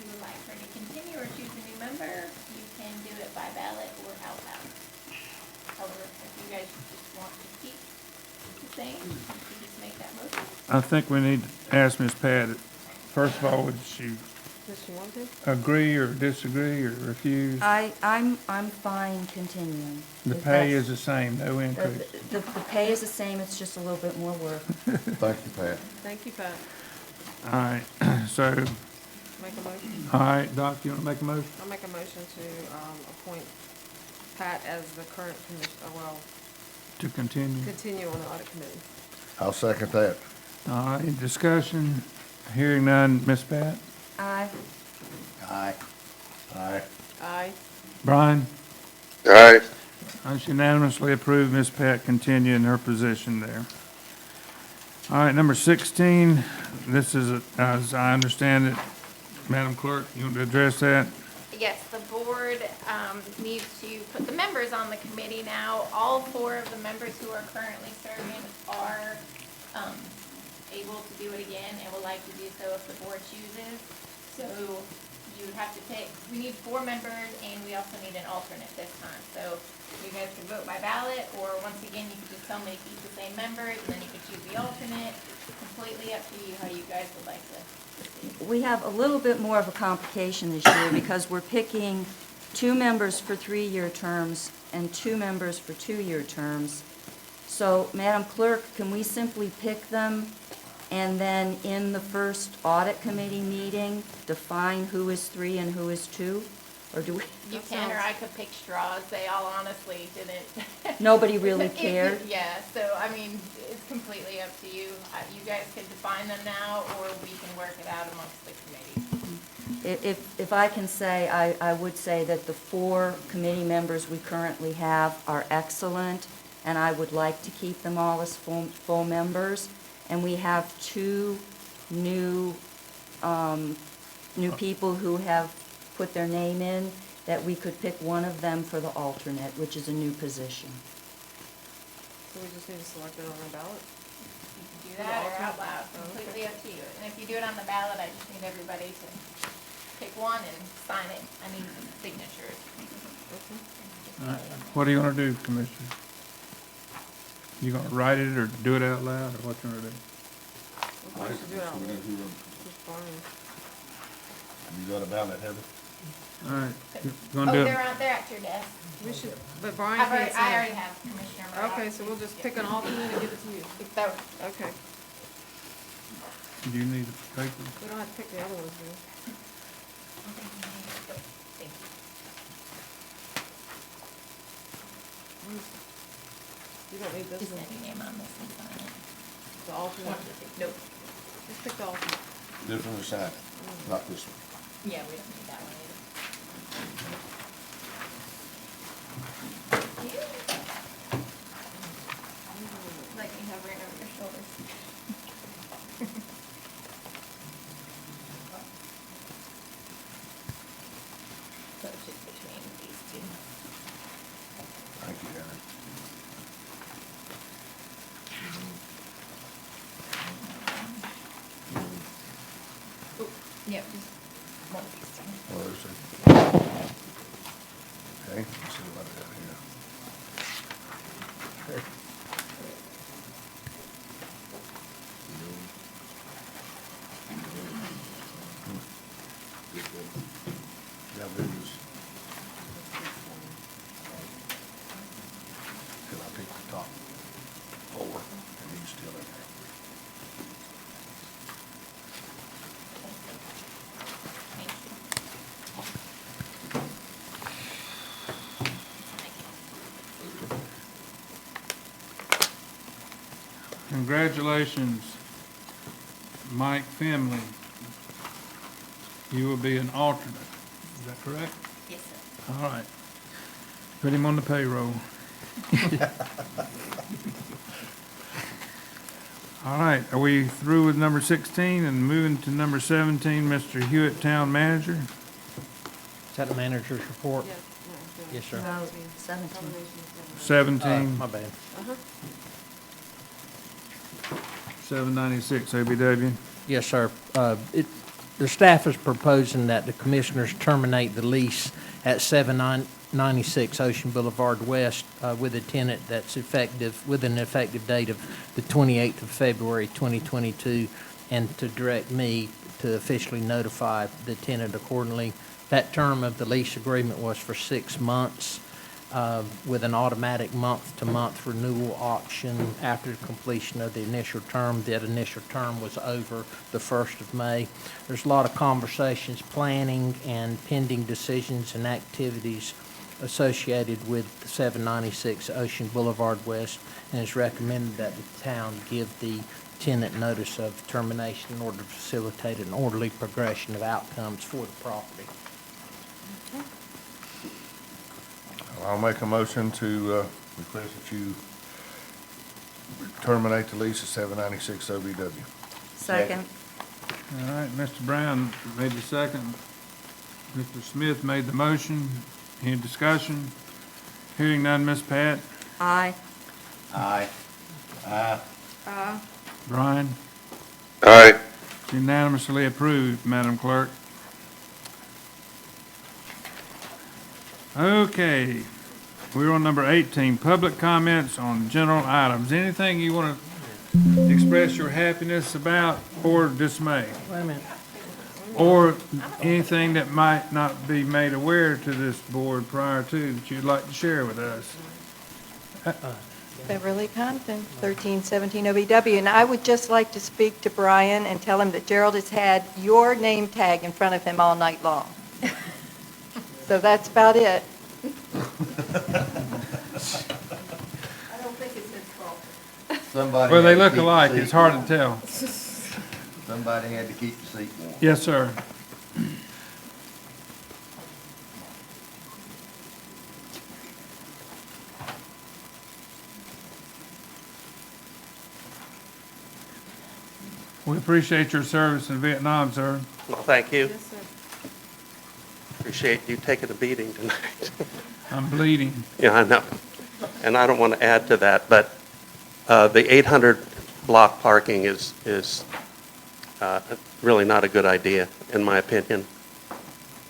you would like her to continue or choose a new member. You can do it by ballot or out loud. However, if you guys just want to keep the same, you can just make that motion. I think we need to ask Ms. Pat, first of all, would she Does she want to? agree or disagree or refuse? I'm fine continuing. The If pay that's- is the same, no increase. The pay is the same, it's just a little bit more work. Thank you, Pat. Thank you, Pat. All right, so, Make a motion. all right, Doc, you want to make a motion? I'll make a motion to appoint Pat as the current commissioner, To continue? continue on the audit committee. I'll second that. All right, discussion, hearing none, Ms. Pat? Aye. Aye. Aye. Aye. Brian? Aye. It's unanimously approved, Ms. Pat continue in her position there. All right, number 16, this is, as I understand it, Madam Clerk, you want to address that? Yes, the board needs to put the members on the committee now. All four of the members who are currently serving are able to do it again and would like to do so if the board chooses. So you would have to pick, we need 4 members and we also need an alternate this time. So you guys could vote by ballot, or once again, you could just tell me to keep the same members and then you could choose the alternate. Completely up to you how you guys would like to proceed. We have a little bit more of a complication this year because we're picking 2 members for 3-year terms and 2 members for 2-year terms. So, Madam Clerk, can we simply pick them and then in the first audit committee meeting, define who is 3 and who is 2? Or do we? You can, or I could pick straws. They all honestly didn't. Nobody really cared? Yeah, so I mean, it's completely up to you. You guys can define them now, or we can work it out amongst the committee. If I can say, I would say that the 4 committee members we currently have are excellent, and I would like to keep them all as full members. And we have 2 new people who have put their name in, that we could pick one of them for the alternate, which is a new position. So we just need to select it on our ballot? You can do that or out loud, completely up to you. And if you do it on the ballot, I just need everybody to pick one and sign it. I need signatures. All right, what are you going to do, Commissioner? You going to write it or do it out loud, or what you going to do? We should do it out loud. Just fine. You got a ballot, Heather? All right, you Oh, going to do they're it? at your desk. We should, but Brian I can't sign. already have Commissioner Murdoch. Okay, so we'll just pick an alternate and give it to you. Okay. Do you need a paper? We don't have to pick the other ones, do we? Thank you. You don't need this Just one. send your name on this and sign it. The alternate? Nope. Just pick the alternate. This one is signed, not this one. Yeah, we don't need that one either. Like me hovering over your shoulders. So it's just between these 2. Thank you, Heather. Yep, just 116. Okay, let's see what I got here. Yeah, there it is. Till I pick the top 4, and he's still in there. Congratulations, Mike Finley. You will be an alternate. Is that correct? Yes, sir. All right. Put him on the payroll. All right, are we through with number 16 and moving to number 17, Mr. Hewitt, Town Manager? Is that the manager's report? Yes, Yes, sir. No, 17. 17, My bad. 796 OBW. Yes, sir. The staff is proposing that the commissioners terminate the lease at 796 Ocean Boulevard West with a tenant that's effective, with an effective date of the 28th of February, 2022, and to direct me to officially notify the tenant accordingly. That term of the lease agreement was for 6 months with an automatic month-to-month renewal auction after the completion of the initial term. That initial term was over the 1st of May. There's a lot of conversations, planning, and pending decisions and activities associated with 796 Ocean Boulevard West, and it's recommended that the town give the tenant notice of termination in order to facilitate an orderly progression of outcomes for the property. I'll make a motion to request that you terminate the lease at 796 OBW. Second. All right, Mr. Brown made the second. Mr. Smith made the motion. Any discussion? Hearing none, Ms. Pat? Aye. Aye. Aye. Brian? Aye. Unanimously approved, Madam Clerk. Okay, we're on number 18, public comments on general items. Anything you want to express your happiness about or dismay? Wait a minute. Or anything that might not be made aware to this board prior to that you'd like to share with us? Beverly Compton, 1317 OBW, and I would just like to speak to Brian and tell him that Gerald has had your name tag in front of him all night long. So that's about it. I don't think it's his fault. Somebody Well, they had to look keep the alike, seat it's hard to warm. tell. Somebody had to keep the seat warm. Yes, sir. We appreciate your service in Vietnam, sir. Well, thank you. Yes, sir. Appreciate you taking a beating tonight. I'm bleeding. Yeah, I know. And I don't want to add to that, but the 800 block parking is really not a good idea, in my opinion.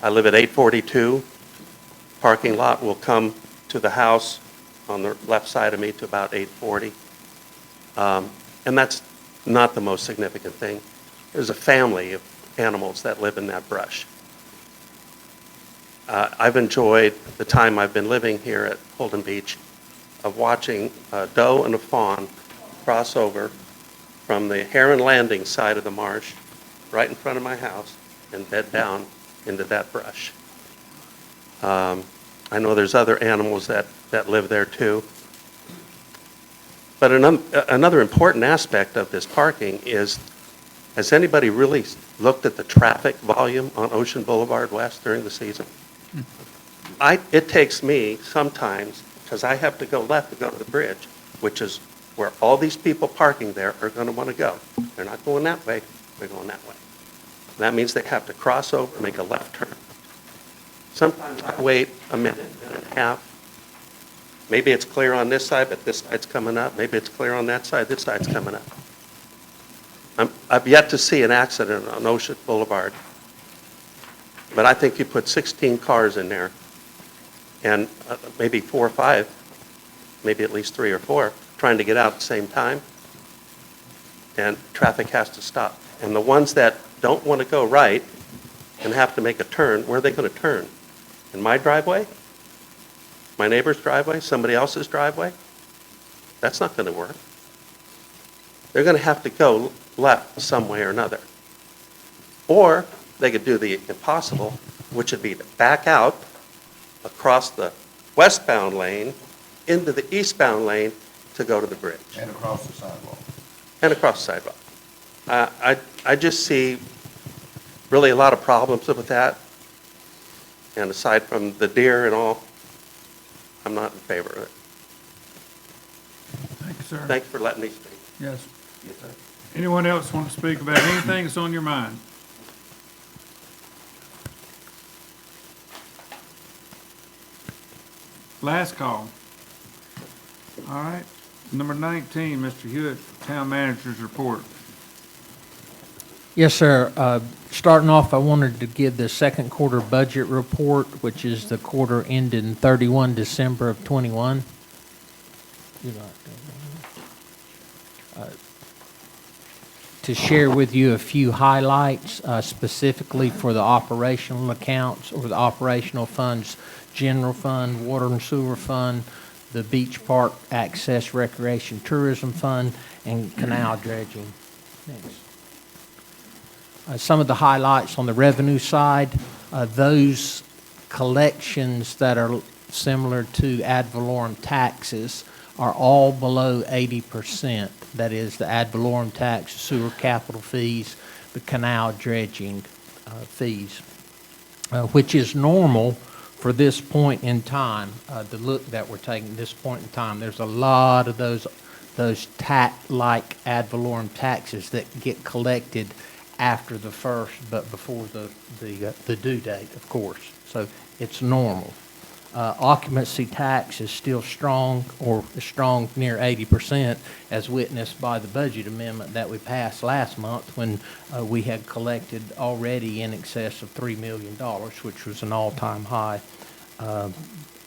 I live at 842. Parking lot will come to the house on the left side of me to about 840. And that's not the most significant thing. There's a family of animals that live in that brush. I've enjoyed the time I've been living here at Holden Beach of watching a doe and a fawn cross over from the Heron Landing side of the marsh right in front of my house and bed down into that brush. I know there's other animals that live there too. But another important aspect of this parking is, has anybody really looked at the traffic volume on Ocean Boulevard West during the season? It takes me sometimes, because I have to go left to go to the bridge, which is where all these people parking there are going to want to go. They're not going that way, they're going that way. And that means they have to cross over, make a left turn. Sometimes I wait a minute and a half. Maybe it's clear on this side, but this side's coming up. Maybe it's clear on that side, this side's coming up. I've yet to see an accident on Ocean Boulevard But I think you put 16 cars in there, and maybe 4 or 5, maybe at least 3 or 4, trying to get out at the same time, and traffic has to stop. And the ones that don't want to go right and have to make a turn, where are they going to turn? In my driveway? My neighbor's driveway? Somebody else's driveway? That's not going to work. They're going to have to go left some way or another. Or they could do the impossible, which would be to back out across the westbound lane into the eastbound lane to go to the bridge. And across the sidewalk. And across the sidewalk. I just see really a lot of problems with that. And aside from the deer and all, I'm not in favor of it. Thank you, sir. Thanks for letting me speak. Yes. Yes, sir. Anyone else want to speak about anything that's on your mind? Last call. All right. Number 19, Mr. Hewitt, Town Manager's Report. Yes, sir. Starting off, I wanted to give the second quarter budget report, which is the quarter ending 31 December of 21. To share with you a few highlights specifically for the operational accounts or the operational funds, general fund, water and sewer fund, the beach park access recreation tourism fund, and canal dredging. Next. Some of the highlights on the revenue side, those collections that are similar to ad valorem taxes are all below 80%. That is the ad valorem tax, sewer capital fees, the canal dredging fees, which is normal for this point in time, the look that we're taking at this point in time. There's a lot of those like ad valorem taxes that get collected after the first, but before the due date, of course. So it's normal. Occupancy tax is still strong, or strong near 80%, as witnessed by the budget amendment that we passed last month when we had collected already in excess of $3 million, which was an all-time high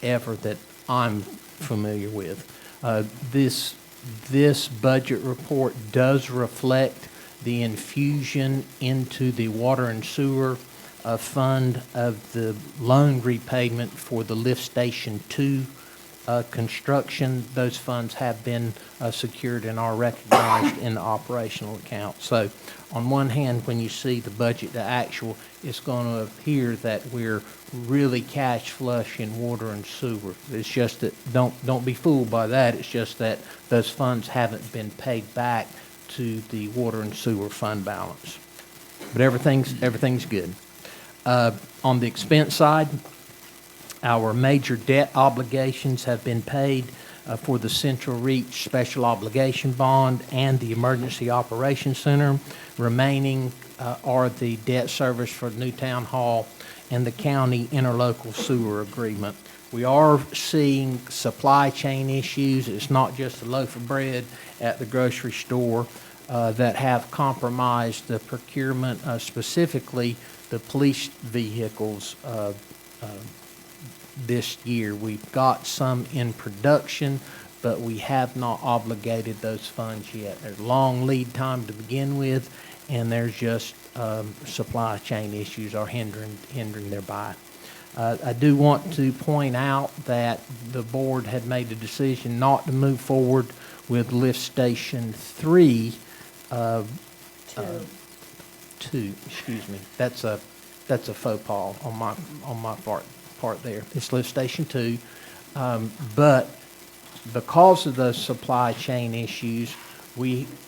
ever that I'm familiar with. This budget report does reflect the infusion into the water and sewer fund of the loan repayment for the Lift Station 2 construction. Those funds have been secured and are recognized in the operational account. So on one hand, when you see the budget to actual, it's going to appear that we're really cash flush in water and sewer. It's just that, don't be fooled by that. It's just that those funds haven't been paid back to the water and sewer fund balance. But everything's good. On the expense side, our major debt obligations have been paid for the Central Reach Special Obligation Bond and the Emergency Operations Center. Remaining are the debt service for the new town hall and the county interlocal sewer agreement. We are seeing supply chain issues. It's not just a loaf of bread at the grocery store that have compromised the procurement, specifically the police vehicles this year. We've got some in production, but we have not obligated those funds yet. There's long lead time to begin with, and there's just supply chain issues are hindering their buy. I do want to point out that the board had made a decision not to move forward with Lift Station 3. Two, excuse me. That's a faux pas on my part there. It's Lift Station 2, but because of those supply chain issues,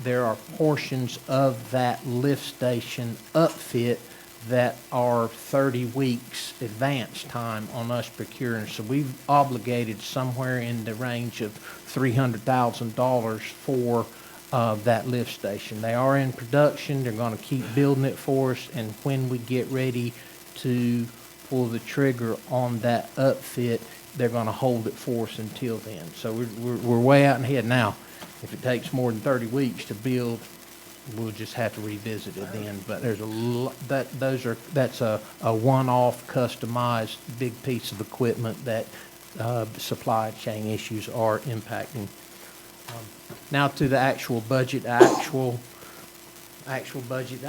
there are portions of that lift station upfit that are 30 weeks advance time on us procuring. So we've obligated somewhere in the range of $300,000 for that lift station. They are in production. They're going to keep building it for us, and when we get ready to pull the trigger on that upfit, they're going to hold it for us until then. So we're way out ahead now. If it takes more than 30 weeks to build we'll just have to revisit it then. But there's that's a one-off customized big piece of equipment that supply chain issues are impacting. Now to the actual budget, actual budget,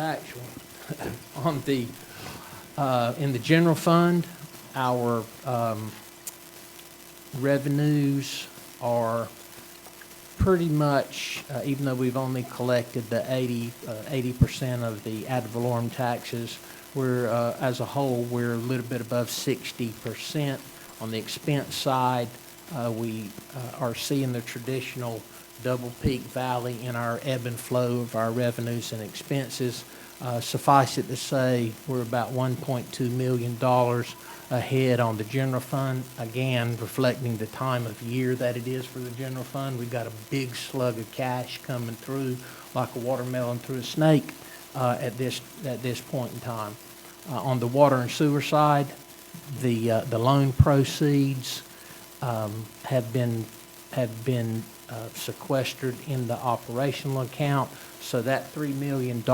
on the, in the general fund, our revenues are pretty much, even though we've only collected the 80% of the ad valorem taxes, we're, as a whole, we're a little bit above 60%. On the expense side, we are seeing the traditional double peak valley in our ebb and flow of our revenues and expenses. Suffice it to say, we're about $1.2 million ahead on the general fund. Again, reflecting the time of year that it is for the general fund. We've got a big slug of cash coming through like a watermelon through a snake at this point in time. On the water and sewer side, the loan proceeds have been sequestered in the operational account, so that $3 million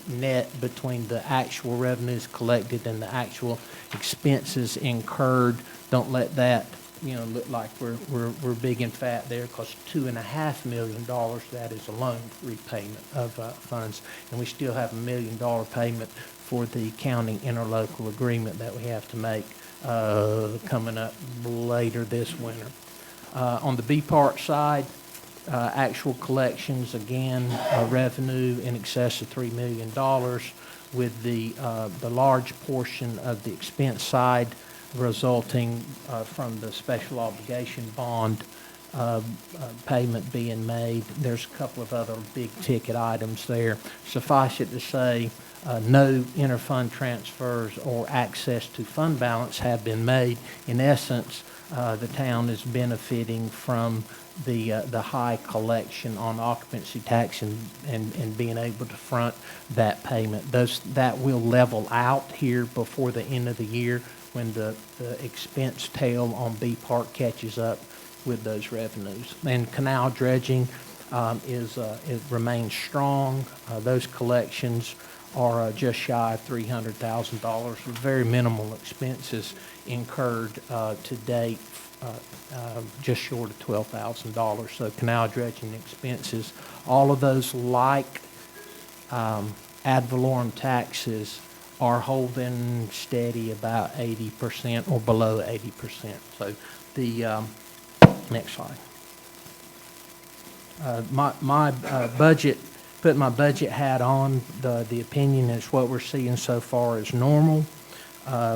net between the actual revenues collected and the actual expenses incurred, don't let that look like we're big and fat there, because $2.5 million, that is a loan repayment of funds, and we still have $1 million payment for the county interlocal agreement that we have to make coming up later this winter. On the B part side, actual collections, again, revenue in excess of $3 million, with the large portion of the expense side resulting from the special obligation bond payment being made. There's a couple of other big ticket items there. Suffice it to say, no interfund transfers or access to fund balance have been made. In essence, the town is benefiting from the high collection on occupancy tax and being able to front that payment. That will level out here before the end of the year when the expense tail on B Part catches up with those revenues. And canal dredging it remains strong. Those collections are just shy of $300,000, with very minimal expenses incurred to date, just short of $12,000. So canal dredging expenses, all of those, like ad valorem taxes, are holding steady about 80% or below 80%. So the next slide. My budget, put my budget hat on, the opinion is what we're seeing so far is normal,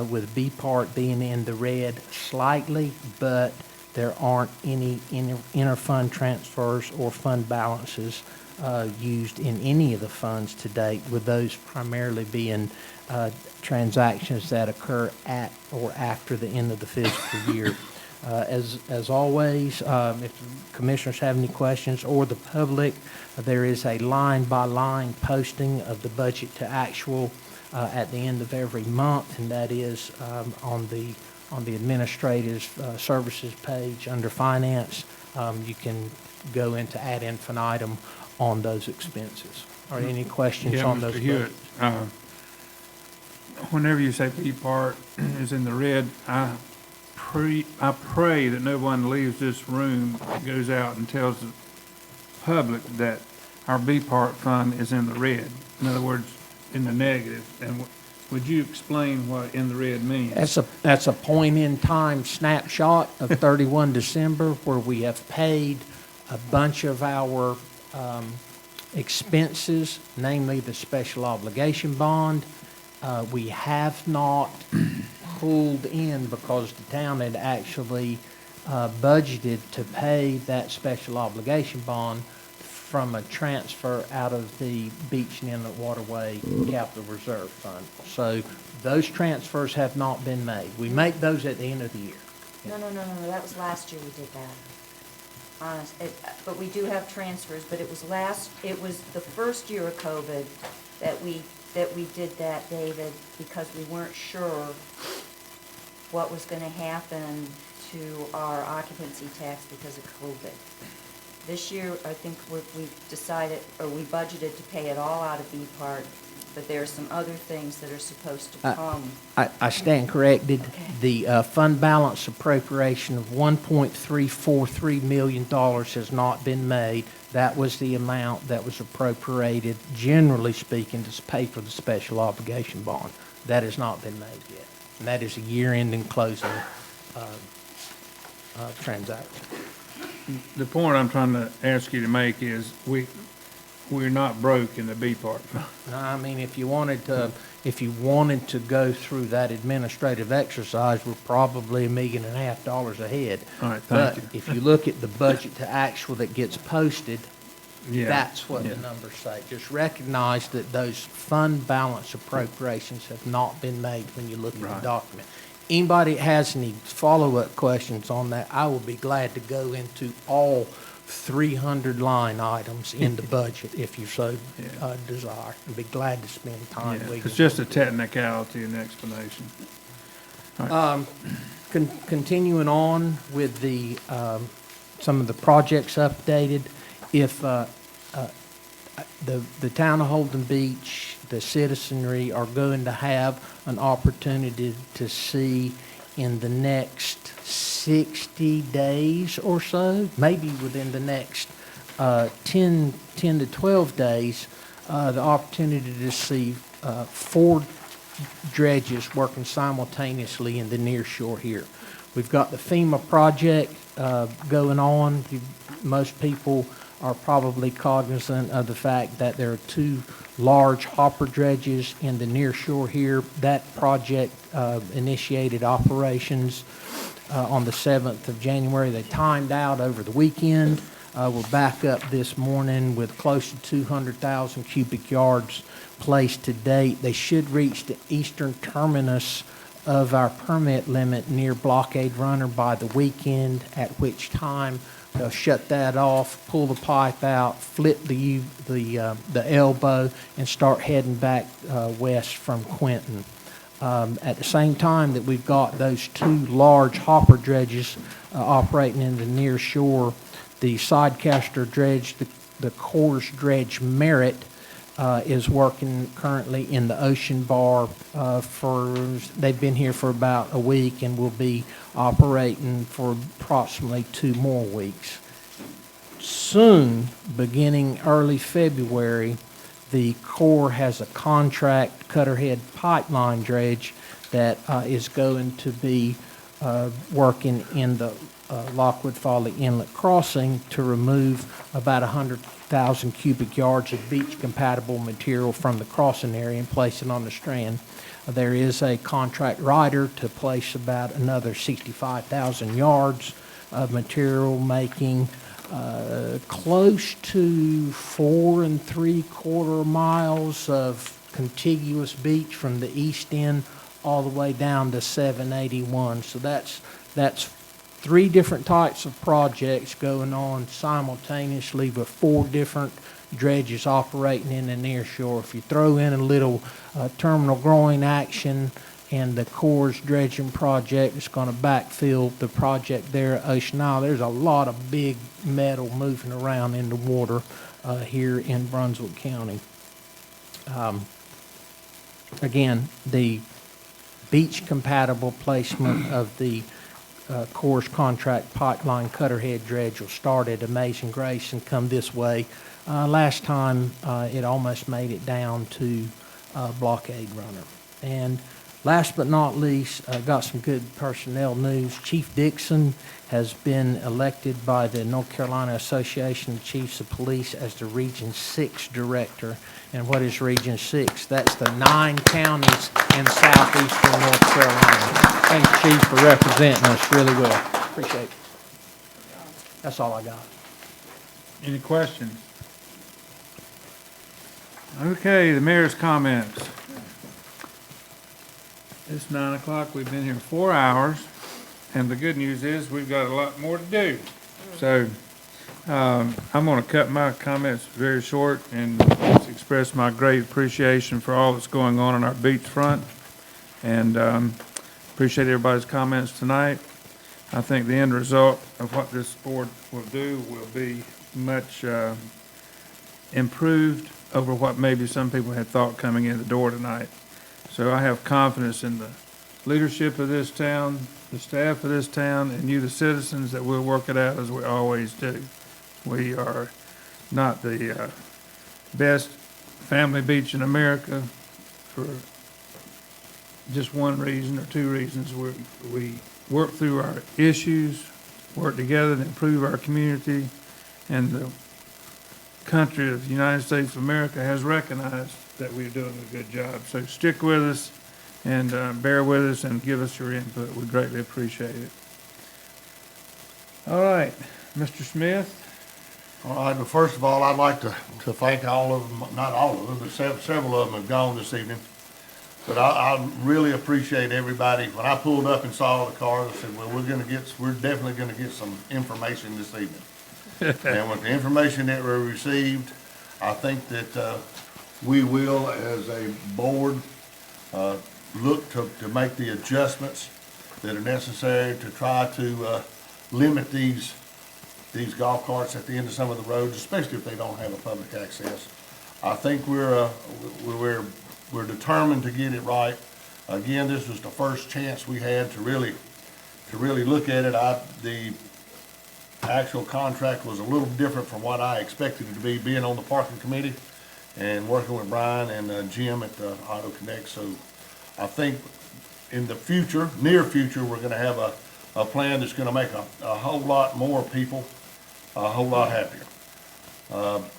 with B part being in the red slightly, but there aren't any interfund transfers or fund balances used in any of the funds to date, with those primarily being transactions that occur at or after the end of the fiscal year. As always, if the commissioners have any questions, or the public, there is a line-by-line posting of the budget to actual at the end of every month, and that is on the administrative services page under finance. You can go into ad infinitum on those expenses. Are there any questions on those? Mr. Hewitt, whenever you say B part is in the red, I pray that no one leaves this room, goes out and tells the public that our B part fund is in the red. In other words, in the negative. And would you explain what in the red means? That's a point in time snapshot of 31 December where we have paid a bunch of our expenses, namely the special obligation bond. We have not pulled in, because the town had actually budgeted to pay that special obligation bond from a transfer out of the Beach and Inlet Waterway Capital Reserve Fund. So those transfers have not been made. We make those at the end of the year. No, that was last year we did that. But we do have transfers, but it was the first year of COVID that we did that, David, because we weren't sure what was going to happen to our occupancy tax because of COVID. This year, I think we've decided, or we budgeted to pay it all out of E-Park, but there are some other things that are supposed to come. I stand corrected. The fund balance appropriation of $1.343 million has not been made. That was the amount that was appropriated, generally speaking, to pay for the special obligation bond. That has not been made yet. And that is a year-ending closing transaction. The point I'm trying to ask you to make is we're not broke in the B part. No, I mean, if you wanted to go through that administrative exercise, we're probably $1.5 million ahead. All right, thank you. But if you look at the budget to actual that gets posted, Yeah, that's what yeah. the numbers say. Just recognize that those fund balance appropriations have not been made when you look at Right. the document. Anybody that has any follow-up questions on that, I will be glad to go into all 300 line items in the budget if you so desire. I'd be glad to spend time Yeah, with it's you. just a technicality and explanation. All right. Continuing on with the, some of the projects updated, if the town of Holden Beach, the citizenry are going to have an opportunity to see in the next 60 days or so, maybe within the next 10 to 12 days, the opportunity to see 4 dredges working simultaneously in the near shore here. We've got the FEMA project going on. Most people are probably cognizant of the fact that there are 2 large hopper dredges in the near shore here. That project initiated operations on the 7th of January. They timed out over the weekend. We're back up this morning with close to 200,000 cubic yards placed to date. They should reach the eastern terminus of our permit limit near Blockade Runner by the weekend, at which time they'll shut that off, pull the pipe out, flip the elbow, and start heading back west from Quinton. At the same time that we've got those 2 large hopper dredges operating in the near shore, the sidecaster dredge, the Coors dredge Merit, is working currently in the ocean bar they've been here for about a week and will be operating for approximately 2 more weeks. Soon, beginning early February, the Corps has a contract cutterhead pipeline dredge that is going to be working in the Lockwood Folly Inlet crossing to remove about 100,000 cubic yards of beach-compatible material from the crossing area and place it on the strand. There is a contract rider to place about another 65,000 yards of material, making close to 4 3/4 miles of contiguous beach from the east end all the way down to 781. So that's 3 different types of projects going on simultaneously with 4 different dredges operating in the near shore. If you throw in a little terminal growing action and the Coors dredging project is going to backfill the project there at Ocean Isle, there's a lot of big metal moving around in the water here in Brunswick County. Again, the beach-compatible placement of the Coors contract pipeline cutterhead dredge will start at Amazing Grace and come this way. Last time, it almost made it down to Blockade Runner. And last but not least, got some good personnel news. Chief Dixon has been elected by the North Carolina Association of Chiefs of Police as the Region 6 Director. And what is Region 6? That's the 9 counties in southeastern North Carolina. Thanks, Chief, for representing us really well. Appreciate it. That's all I got. Any questions? Okay, the mayor's comments. It's 9 o'clock. We've been here 4 hours, and the good news is we've got a lot more to do. So I'm going to cut my comments very short and just express my great appreciation for all that's going on our beach front, and appreciate everybody's comments tonight. I think the end result of what this board will do will be much improved over what maybe some people had thought coming in the door tonight. So I have confidence in the leadership of this town, the staff of this town, and you, the citizens, that we'll work it out as we always do. We are not the best family beach in America for just one reason or two reasons. We work through our issues, work together to improve our community, and the country of the United States of America has recognized that we're doing a good job. So stick with us and bear with us and give us your input. We greatly appreciate it. All right, Mr. Smith. All right, well, first of all, I'd like to thank all of them, not all of them, but several of them have gone this evening. But I really appreciate everybody. When I pulled up and saw the cars, I said, well, we're definitely gonna get some information this evening. And with the information that we received, I think that we will, as a board, look to make the adjustments that are necessary to try to limit these golf carts at the end of some of the roads, especially if they don't have a public access. I think we're determined to get it right. Again, this was the first chance we had to really look at it. The actual contract was a little different from what I expected it to be, being on the parking committee and working with Brian and Jim at the Auto Connect. So I think in the future, near future, we're gonna have a plan that's gonna make a whole lot more people a whole lot happier.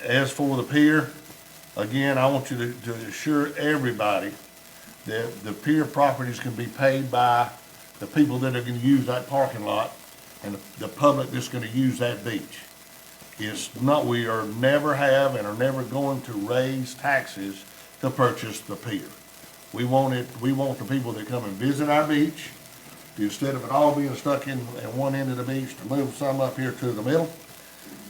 As for the pier, again, I want you to assure everybody that the pier properties can be paid by the people that are gonna use that parking lot and the public that's gonna use that beach. We are never have and are never going to raise taxes to purchase the pier. We want the people that come and visit our beach, instead of it all being stuck in at one end of the beach, to move some up here to the middle,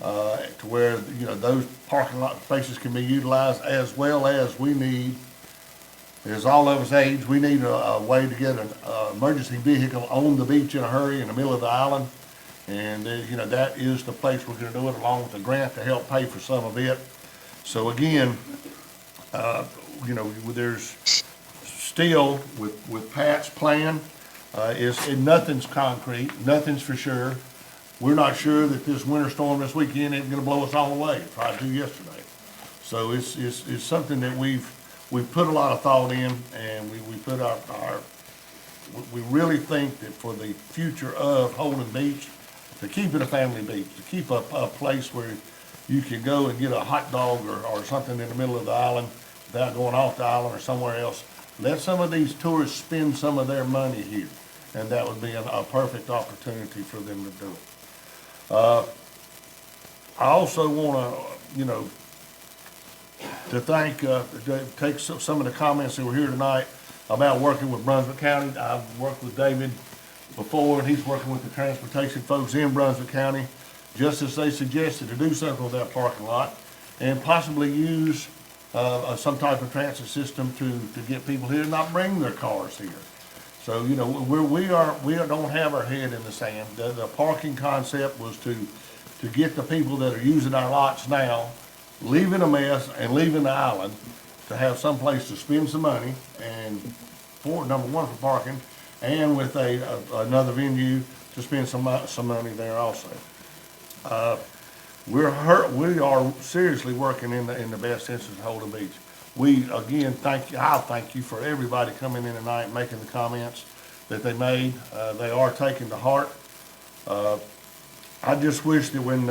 to where, those parking lot spaces can be utilized, as well as we need, as all of us age, we need a way to get an emergency vehicle on the beach in a hurry in the middle of the island. And, that is the place we're gonna do it, along with a grant to help pay for some of it. So again, there's still, with Pat's plan, nothing's concrete, nothing's for sure. We're not sure that this winter storm this weekend isn't gonna blow us all away. It tried to yesterday. So it's something that we've put a lot of thought in, and we really think that for the future of Holden Beach, to keep it a family beach, to keep a place where you can go and get a hot dog or something in the middle of the island without going off the island or somewhere else. Let some of these tourists spend some of their money here, and that would be a perfect opportunity for them to do it. I also want to take some of the comments that were here tonight about working with Brunswick County. I've worked with David before, and he's working with the transportation folks in Brunswick County, just as they suggested, to do something with that parking lot and possibly use some type of transit system to get people here and not bring their cars here. So, we don't have our head in the sand. The parking concept was to get the people that are using our lots now, leaving a mess and leaving the island, to have some place to spend some money, and number one, for parking, and with another venue to spend some money there also. We are seriously working in the best interest of Holden Beach. Again, I'll thank you for everybody coming in tonight and making the comments that they made. They are taken to heart. I just wish that when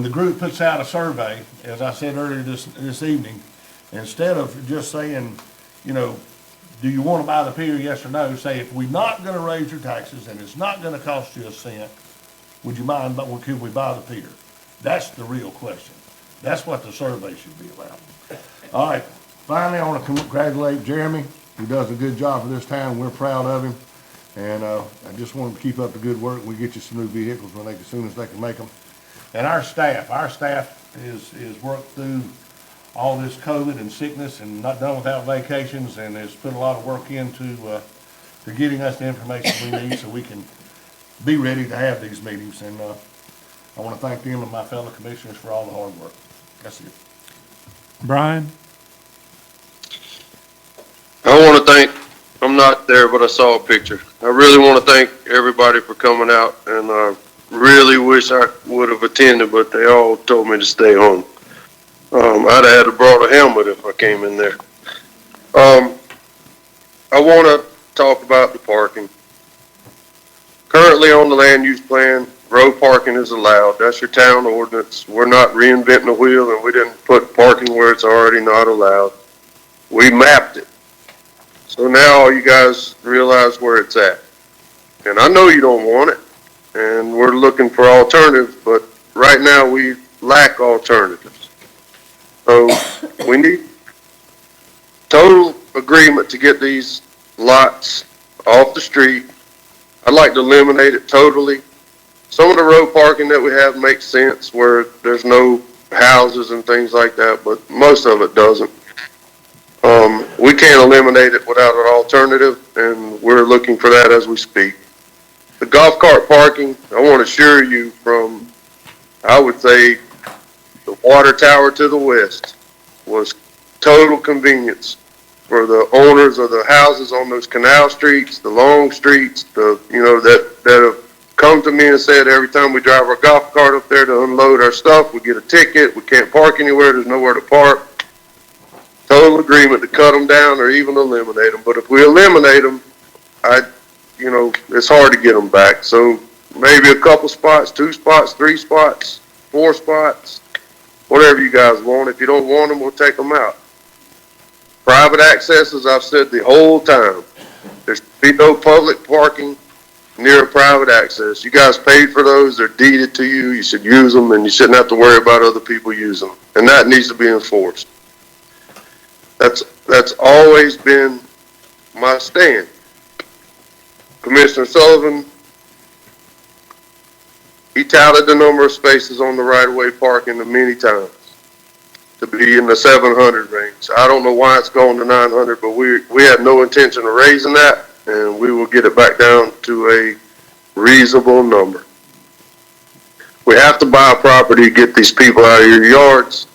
the group puts out a survey, as I said earlier this evening, instead of just saying, do you want to buy the pier, yes or no, say, if we're not going to raise your taxes and it's not going to cost you a cent, would you mind, could we buy the pier? That's the real question. That's what the survey should be about. All right, finally, I want to congratulate Jeremy, who does a good job for this town. We're proud of him. And I just want him to keep up the good work. We get you some new vehicles as soon as they can make them. And our staff is worked through all this COVID and sickness and not done without vacations, and has put a lot of work into to getting us the information we need so we can be ready to have these meetings, and, I want to thank them and my fellow commissioners for all the hard work. That's it. Brian? I want to thank, I'm not there, but I saw a picture. I really want to thank everybody for coming out, and I really wish I would have attended, but they all told me to stay home. I'd have had to brought a helmet if I came in there. I want to talk about the parking. Currently on the land use plan, road parking is allowed. That's your town ordinance. We're not reinventing the wheel, and we didn't put parking where it's already not allowed. We mapped it. So now all you guys realize where it's at. And I know you don't want it, and we're looking for alternatives, but right now we lack alternatives. So we need total agreement to get these lots off the street. I'd like to eliminate it totally. Some of the road parking that we have makes sense where there's no houses and things like that, but most of it doesn't. We can't eliminate it without an alternative, and we're looking for that as we speak. The golf cart parking, I want to assure you from, I would say, the water tower to the west was total convenience for the owners of the houses on those canal streets, the long streets, that have come to me and said every time we drive our golf cart up there to unload our stuff, we get a ticket, we can't park anywhere, there's nowhere to park. Total agreement to cut them down or even eliminate them. But if we eliminate them, it's hard to get them back. So maybe a couple spots, 2 spots, 3 spots, 4 spots, whatever you guys want. If you don't want them, we'll take them out. Private access, as I've said the whole time, there's be no public parking near a private access. You guys paid for those. They're deeded to you. You should use them, and you shouldn't have to worry about other people using them. And that needs to be enforced. That's always been my stand. Commissioner Sullivan, he touted the number of spaces on the right-of-way parking many times to be in the 700 range. I don't know why it's gone to 900, but we had no intention of raising that, and we will get it back down to a reasonable number. We have to buy a property to get these people out of your yards,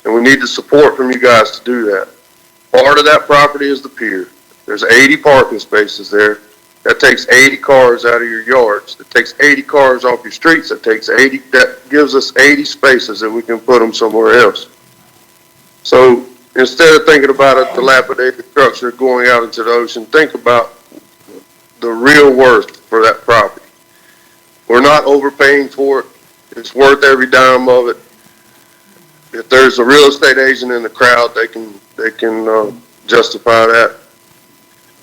and we need the support from you guys to do that. Part of that property is the pier. There's 80 parking spaces there. That takes 80 cars out of your yards. That takes 80 cars off your streets. That gives us 80 spaces that we can put them somewhere else. So instead of thinking about a dilapidated structure going out into the ocean, think about the real worth for that property. We're not overpaying for it. It's worth every dime of it. If there's a real estate agent in the crowd, they can justify that.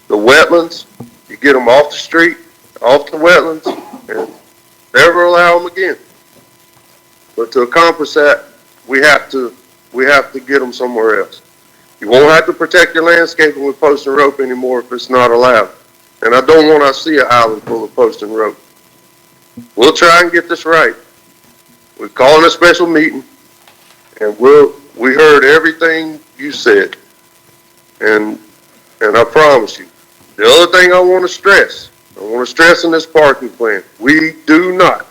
The wetlands, you get them off the street, off the wetlands, and never allow them again. But to accomplish that, we have to get them somewhere else. You won't have to protect your landscaping with post and rope anymore if it's not allowed. And I don't want to see an island full of post and rope. We'll try and get this right. We're calling a special meeting, and we heard everything you said. And I promise you, the other thing I want to stress in this parking plan, we do not,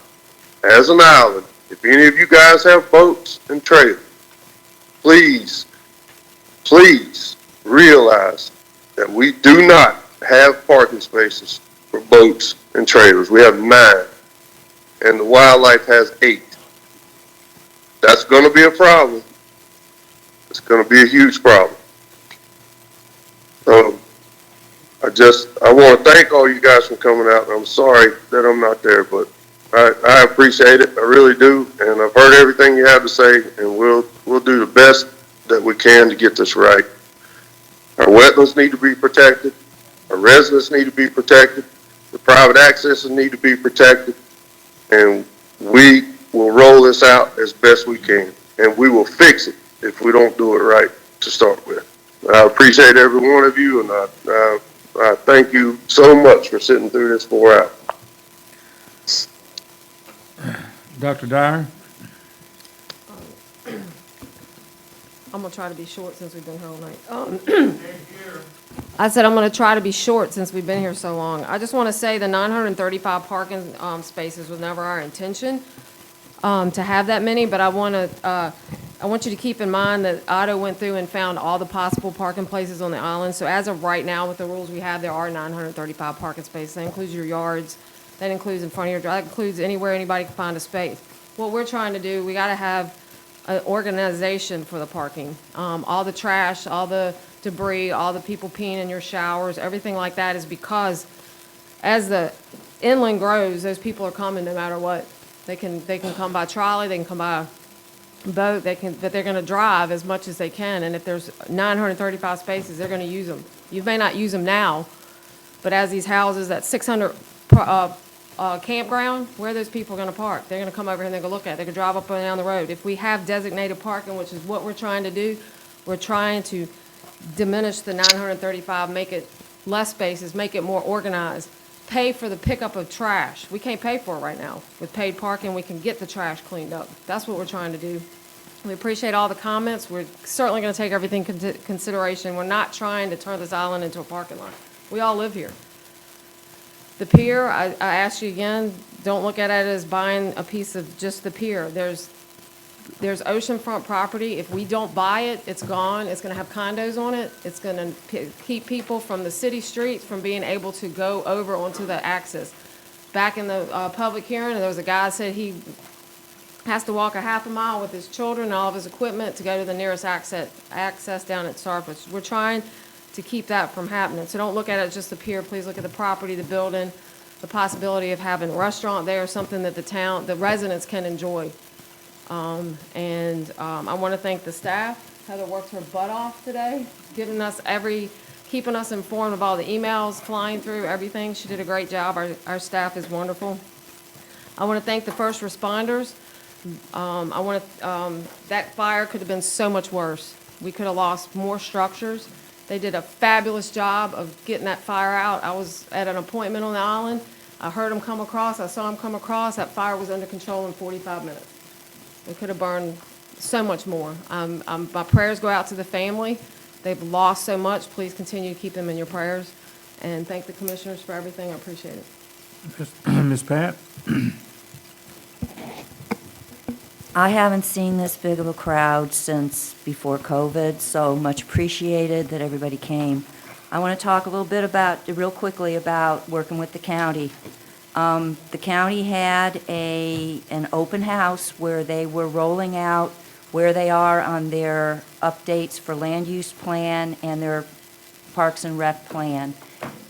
as an island, if any of you guys have boats and trailers, please realize that we do not have parking spaces for boats and trailers. We have 9, and the wildlife has 8. That's going to be a problem. It's going to be a huge problem. So I want to thank all you guys for coming out. I'm sorry that I'm not there, but I appreciate it. I really do. And I've heard everything you have to say, and we'll do the best that we can to get this right. Our wetlands need to be protected. Our residents need to be protected. The private accesses need to be protected. And we will roll this out as best we can. And we will fix it if we don't do it right to start with. I appreciate every one of you, and I thank you so much for sitting through this 4 hours. Dr. Dyer? I'm gonna try to be short since we've been here all night. I said I'm going to try to be short since we've been here so long. I just want to say the 935 parking spaces was never our intention to have that many, but I want you to keep in mind that Otto went through and found all the possible parking places on the island. So as of right now, with the rules we have, there are 935 parking spaces. That includes your yards, that includes in front of your drive, that includes anywhere anybody can find a space. What we're trying to do, we got to have an organization for the parking. All the trash, all the debris, all the people peeing in your showers, everything like that is because as the inland grows, those people are coming no matter what. They can come by trolley, they can come by boat, but they're going to drive as much as they can. And if there's 935 spaces, they're going to use them. You may not use them now, but as these houses, that 600 campground, where are those people going to park? They're going to come over here and they're going to look at it. They're going to drive up and down the road. If we have designated parking, which is what we're trying to do, we're trying to diminish the 935, make it less spaces, make it more organized, pay for the pickup of trash. We can't pay for it right now. With paid parking, we can get the trash cleaned up. That's what we're trying to do. We appreciate all the comments. We're certainly going to take everything into consideration. We're not trying to turn this island into a parking lot. We all live here. The pier, I ask you again, don't look at it as buying a piece of just the pier. There's oceanfront property. If we don't buy it, it's gone. It's going to have condos on it. It's going to keep people from the city streets from being able to go over onto the access. Back in the public hearing, there was a guy that said he has to walk a half a mile with his children and all of his equipment to go to the nearest access down at Starfish. We're trying to keep that from happening. So don't look at it as just the pier. Please look at the property, the building, the possibility of having a restaurant there, something that the residents can enjoy. I want to thank the staff. Heather worked her butt off today, keeping us informed of all the emails flying through, everything. She did a great job. Our staff is wonderful. I want to thank the first responders. That fire could have been so much worse. We could have lost more structures. They did a fabulous job of getting that fire out. I was at an appointment on the island. I heard them come across. I saw them come across. That fire was under control in 45 minutes. It could have burned so much more. My prayers go out to the family. They've lost so much. Please continue to keep them in your prayers. And thank the commissioners for everything. I appreciate it. Ms. Pat? I haven't seen this big of a crowd since before COVID, so much appreciated that everybody came. I want to talk a little bit real quickly about working with the county. The county had an open house where they were rolling out where they are on their updates for land use plan and their Parks and Rec plan.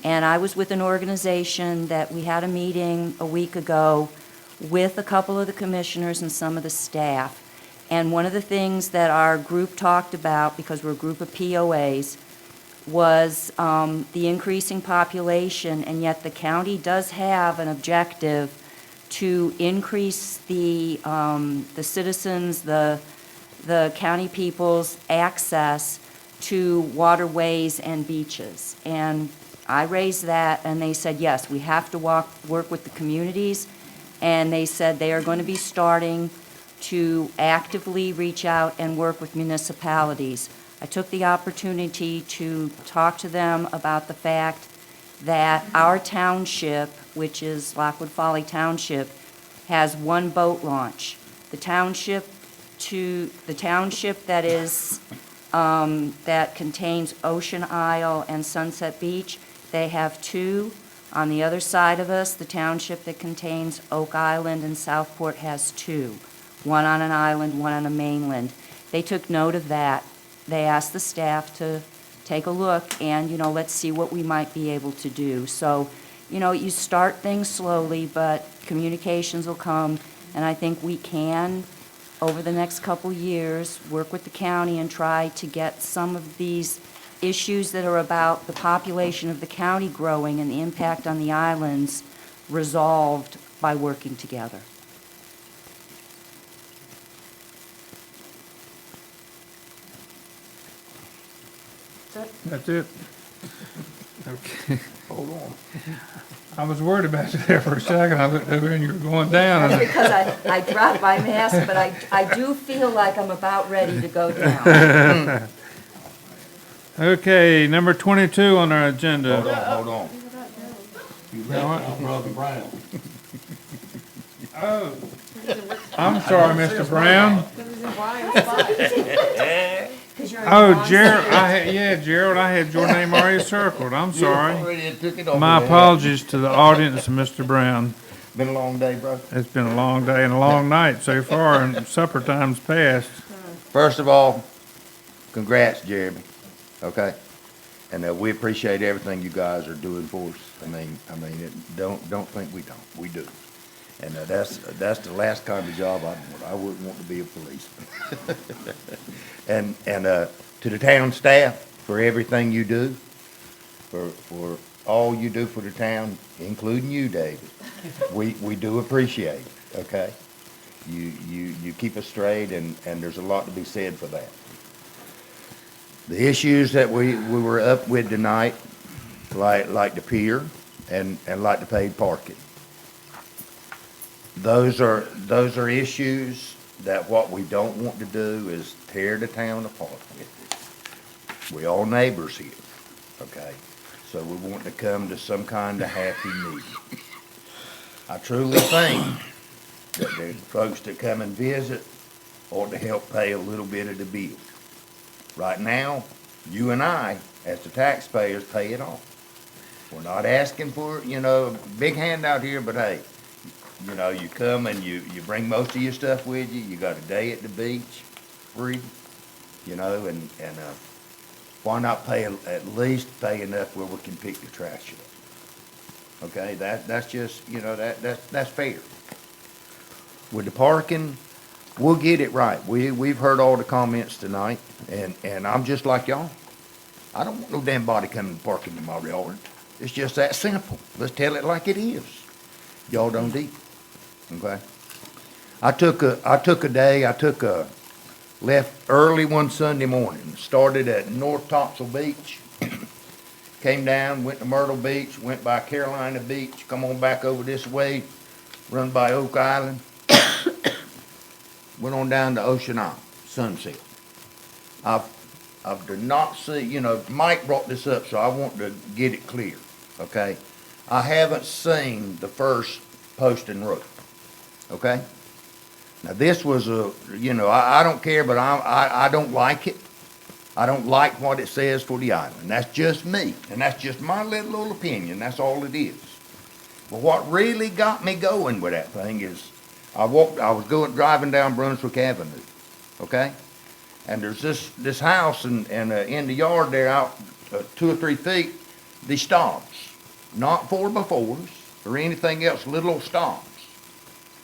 And I was with an organization that we had a meeting a week ago with a couple of the commissioners and some of the staff. And one of the things that our group talked about, because we're a group of POAs, was the increasing population, and yet the county does have an objective to increase the citizens, the county people's access to waterways and beaches. And I raised that, and they said, yes, we have to work with the communities. And they said they are going to be starting to actively reach out and work with municipalities. I took the opportunity to talk to them about the fact that our township, which is Lockwood Folly Township, has one boat launch. The township that is that contains Ocean Isle and Sunset Beach, they have two. On the other side of us, the township that contains Oak Island and Southport has two, one on an island, one on a mainland. They took note of that. They asked the staff to take a look and, let's see what we might be able to do. So, you start things slowly, but communications will come, and I think we can, over the next couple years, work with the county and try to get some of these issues that are about the population of the county growing and the impact on the islands resolved by working together. That's it? Okay. Hold on. I was worried about you there for a second. I looked over and you were going down. That's because I dropped my mask, but I do feel like I'm about ready to go down. Okay, number 22 on our agenda. Hold on. You left out Brother Brown. Oh, I'm sorry, Mr. Brown. Oh, Gerald, I had your name already circled. I'm sorry. Already took it over My there. apologies to the audience and Mr. Brown. Been a long day, bro. It's been a long day and a long night so far, and supper time's passed. First of all, congrats, Jeremy, okay? And we appreciate everything you guys are doing for us. Don't think we don't. We do. And that's the last kind of job I want. I wouldn't want to be a policeman. And to the town staff, for everything you do, for all you do for the town, including you, David, we do appreciate it, okay? You keep us straight, and there's a lot to be said for that. The issues that we were up with tonight, like the pier and like the paid parking, those are issues that what we don't want to do is tear the town apart with it. We all neighbors here, okay? So we want to come to some kind of happy medium. I truly think that the folks that come and visit ought to help pay a little bit of the bill. Right now, you and I, as the taxpayers, pay it off. We're not asking for, a big handout here, but hey, you come and you bring most of your stuff with you. You got a day at the beach, free, and why not at least pay enough where we can pick the trash up? Okay, that's just, that's fair. With the parking, we'll get it right. We've heard all the comments tonight, and I'm just like y'all. I don't want no damn body coming parking in my yard. It's just that simple. Let's tell it like it is. Y'all don't eat. Okay? I took a left early one Sunday morning, started at North Topsail Beach, came down, went to Myrtle Beach, went by Carolina Beach, come on back over this way, run by Oak Island, went on down to Ocean Isle, Sunset. I did not see, Mike brought this up, so I want to get it clear, okay? I haven't seen the first post and rope, okay? Now, this was I don't care, but I don't like it. I don't like what it says for the island. That's just me, and that's just my little old opinion. That's all it is. But what really got me going with that thing is I was driving down Brunswick Avenue, okay? And there's this house and in the yard there out 2 or 3 feet, these stumps, not 4x4s or anything else, little old stumps.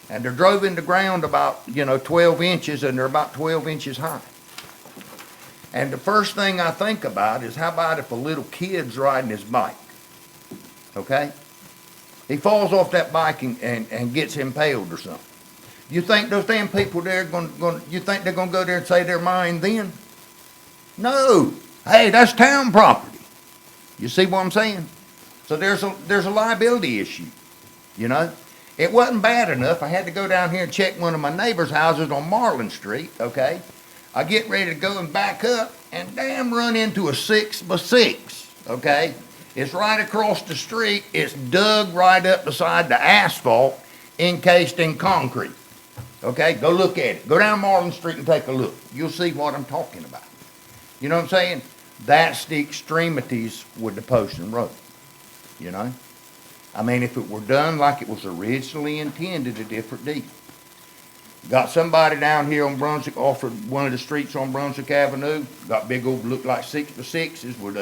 And they're drove in the ground about, 12 inches, and they're about 12 inches high. And the first thing I think about is, how about if a little kid's riding his bike, okay? He falls off that bike and gets impaled or something. You think those damn people there you think they're gonna go there and say they're mine then? No. Hey, that's town property. You see what I'm saying? So there's a liability issue, It wasn't bad enough. I had to go down here and check one of my neighbor's houses on Marlin Street, okay? I get ready to go and back up and damn run into a 6x6, okay? It's right across the street. It's dug right up beside the asphalt, encased in concrete. Okay, go look at it. Go down Marlin Street and take a look. You'll see what I'm talking about. You know what I'm saying? That's the extremities with the post and rope, if it were done like it was originally intended, a different deal. Got somebody down here on Brunswick, offered one of the streets on Brunswick Avenue, got big old, look like 6x6s with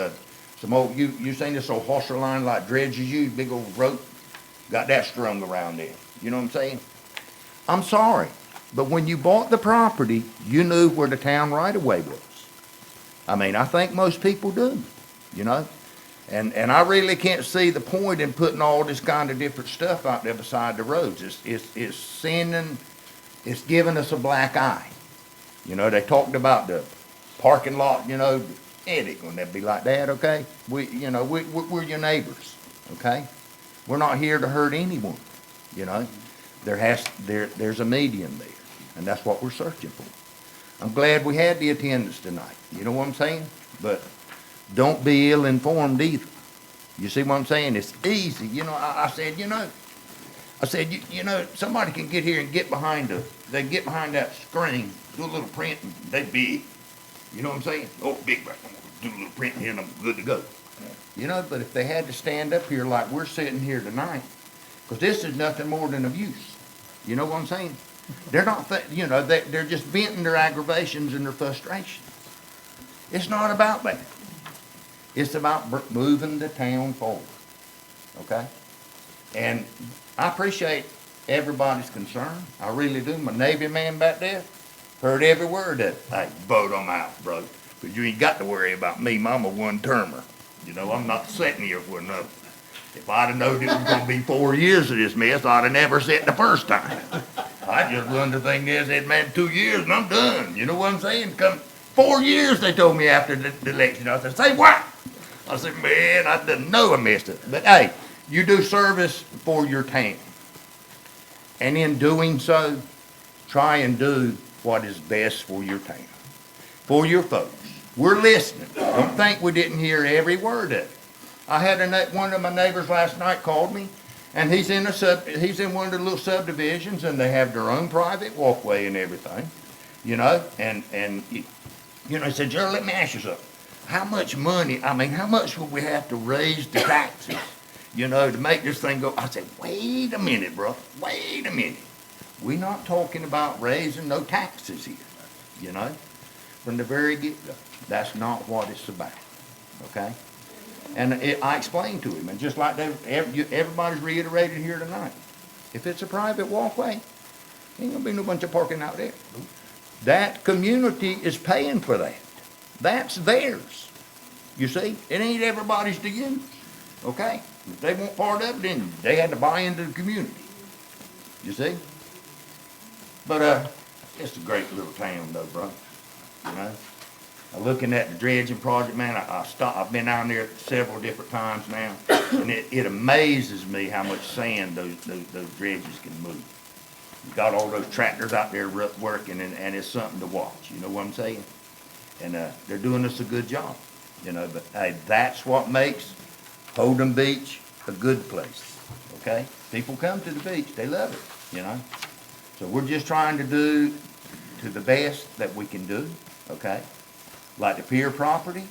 some old, you seen this old hosser line like dredges use, big old rope? Got that strung around there. You know what I'm saying? I'm sorry, but when you bought the property, you knew where the town right-of-way was. I think most people do, And I really can't see the point in putting all this kind of different stuff out there beside the roads. It's giving us a black eye. They talked about the parking lot, it ain't gonna be like that, okay? We're your neighbors, okay? We're not here to hurt anyone, There's a medium there, and that's what we're searching for. I'm glad we had the attendance tonight. You know what I'm saying? But don't be ill-informed either. You see what I'm saying? It's easy. You know, I said, you know, somebody can get here and get behind they get behind that screen, do a little print, and they big. You know what I'm saying? Oh, big, right. Do a little print here and I'm good to go. You know, but if they had to stand up here like we're sitting here tonight, because this is nothing more than abuse. You know what I'm saying? They're not, you know, they're just venting their aggravations and their frustrations. It's not about that. It's about moving the town forward, okay? And I appreciate everybody's concern. I really do. My Navy man back there heard every word of it. Hey, vote them out, bro. Because you ain't got to worry about me. I'm a one-termer. You know, I'm not sitting here for another. If I'd have known it was going to be 4 years of this mess, I'd have never sat the first time. I just run the thing there and said, man, 2 years and I'm done. You know what I'm saying? Come 4 years, they told me after the election. I said, say what? I said, man, I didn't know I missed it. But hey, you do service for your town. And in doing so, try and do what is best for your town, for your folks. We're listening. Don't think we didn't hear every word of it. I had one of my neighbors last night called me, and he's in one of the little subdivisions, and they have their own private walkway and everything, you know. And you know, he said, Gerald, let me ask you something. How much money? I mean, how much would we have to raise the taxes, you know, to make this thing go? I said, wait a minute, bro. Wait a minute. We're not talking about raising no taxes here, you know, from the very get-go. That's not what it's about, okay? And I explained to him, and just like everybody's reiterated here tonight, if it's a private walkway, ain't gonna be no bunch of parking out there. That community is paying for that. That's theirs. You see, it ain't everybody's to use, okay? If they want part of it, then they had to buy into the community. You see? But it's a great little town, though, bro. You know. Looking at the dredging project, man, I've been down there several different times now, and it amazes me how much sand those dredges can move. You got all those tractors out there working, and it's something to watch. You know what I'm saying? And they're doing us a good job, you know. But hey, that's what makes Holden Beach a good place. Okay, people come to the beach, they love it, you know. So we're just trying to do to the best that we can do. Okay. Like the pier property,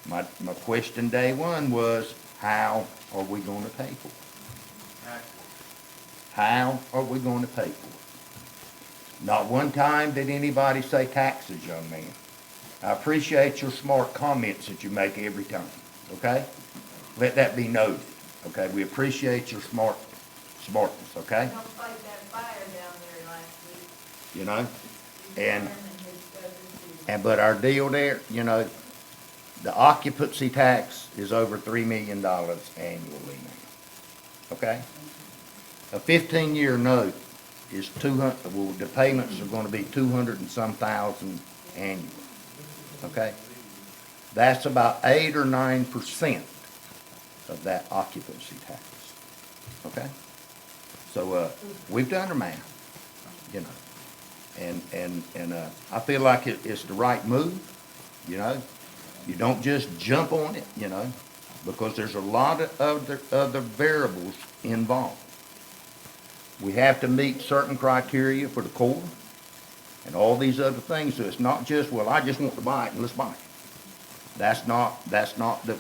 my question day one was, how are we going to pay for it? How are we going to pay for it? Not one time did anybody say taxes, young man. I appreciate your smart comments that you make every time, okay? Let that be noted, okay? We appreciate your smartness, okay? Don't fight that fire down there last week. You know, but our deal there, you know, the occupancy tax is over $3 million annually now, okay? A 15-year note is the payments are gonna be 200 and some thousand annually, okay? That's about 8 or 9% of that occupancy tax, okay? So, we've done our math, you know. And I feel like it's the right move, you know. You don't just jump on it, you know, because there's a lot of other variables involved. We have to meet certain criteria for the Corps and all these other things. So it's not just, well, I just want to buy it and let's buy it. That's not the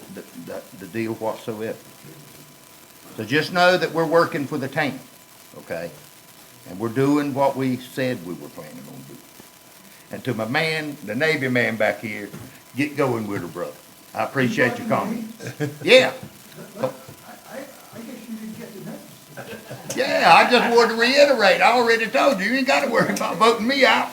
deal whatsoever. So just know that we're working for the town, okay? And we're doing what we said we were planning on doing. And to my man, the Navy man back here, get going with her, brother. I appreciate your comments. Yeah. I guess you didn't get the message. Yeah, I just wanted to reiterate. I already told you, you ain't got to worry about voting me out.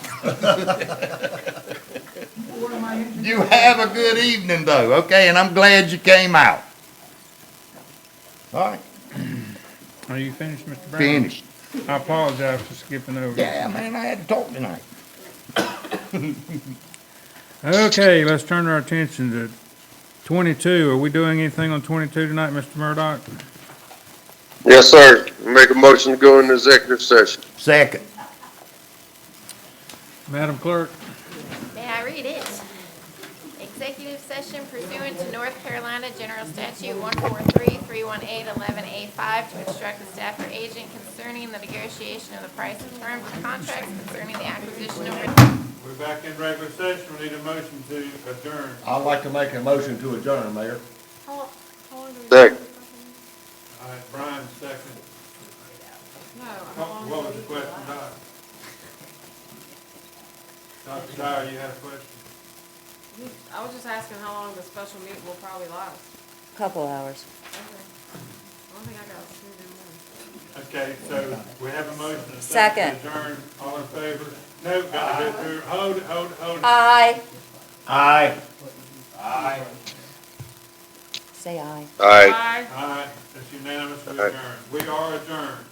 You have a good evening, though, okay? And I'm glad you came out. All right. Are you finished, Mr. Brown? Finished. I apologize for skipping over. Yeah, man, I had to talk tonight. Okay, let's turn our attention to 22. Are we doing anything on 22 tonight, Mr. Murdoch? Yes, sir. Make a motion to go into executive session. Second. Madam Clerk? May I read it? executive session pursuant to North Carolina General Statute 143-318-11A5 to instruct the staff or agent concerning the negotiation of the price and terms of contracts concerning the acquisition of. We're back in regular session. We need a motion to adjourn. I'd like to make a motion to adjourn, Mayor. How long do we? Second. All right, Brian, second. No, What was the question, Doc? Dr. Dyer, you had a question? I was just asking how long the special meeting will probably last. Couple hours. Okay. I don't think I got to do more. Okay, so we have a motion and a Second. to adjourn. All in favor? No, got to go through. Hold. Aye. Aye. Aye. Say aye. Aye. Bye. Aye. It's unanimous. We Aye. adjourn. We are adjourned.